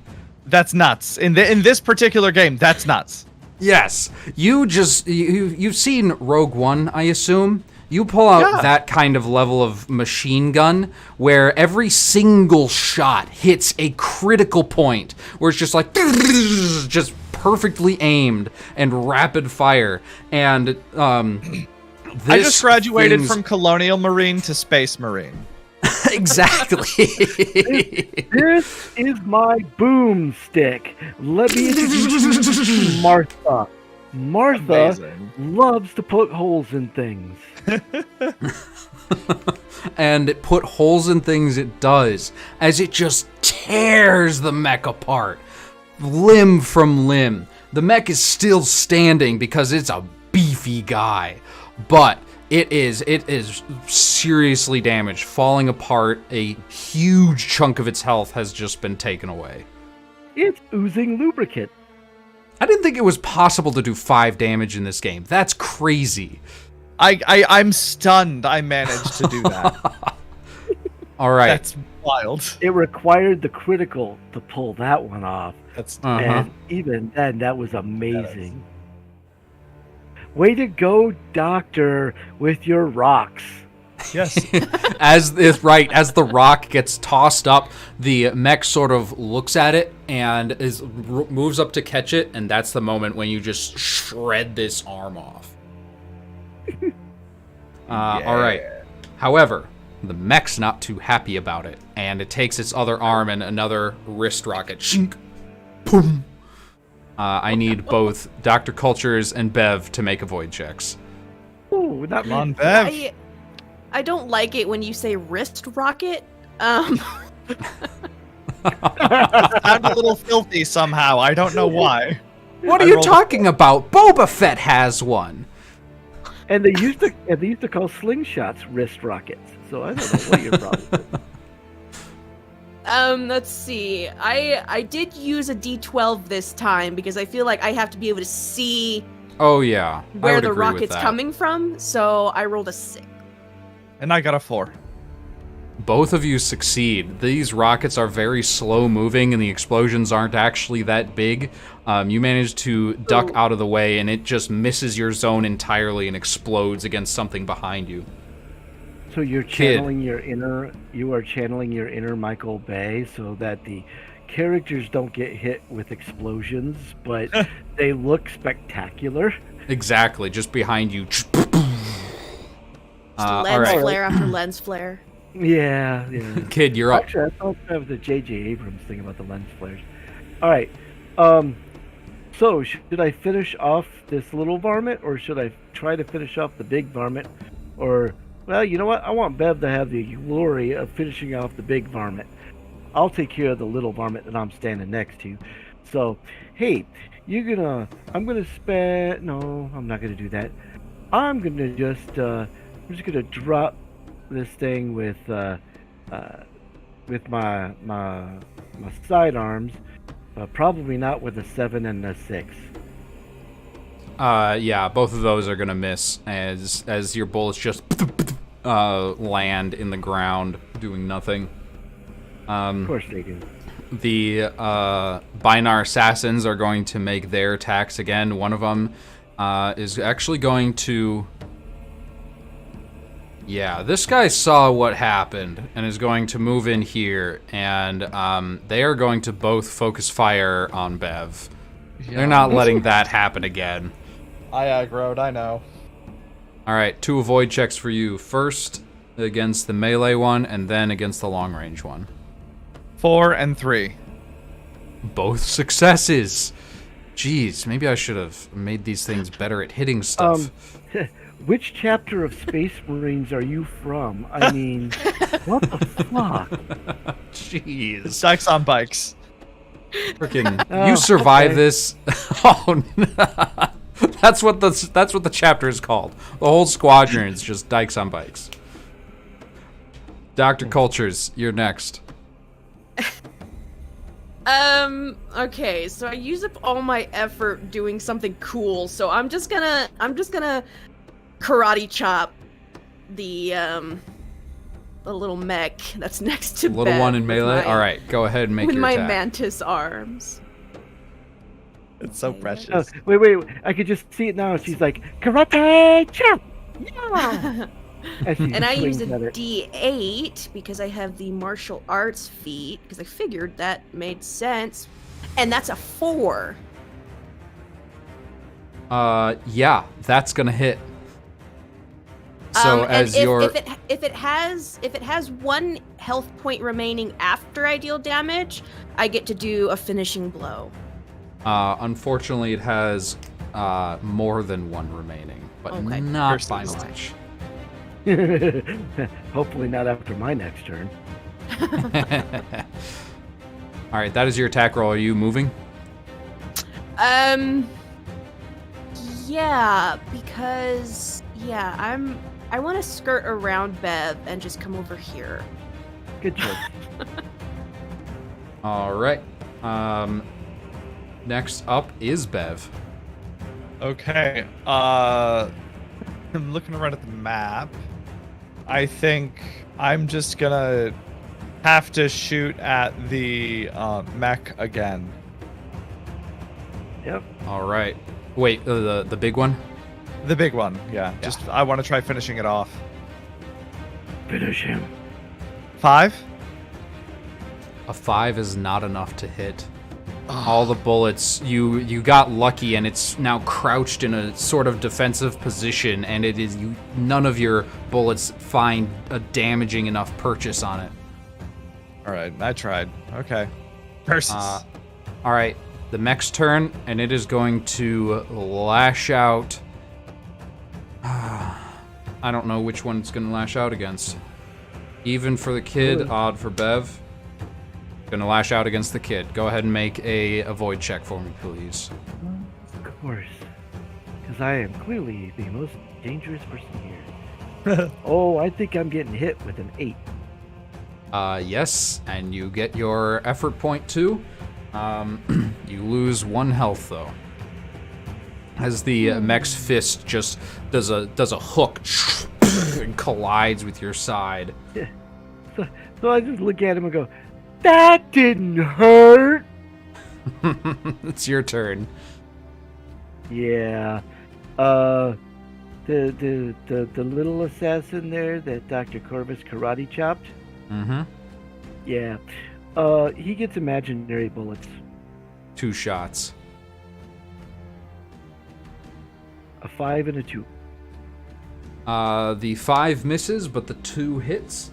That's nuts. In this particular game, that's nuts. Yes, you've seen Rogue One, I assume. You pull out that kind of level of machine gun where every single shot hits a critical point, where it's just like just perfectly aimed and rapid fire. And I just graduated from Colonial Marine to Space Marine. Exactly. This is my boomstick. Let me introduce you to Martha. Martha Amazing. loves to put holes in things. And it put holes in things it does, as it just tears the mech apart, limb from limb. The mech is still standing because it's a beefy guy, but it is seriously damaged, falling apart. A huge chunk of its health has just been taken away. It's oozing lubricant. I didn't think it was possible to do 5 damage in this game. That's crazy. I'm stunned I managed to do that. All right. That's wild. It required the critical to pull that one off. That's And even then, that was amazing. Way to go, Doctor, with your rocks. yes. As the rock gets tossed up, the mech sort of looks at it and moves up to catch it, and that's the moment when you just shred this arm off. All right. However, the mech's not too happy about it, and it takes its other arm and another wrist rocket. Shink, boom. I need both Dr. Cultures and Bev to make avoid checks. Ooh, not Come on, Bev. I don't like it when you say wrist rocket. Sound a little filthy somehow. I don't know why. What are you talking about? Boba Fett has one. And they used to call slingshots wrist rockets. So I don't know what your problem is. Let's see. I did use a D12 this time because I feel like I have to be able to see Oh yeah, I where would the agree with rocket's that. coming from. So I rolled a 6. And I got a 4. Both of you succeed. These rockets are very slow moving and the explosions aren't actually that big. You manage to duck out of the way and it just misses your zone entirely and explodes against something behind you. So you're channeling your inner. You are channeling your inner Michael Bay, so that the characters don't get hit with explosions, but they look spectacular. Exactly, just behind you. Lens flare after lens flare. Yeah. Kid, you're up. Actually, I thought that was the J.J. Abrams thing about the lens flares. All right. So should I finish off this little varmint, or should I try to finish off the big varmint? Or, well, you know what? I want Bev to have the glory of finishing off the big varmint. I'll take care of the little varmint that I'm standing next to. So, hey, I'm gonna spend. No, I'm not gonna do that. I'm just gonna drop this thing with my sidearms, but probably not with a 7 and a 6. Yeah, both of those are gonna miss as your bullets just land in the ground, doing nothing. Of course they do. The Binar assassins are going to make their attacks again. One of them is actually going to... Yeah, this guy saw what happened and is going to move in here, and they are going to both focus fire on Bev. Yeah. They're not letting that happen again. I aggroed, I know. Alright, 2 avoid checks for you. First against the melee one, and then against the long range one. 4 and 3. Both successes. Jeez, maybe I should have made these things better at hitting stuff. Which chapter of Space Marines are you from? I mean, what the fuck? Jeez. Dykes on bikes. Freaking, you survive this. Oh, no. That's what the chapter is called. The whole squadron is just dykes on bikes. Dr. Cultures, you're next. Okay, so I use up all my effort doing something cool, so I'm just gonna karate chop the little mech that's next to little Bev one in melee. My, all right, go ahead and make with your my attack. mantis arms. It's so precious. Wait! I could just see it now. She's like karate chop. Yeah. And I use a D8 because I have the martial arts feat, because I figured that made sense. And that's a 4. Yeah, that's gonna hit. So as if it has 1 health point remaining after I deal damage, I get to do a finishing blow. Unfortunately, it has more than 1 remaining, but okay. Not by much. Hopefully not after my next turn. All right, that is your attack roll. Are you moving? Yeah, because I want to skirt around Bev and just come over here. Good choice. All right. Next up is Bev. Okay. I'm looking around at the map. I think I'm just gonna have to shoot at the mech again. Yep. All right. Wait, the big one? The big one, yeah. Just I want to try finishing it off. Finish him. 5? A 5 is not enough to hit. All the bullets, you got lucky, and it's now crouched in a sort of defensive position, and none of your bullets find a damaging enough purchase on it. All right, I tried. Okay. Curses. All right, the mech's turn, and it is going to lash out. I don't know which one it's going to lash out against. Even for the kid, odd for Bev. Gonna lash out against the kid. Go ahead and make a avoid check for me, please. Of course. Because I am clearly the most dangerous person here. Oh, I think I'm getting hit with an 8. Yes, and you get your effort point too. You lose 1 health though. As the mech's fist just does a hook and collides with your side. So I just look at him and go, "That didn't hurt." It's your turn. Yeah. The little assassin there that Dr. Corvus karate chopped. Mm-hmm. Yeah. He gets imaginary bullets. 2 shots. A 5 and a 2. The 5 misses, but the 2 hits.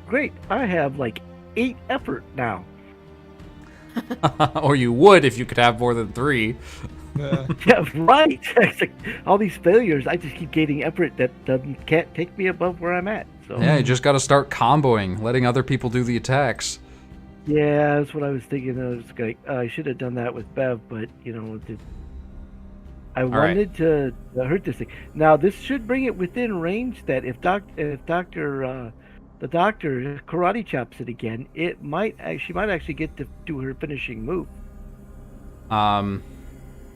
Great. I have like 8 effort now. Or you would if you could have more than 3. Yeah, right. It's like, all these failures, I just keep gaining effort that can't take me above where I'm at. So Yeah, you just got to start comboing, letting other people do the attacks. yeah, that's what I was thinking. I was like, I should have done that with Bev, but I right. wanted to hurt this thing. Now this should bring it within range that if the doctor karate chops it again, she might actually get to do her finishing move.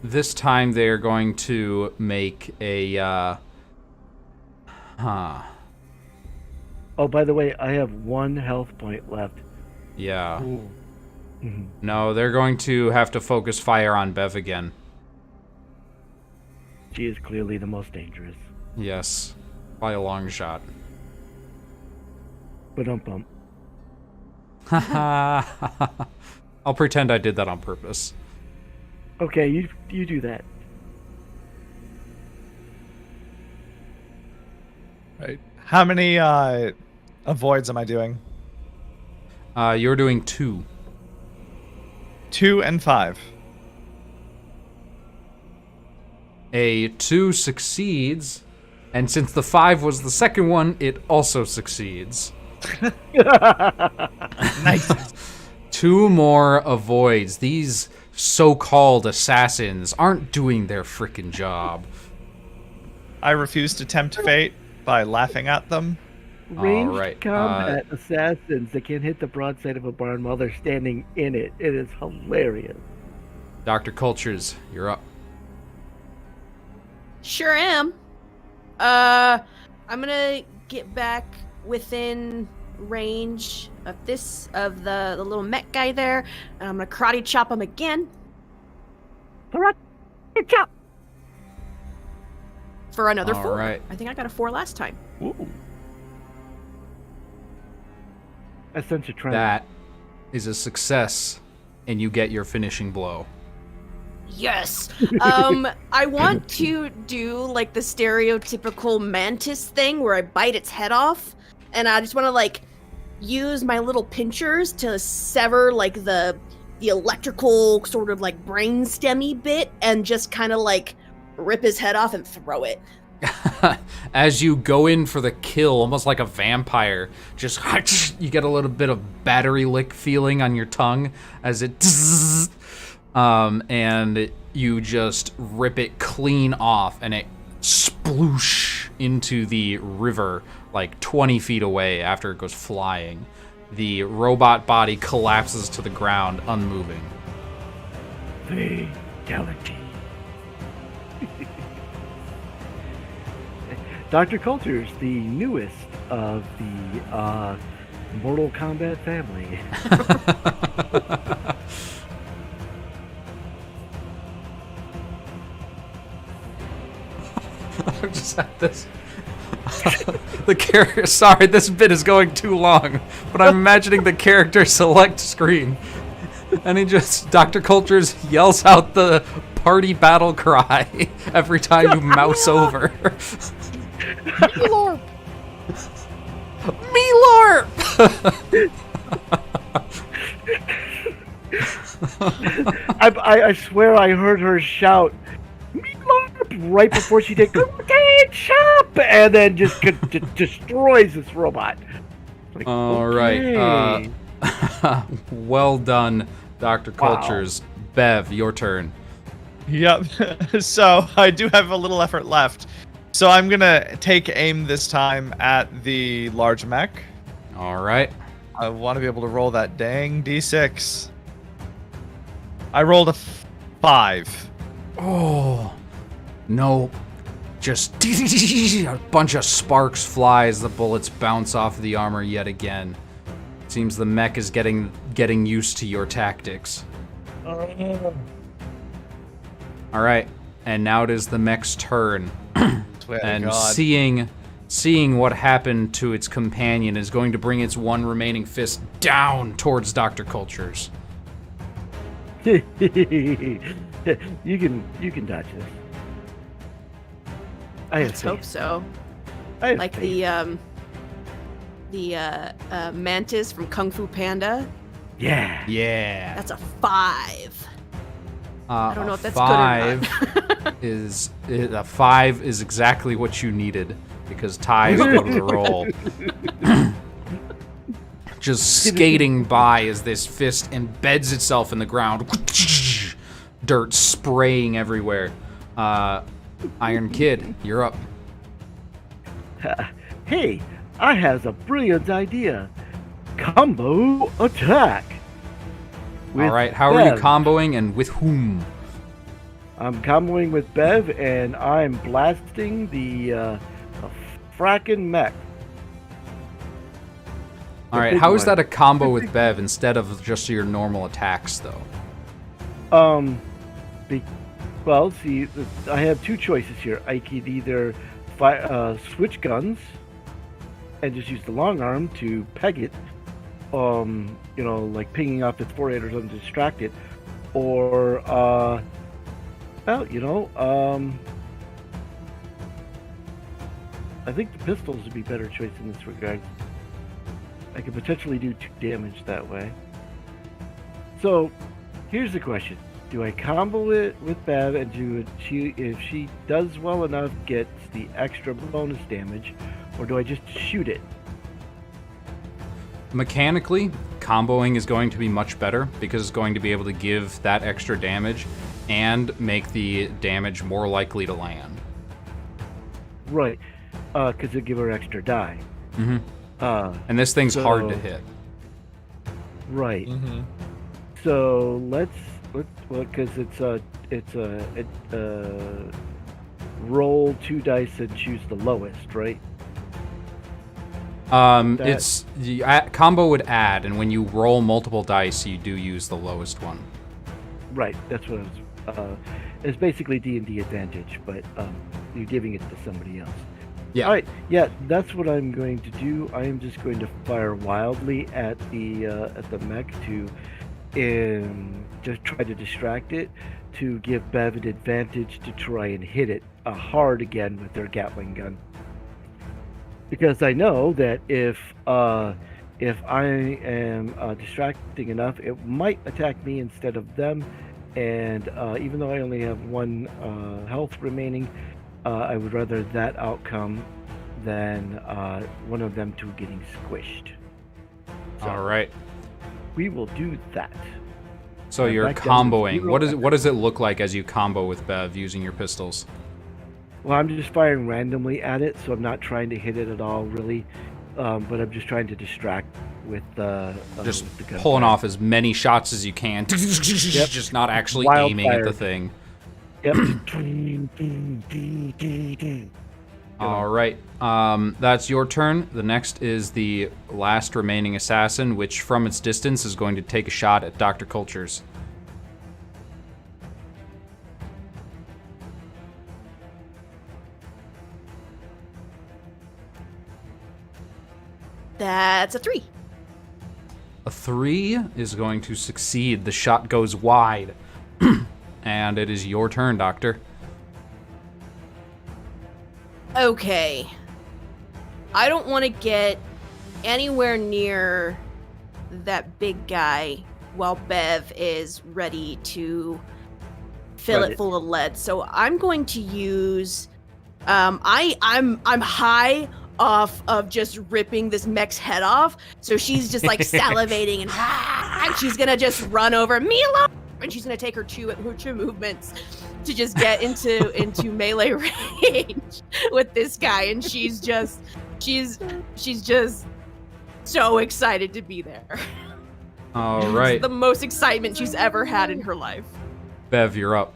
This time they're going to make a Oh, by the way, I have 1 health point left. Yeah. Mhm. No, they're going to have to focus fire on Bev again. She is clearly the most dangerous. Yes. By a long shot. Ba-dum-bum. I'll pretend I did that on purpose. Okay, you do that. Right. How many avoids am I doing? You're doing 2. 2 and 5. A 2 succeeds, and since the 5 was the second one, it also succeeds. Nice. 2 more avoids. These so-called assassins aren't doing their frickin' job. I refuse to tempt fate by laughing at them. Ranged right, combat assassins that can hit the broadside of a barn while they're standing in it. It is hilarious. Dr. Cultures, you're up. Sure am. I'm gonna get back within range of the little mech guy there, and I'm gonna karate chop him again. Karate chop. For another All 4. right. I think I got a 4 last time. Ooh. I sense a trend. That is a success, and you get your finishing blow. Yes. I want to do like the stereotypical mantis thing where I bite its head off, and I just want to like use my little pinchers to sever like the electrical sort of like brain stemmy bit and just kind of like rip his head off and throw it. As you go in for the kill, almost like a vampire, just you get a little bit of battery lick feeling on your tongue as it and you just rip it clean off, and it sploosh into the river like 20 feet away after it goes flying. The robot body collapses to the ground, unmoving. Fatality. Dr. Coulter's the newest of the Mortal Kombat family. I just had this. The character. Sorry, this bit is going too long, but I'm imagining the character select screen, and Dr. Cultures yells out the party battle cry every time you mouse over. Lord. Meelorp! I swear I heard her shout, "Meatloaf!" right before she did "Karate chop," and then just destroys this robot. Like, All okay. right. Well done, Dr. Wow. Cultures. Bev, your turn. Yep. So I do have a little effort left. So I'm gonna take aim this time at the large mech. All right. I want to be able to roll that dang d6. I rolled a 5. Oh, no. just a bunch of sparks fly as the bullets bounce off the armor yet again. Seems the mech is getting used to your tactics. All right, and now it is the mech's turn. And seeing what happened to its companion is going to bring its one remaining fist down towards Dr. Cultures. You can dodge this. Let's hope so. Like the mantis from Kung Fu Panda. Yeah. That's a 5. I don't know if that's five good or not. A 5 is exactly what you needed because ties go to the roll. Just skating by as this fist embeds itself in the ground. Dirt spraying everywhere. Iron Kid, you're up. Hey, I has a brilliant idea. Combo attack. All right, how are you comboing and with whom? I'm comboing with Bev, and I'm blasting the frackin' mech. All right, how is that a combo with Bev instead of just your normal attacks, though? Well, see, I have two choices here. I could either switch guns and just use the long arm to peg it, like pinging off its forehead or something to distract it, or, I think the pistols would be a better choice in this regard. I could potentially do 2 damage that way. So, here's the question. Do I combo it with Bev and if she does well enough, gets the extra bonus damage, or do I just shoot it? Mechanically, comboing is going to be much better because it's going to be able to give that extra damage and make the damage more likely to land. Right, because it'll give her extra die. Mm-hmm. And this thing's hard to hit. Right. Mm-hmm. So because it's roll 2 dice and choose the lowest, right? Combo would add, and when you roll multiple dice, you do use the lowest one. Right. That's what I was. It's basically D&D advantage, but you're giving it to somebody else. Yeah. All right. Yeah, that's what I'm going to do. I am just going to fire wildly at the mech to just try to distract it, to give Bev an advantage to try and hit it hard again with their Gatling gun. Because I know that if I am distracting enough, it might attack me instead of them. And even though I only have 1 health remaining, I would rather that outcome than one of them two getting squished. So All right. we will do that. So you're back down to comboing. 0. What does it look like as you combo with Bev using your pistols? Well, I'm just firing randomly at it, so I'm not trying to hit it at all, really. But I'm just trying to distract with the Just with the gunfire. pulling off as many shots as you can. Yep. Just not actually Wild aiming at fire. the thing. Yep. All right. That's your turn. The next is the last remaining assassin, which from its distance is going to take a shot at Dr. Cultures. That's a 3. A 3 is going to succeed. The shot goes wide. And it is your turn, Doctor. Okay. I don't want to get anywhere near that big guy while Bev is ready to fill Right. it full of lead. So I'm going to use I'm high off of just ripping this mech's head off. So she's just like salivating and she's gonna just run over me alone, and she's gonna take her two movements to just get into melee range with this guy, and she's just so excited to be there. All right. It's the most excitement she's ever had in her life. Bev, you're up.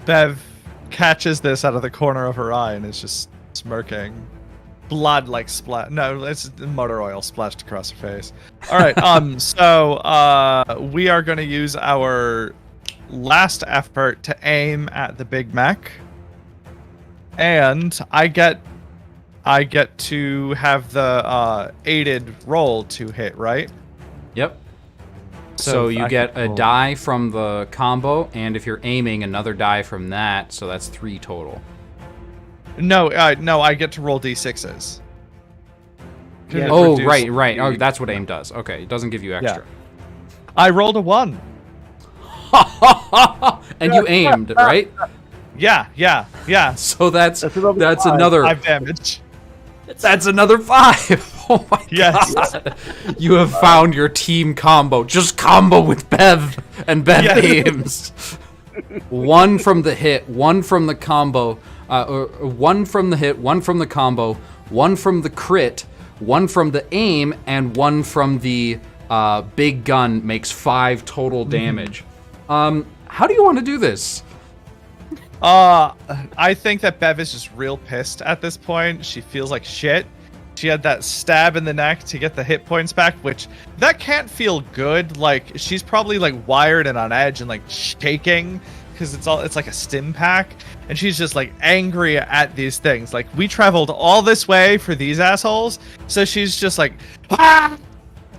Bev catches this out of the corner of her eye and is just smirking. Blood like splat. No, it's motor oil splashed across her face. All right. So we are going to use our last effort to aim at the Big Mac, and I get to have the aided roll to hit, right? Yep. So you get a roll. die from the combo, and if you're aiming, another die from that, so that's 3 total. No, I get to roll d6s. Yeah. Oh, Reduce- right. Oh, that's what aim does. Okay, it doesn't give you extra. I rolled a 1. And you aimed, right? Yeah. So that's another 5. another 5 damage. That's another 5. Oh my Yes. god. You have found your team combo. Just combo with Bev, and Bev Yes. aims. 1 from the hit, 1 from the combo, 1 from the hit, 1 from the combo, 1 from the crit, 1 from the aim, and 1 from the big gun makes 5 total damage. How do you want to do this? I think that Bev is just real pissed at this point. She feels like shit. She had that stab in the neck to get the hit points back, which that can't feel good. Like, she's probably like wired and on edge and like shaking because it's like a stim pack, and she's just like angry at these things. Like, we traveled all this way for these assholes, so she's just like, ah!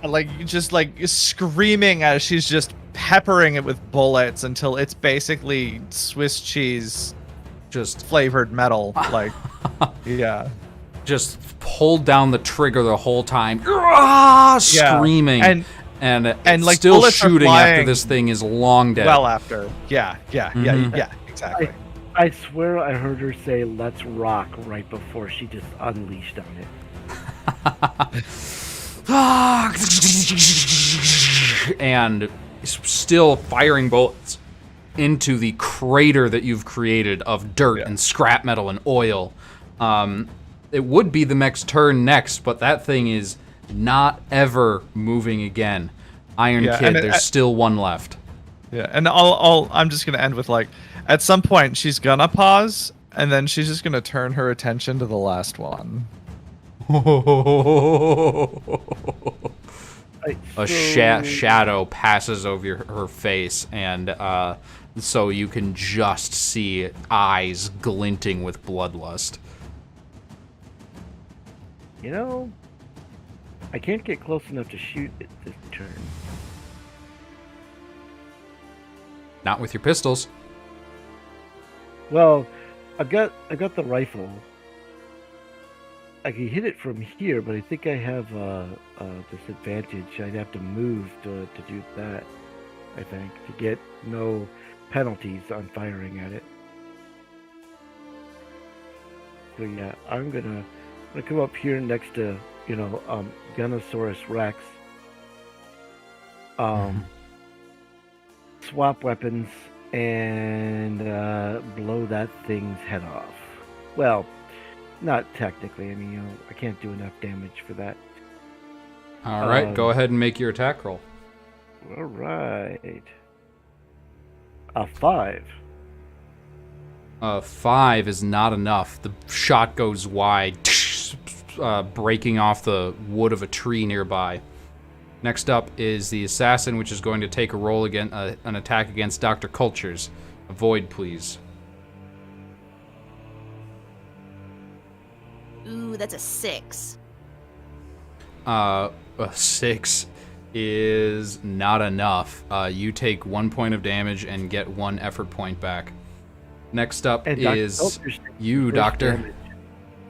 Like, just like screaming as she's just peppering it with bullets until it's basically Swiss cheese Just flavored metal. Like, yeah. just pulled down the trigger the whole time, screaming, and like, still bullets are shooting after flying this thing is long dead. well after. Yeah, Mhm. exactly. I swear I heard her say "Let's rock" right before she just unleashed on it. And still firing bullets into the crater that you've created of dirt and scrap metal and oil. It would be the mech's turn next, but that thing is not ever moving again. Iron Kid, there's still 1 left. Yeah, and I'm just gonna end with, like, at some point she's gonna pause, and then she's just gonna turn her attention to the last one. A shadow passes over her face, and so you can just see eyes glinting with bloodlust. You know, I can't get close enough to shoot it this turn. Not with your pistols. Well, I got the rifle. I can hit it from here, but I think I have a disadvantage. I'd have to move to do that, I think, to get no penalties on firing at it. So yeah, I'm gonna come up here next to, Gunnosaurus Rex. Swap weapons and blow that thing's head off. Well, not technically. I mean, I can't do enough damage for that. All right, go ahead and make your attack roll. All right. A 5. 5 is not enough. The shot goes wide, breaking off the wood of a tree nearby. Next up is the assassin, which is going to take a roll again, an attack against Dr. Cultures. Avoid, please. Ooh, that's a 6. A 6 is not enough. You take 1 point of damage and get 1 effort point back. Next up And Dr. is Cultures takes you, first Doctor. damage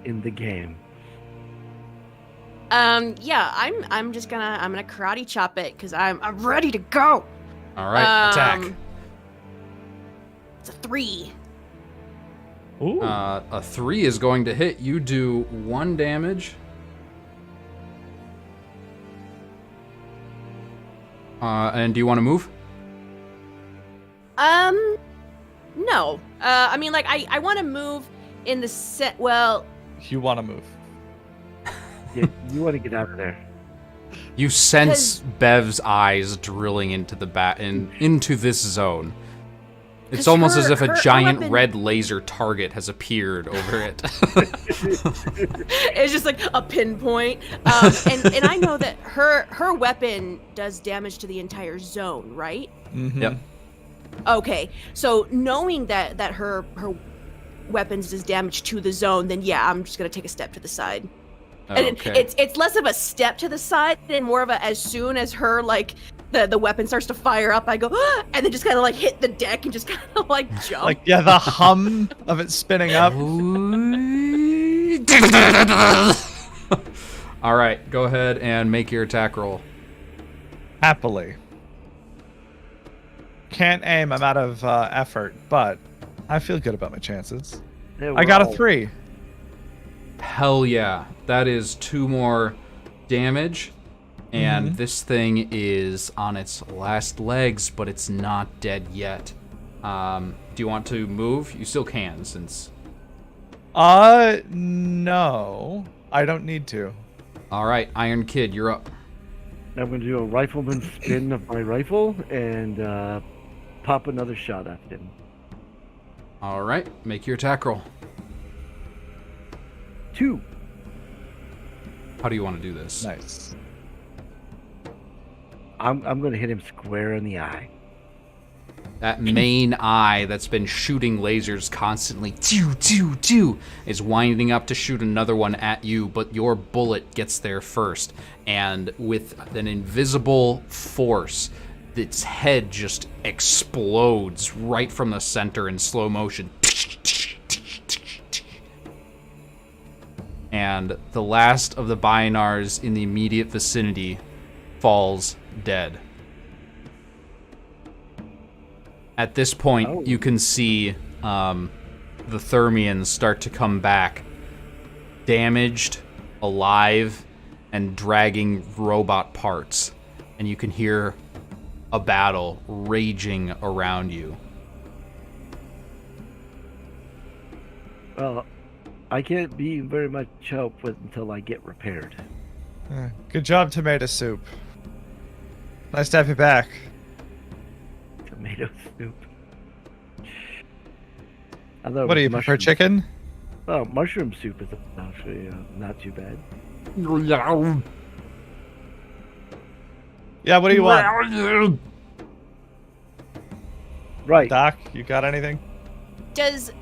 in the game. Yeah, I'm just gonna karate chop it because I'm ready to go. All right, attack. It's a 3. Ooh. A 3 is going to hit. You do 1 damage. And do you want to move? No. I mean, like, I want to move in the set. Well, You want to move. Yeah, you want to get out of there. You sense Bev's eyes drilling into the into this zone. It's almost as if a giant weapon, red laser target has appeared over it. It's just like a pinpoint. And I know that her weapon does damage to the entire zone, right? Mm-hmm. Yep. Okay, so knowing that her weapons does damage to the zone, then yeah, I'm just gonna take a step to the side. And Okay. it's less of a step to the side and more of a, as soon as her like the weapon starts to fire up, I go and then just kind of like hit the deck and just kind of like jump. Like, yeah, the hum of it spinning up. All right, go ahead and make your attack roll. Happily. Can't aim, I'm out of effort, but I feel good about my chances. I got a 3. Hell yeah. That is 2 more damage. And this thing is on its last legs, but it's not dead yet. Do you want to move? You still can, since... No. I don't need to. All right, Iron Kid, you're up. I'm going to do a rifleman spin of my rifle and pop another shot at him. All right, make your attack roll. 2. How do you want to do this? Nice. I'm going to hit him square in the eye. That main eye that's been shooting lasers constantly, is winding up to shoot another one at you, but your bullet gets there first. And with an invisible force, its head just explodes right from the center in slow motion. And the last of the Bynars in the immediate vicinity falls dead. At this point, you can see the Thermians start to come back, damaged, alive, and dragging robot parts. And you can hear a battle raging around you. Well, I can't be very much help with until I get repaired. Good job, tomato soup. Nice to have you back. Tomato soup. What do you prefer, chicken? Oh, mushroom soup is actually not too bad. Yeah, what do you want? Right. Doc, you got anything? Does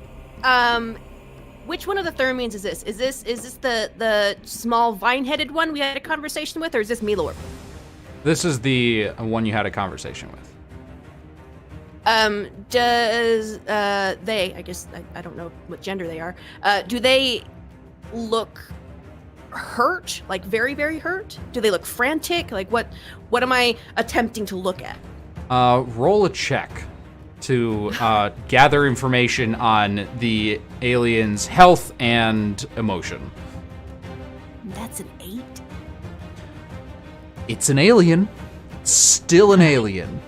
which one of the Thermians is this? Is this the small vine-headed one we had a conversation with, or is this Milor? This is the one you had a conversation with. Does they? I guess I don't know what gender they are. Do they look hurt? Like very, very hurt? Do they look frantic? Like what am I attempting to look at? Roll a check to gather information on the alien's health and emotion. That's an 8. It's an alien. Still an alien.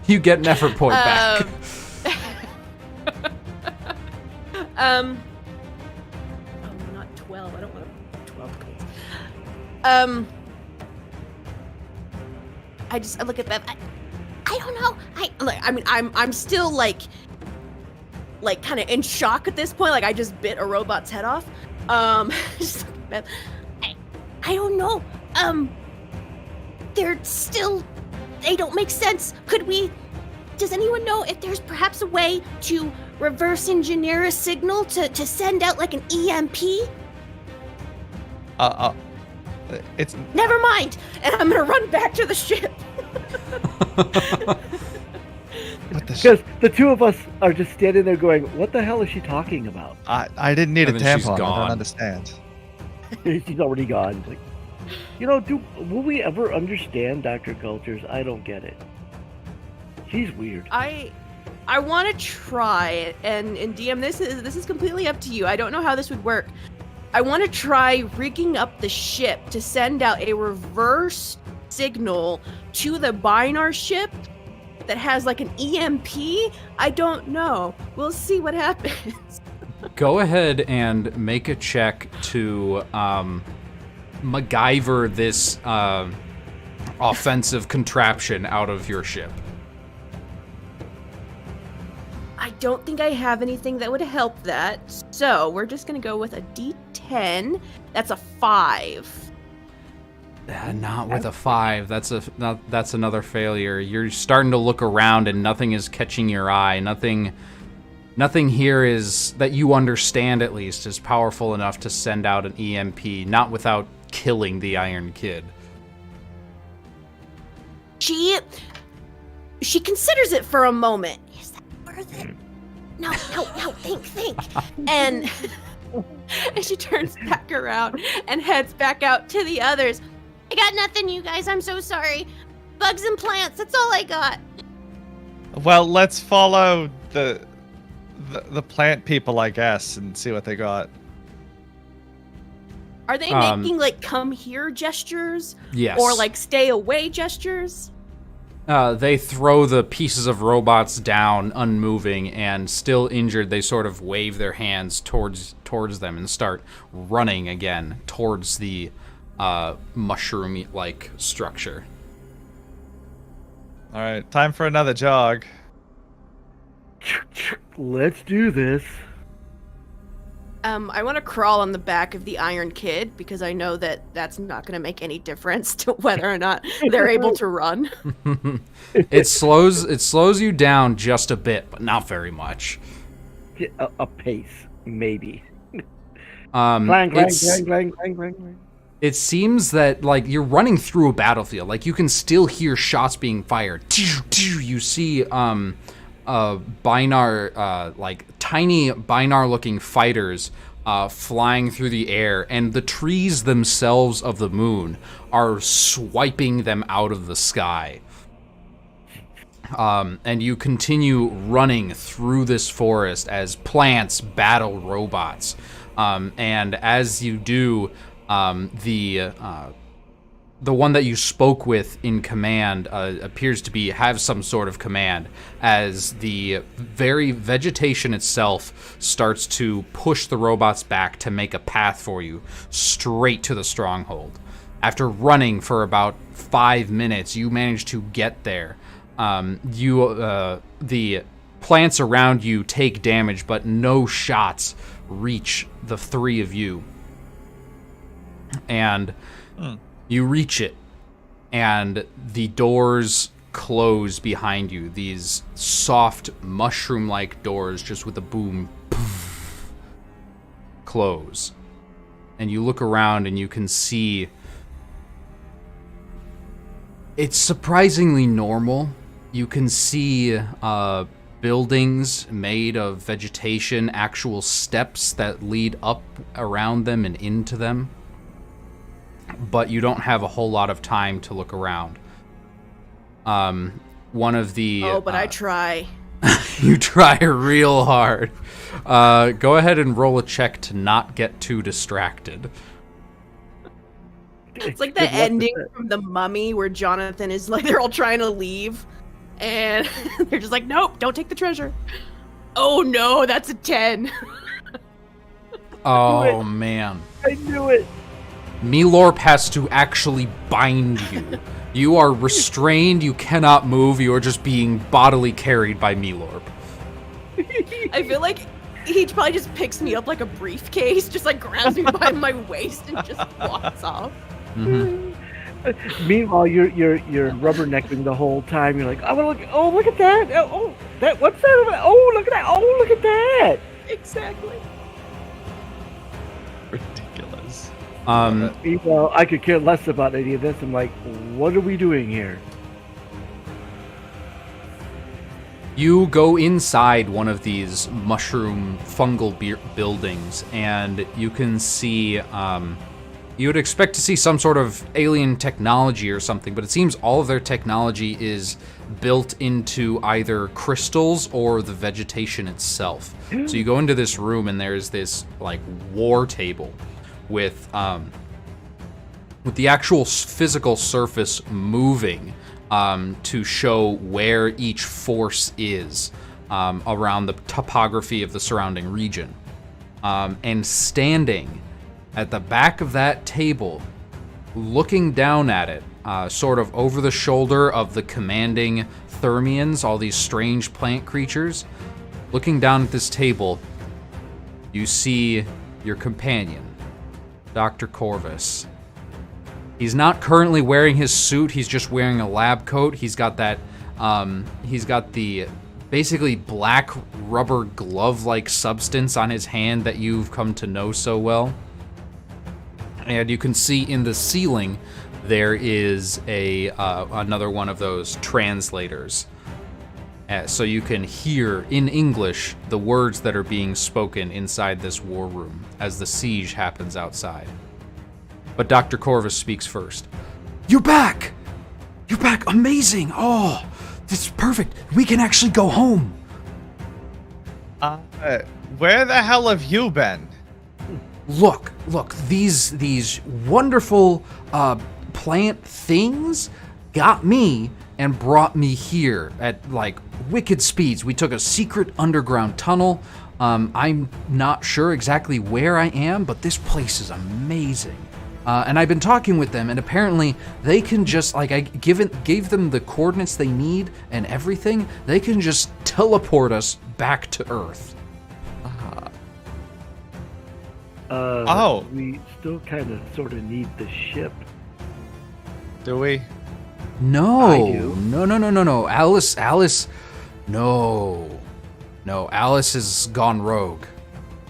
You get an effort point back. Oh, not 12. I don't want 12 points. I look at them. I don't know. I'm still like kind of in shock at this point. Like I just bit a robot's head off. Just look at them. I don't know. They don't make sense. Does anyone know if there's perhaps a way to reverse engineer a signal to send out like an EMP? It's... Never mind. And I'm gonna run back to the ship. Because the two of us are just standing there going, what the hell is she talking about? I didn't need a And then she's tampon. I gone. don't understand. She's already gone. Like, will we ever understand Dr. Cultures? I don't get it. She's weird. I want to try it, and DM, this is completely up to you. I don't know how this would work. I want to try rigging up the ship to send out a reverse signal to the Bynar ship that has like an EMP. I don't know. We'll see what happens. Go ahead and make a check to MacGyver this offensive contraption out of your ship. I don't think I have anything that would help that. So we're just gonna go with a D10. That's a 5. Not with a 5. That's another failure. You're starting to look around and nothing is catching your eye. Nothing here is, that you understand at least, is powerful enough to send out an EMP, not without killing the Iron Kid. She considers it for a moment. Is that worth it? No, think. And she turns back around and heads back out to the others. I got nothing, you guys. I'm so sorry. Bugs and plants. That's all I got. Well, let's follow the plant people, I guess, and see what they got. Are they making, like, come here gestures? Yes. Or, like, stay away gestures? They throw the pieces of robots down, unmoving, and still injured. They sort of wave their hands towards them and start running again towards the mushroom-like structure. All right, time for another jog. Let's do this. I want to crawl on the back of the Iron Kid because I know that that's not going to make any difference to whether or not they're able to run. It slows you down just a bit, but not very much. A pace, maybe. Clang. Clang. It seems that, like, you're running through a battlefield. Like, you can still hear shots being fired. You see like tiny Binar-looking fighters flying through the air, and the trees themselves of the moon are swiping them out of the sky. And you continue running through this forest as plants battle robots. And as you do, the one that you spoke with in command appears to have some sort of command, as the very vegetation itself starts to push the robots back to make a path for you straight to the stronghold. After running for about 5 minutes, you manage to get there. The plants around you take damage, but no shots reach the 3 of you. And you reach it, and the doors close behind you. These soft, mushroom-like doors, just with a boom, poof, close. And you look around, and you can see it's surprisingly normal. You can see buildings made of vegetation, actual steps that lead up around them and into them. But you don't have a whole lot of time to look around. One of the... Oh, but I try. You try real hard. Go ahead and roll a check to not get too distracted. It's like the ending from The Mummy where Jonathan is like, they're all trying to leave. And they're just like, nope, don't take the treasure. Oh no, that's a 10. Oh, man. I knew it. Milorp has to actually bind you. You are restrained, you cannot move, you are just being bodily carried by Milorp. I feel like he probably just picks me up like a briefcase, just like grabs me by my waist and just walks off. Mm-hmm. Meanwhile, you're rubbernecking the whole time. You're like, oh, look at that. Oh, that, what's that? Oh, look at that. Oh, look at that. Exactly. Ridiculous. Meanwhile, I could care less about any of this. I'm like, what are we doing here? You go inside one of these mushroom fungal buildings, and you can see, you would expect to see some sort of alien technology or something, but it seems all of their technology is built into either crystals or the vegetation itself. So you go into this room, and there's this, like, war table with the actual physical surface moving to show where each force is around the topography of the surrounding region. And standing at the back of that table, looking down at it, sort of over the shoulder of the commanding Thermians, all these strange plant creatures, Looking down at this table, you see your companion, Dr. Corvus. He's not currently wearing his suit, he's just wearing a lab coat. He's got that, he's got the basically black rubber glove-like substance on his hand that you've come to know so well. And you can see in the ceiling, there is another one of those translators. So you can hear in English the words that are being spoken inside this war room as the siege happens outside. But Dr. Corvus speaks first. You're back! You're back! Amazing! Oh, this is perfect. We can actually go home. Where the hell have you been? Look, these wonderful plant things got me and brought me here at like wicked speeds. We took a secret underground tunnel. I'm not sure exactly where I am, but this place is amazing. And I've been talking with them, and apparently they can just, like, I gave them the coordinates they need and everything. They can just teleport us back to Earth. We still kind of sort of need the ship. Do we? No, I do. no. Alice, no. Alice has gone rogue.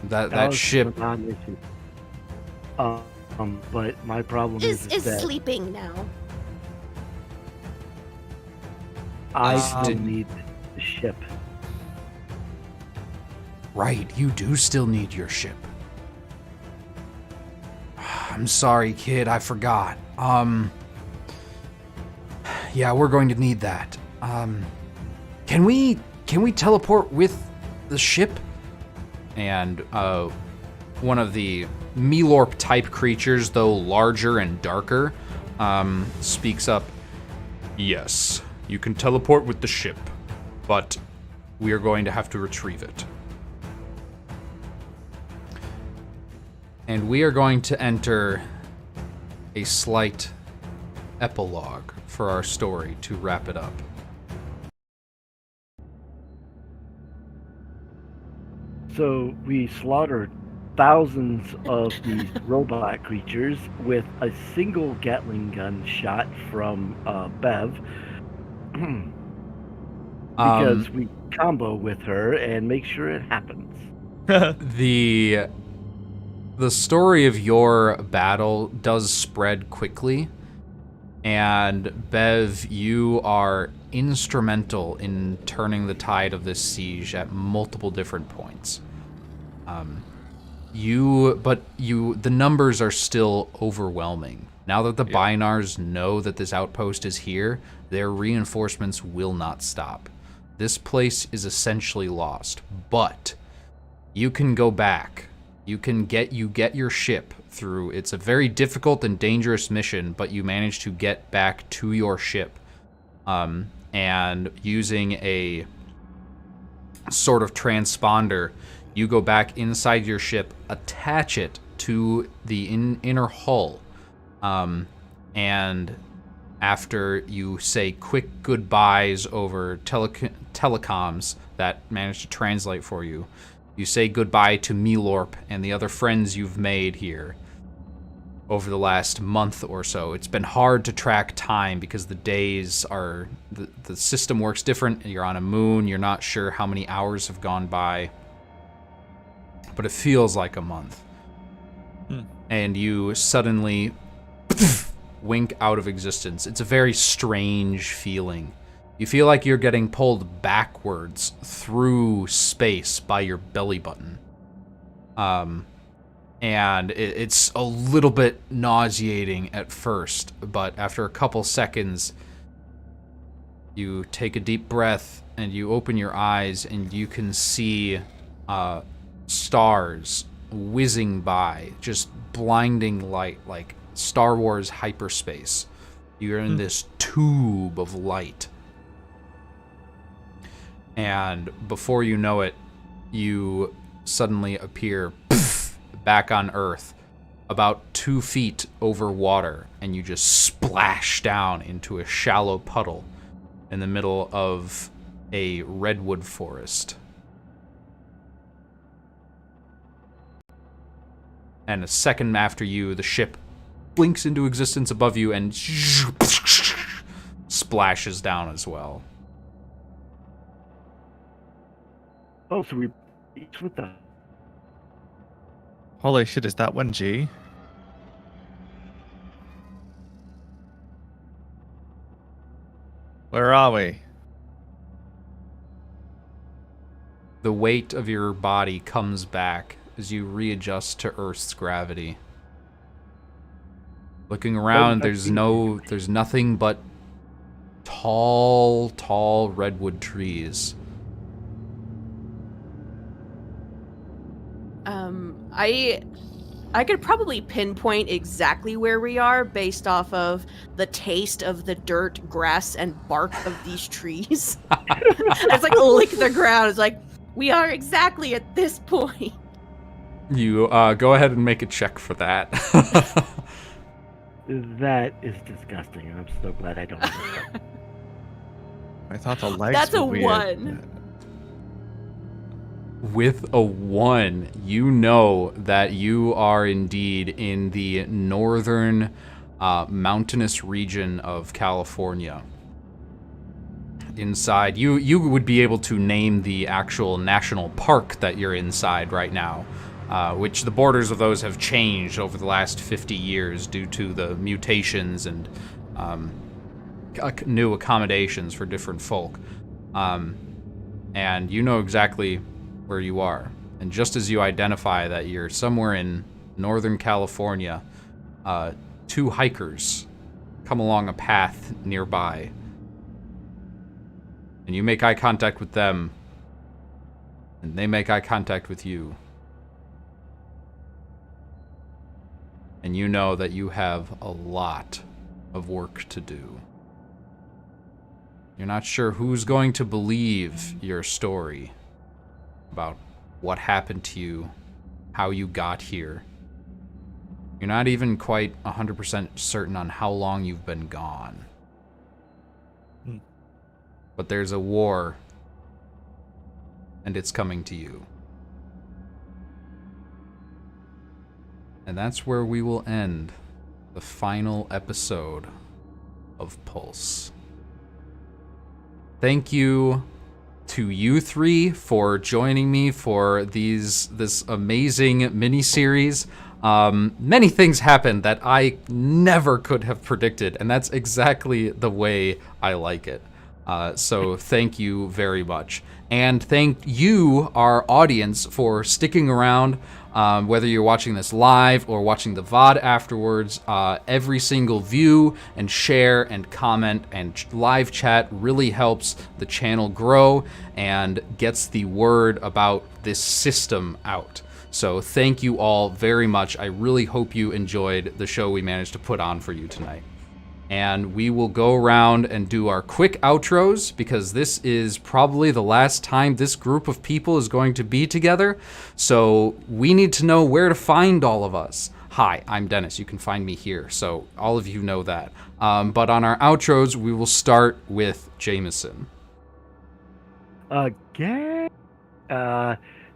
That Alice is ship. a non-issue. But my problem Is that sleeping now. I Ah. still need the ship. Right, you do still need your ship. I'm sorry, kid, I forgot. Yeah, we're going to need that. Can we teleport with the ship? And one of the Melorp type creatures, though larger and darker, speaks up. Yes, you can teleport with the ship, but we are going to have to retrieve it. And we are going to enter a slight epilogue for our story to wrap it up. So we slaughtered thousands of these robot creatures with a single Gatling gun shot from Bev. Because we combo with her and make sure it happens. The story of your battle does spread quickly, and Bev, you are instrumental in turning the tide of this siege at multiple different points. The numbers are still overwhelming. Now that the Binars know that this outpost is here, their reinforcements will not stop. This place is essentially lost, but you can go back. You get your ship through. It's a very difficult and dangerous mission, but you manage to get back to your ship. And using a sort of transponder, you go back inside your ship, attach it to the inner hull, and after you say quick goodbyes over telecoms that manage to translate for you, you say goodbye to Melorp and the other friends you've made here over the last month or so. It's been hard to track time because the days are... The system works different. You're on a moon. You're not sure how many hours have gone by. But it feels like a month. And you suddenly wink out of existence. It's a very strange feeling. You feel like you're getting pulled backwards through space by your belly button. And it's a little bit nauseating at first, but after a couple seconds, you take a deep breath and you open your eyes and you can see stars whizzing by, just blinding light, like Star Wars hyperspace. You're in this tube of light. And before you know it, you suddenly appear back on Earth, about 2 feet over water, and you just splash down into a shallow puddle in the middle of a redwood forest. And a second after you, the ship blinks into existence above you and splashes down as well. Oh, so we each with the. Holy shit, is that 1G? Where are we? The weight of your body comes back as you readjust to Earth's gravity. Looking around, there's nothing but tall redwood trees. I could probably pinpoint exactly where we are based off of the taste of the dirt, grass, and bark of these trees. It's like lick the ground. It's like, we are exactly at this point. You go ahead and make a check for that. That is disgusting. I'm so glad I don't know. I thought the legs That's a would be 1. With a 1, you know that you are indeed in the northern mountainous region of California. Inside, you would be able to name the actual national park that you're inside right now, which the borders of those have changed over the last 50 years due to the mutations and new accommodations for different folk. And you know exactly where you are. And just as you identify that you're somewhere in Northern California, 2 hikers come along a path nearby. And you make eye contact with them, and they make eye contact with you. And you know that you have a lot of work to do. You're not sure who's going to believe your story about what happened to you, how you got here. You're not even quite 100% certain on how long you've been gone. But there's a war, and it's coming to you. And that's where we will end the final episode of Pulse. Thank you to you 3 for joining me for this amazing mini-series. Many things happened that I never could have predicted, and that's exactly the way I like it. So thank you very much. And thank you, our audience, for sticking around, whether you're watching this live or watching the VOD afterwards. Every single view and share and comment and live chat really helps the channel grow and gets the word about this system out. So thank you all very much. I really hope you enjoyed the show we managed to put on for you tonight. And we will go around and do our quick outros because this is probably the last time this group of people is going to be together. So we need to know where to find all of us. Hi, I'm Dennis. You can find me here. So all of you know that. But on our outros, we will start with Jameson. Again?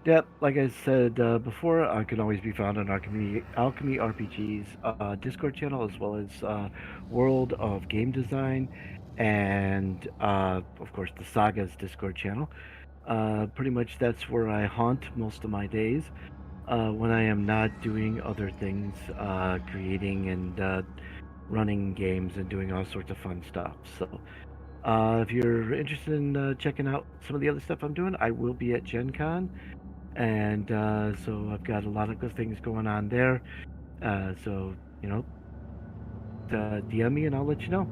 Yep, like I said before, I can always be found on Alchemy RPG's Discord channel, as well as World of Game Design, and of course the SAGAS Discord channel. Pretty much that's where I haunt most of my days when I am not doing other things, creating and running games and doing all sorts of fun stuff. So if you're interested in checking out some of the other stuff I'm doing, I will be at Gen Con. And so I've got a lot of good things going on there. So, you know, DM me and I'll let you know.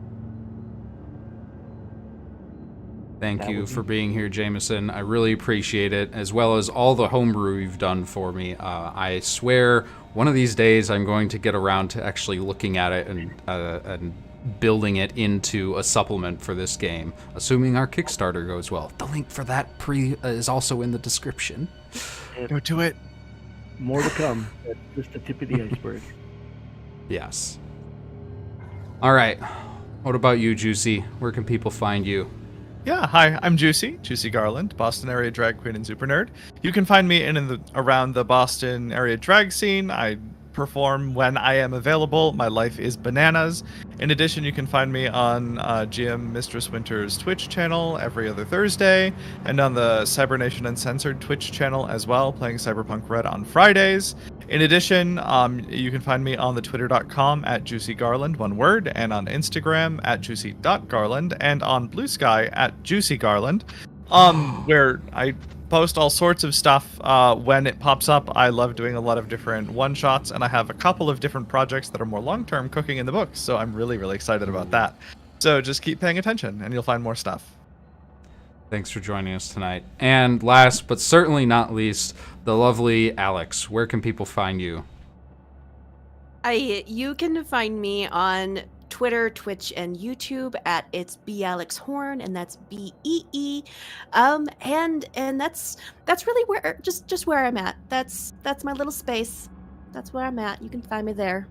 Thank you for being here, Jameson. I really appreciate it, as well as all the homebrew you've done for me. I swear one of these days I'm going to get around to actually looking at it and building it into a supplement for this game, assuming our Kickstarter goes well. The link for that is also in the description. Go to it. More to come. That's just the tip of the iceberg. Yes. All right. What about you, Juicy? Where can people find you? Yeah, hi, I'm Juicy Garland, Boston area drag queen and super nerd. You can find me in and around the Boston area drag scene. I perform when I am available. My life is bananas. In addition, you can find me on GM Mistress Winter's Twitch channel every other Thursday, and on the Cybernation Uncensored Twitch channel as well, playing Cyberpunk Red on Fridays. In addition, you can find me on the twitter.com at juicygarland, one word, and on Instagram at juicy.garland, and on Blue Sky at juicygarland, where I post all sorts of stuff when it pops up. I love doing a lot of different one-shots, and I have a couple of different projects that are more long-term cooking in the books, so I'm really, really excited about that. So just keep paying attention, and you'll find more stuff. Thanks for joining us tonight. And last, but certainly not least, the lovely Alex. Where can people find you? You can find me on Twitter, Twitch, and YouTube at it's BAlexHorn, and that's BEE. And that's really where just where I'm at. That's my little space. That's where I'm at. You can find me there.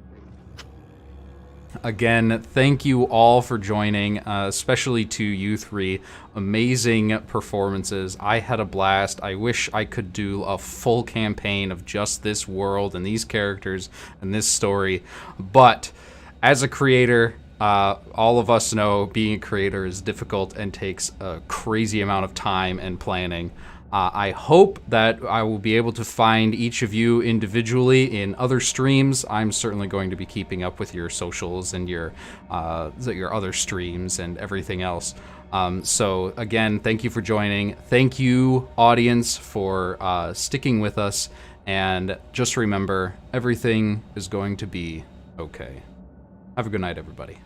Again, thank you all for joining, especially to you three. Amazing performances. I had a blast. I wish I could do a full campaign of just this world and these characters and this story. But as a creator, all of us know being a creator is difficult and takes a crazy amount of time and planning. I hope that I will be able to find each of you individually in other streams. I'm certainly going to be keeping up with your socials and your other streams and everything else. So again, thank you for joining. Thank you, audience, for sticking with us. And just remember, everything is going to be okay. Have a good night, everybody.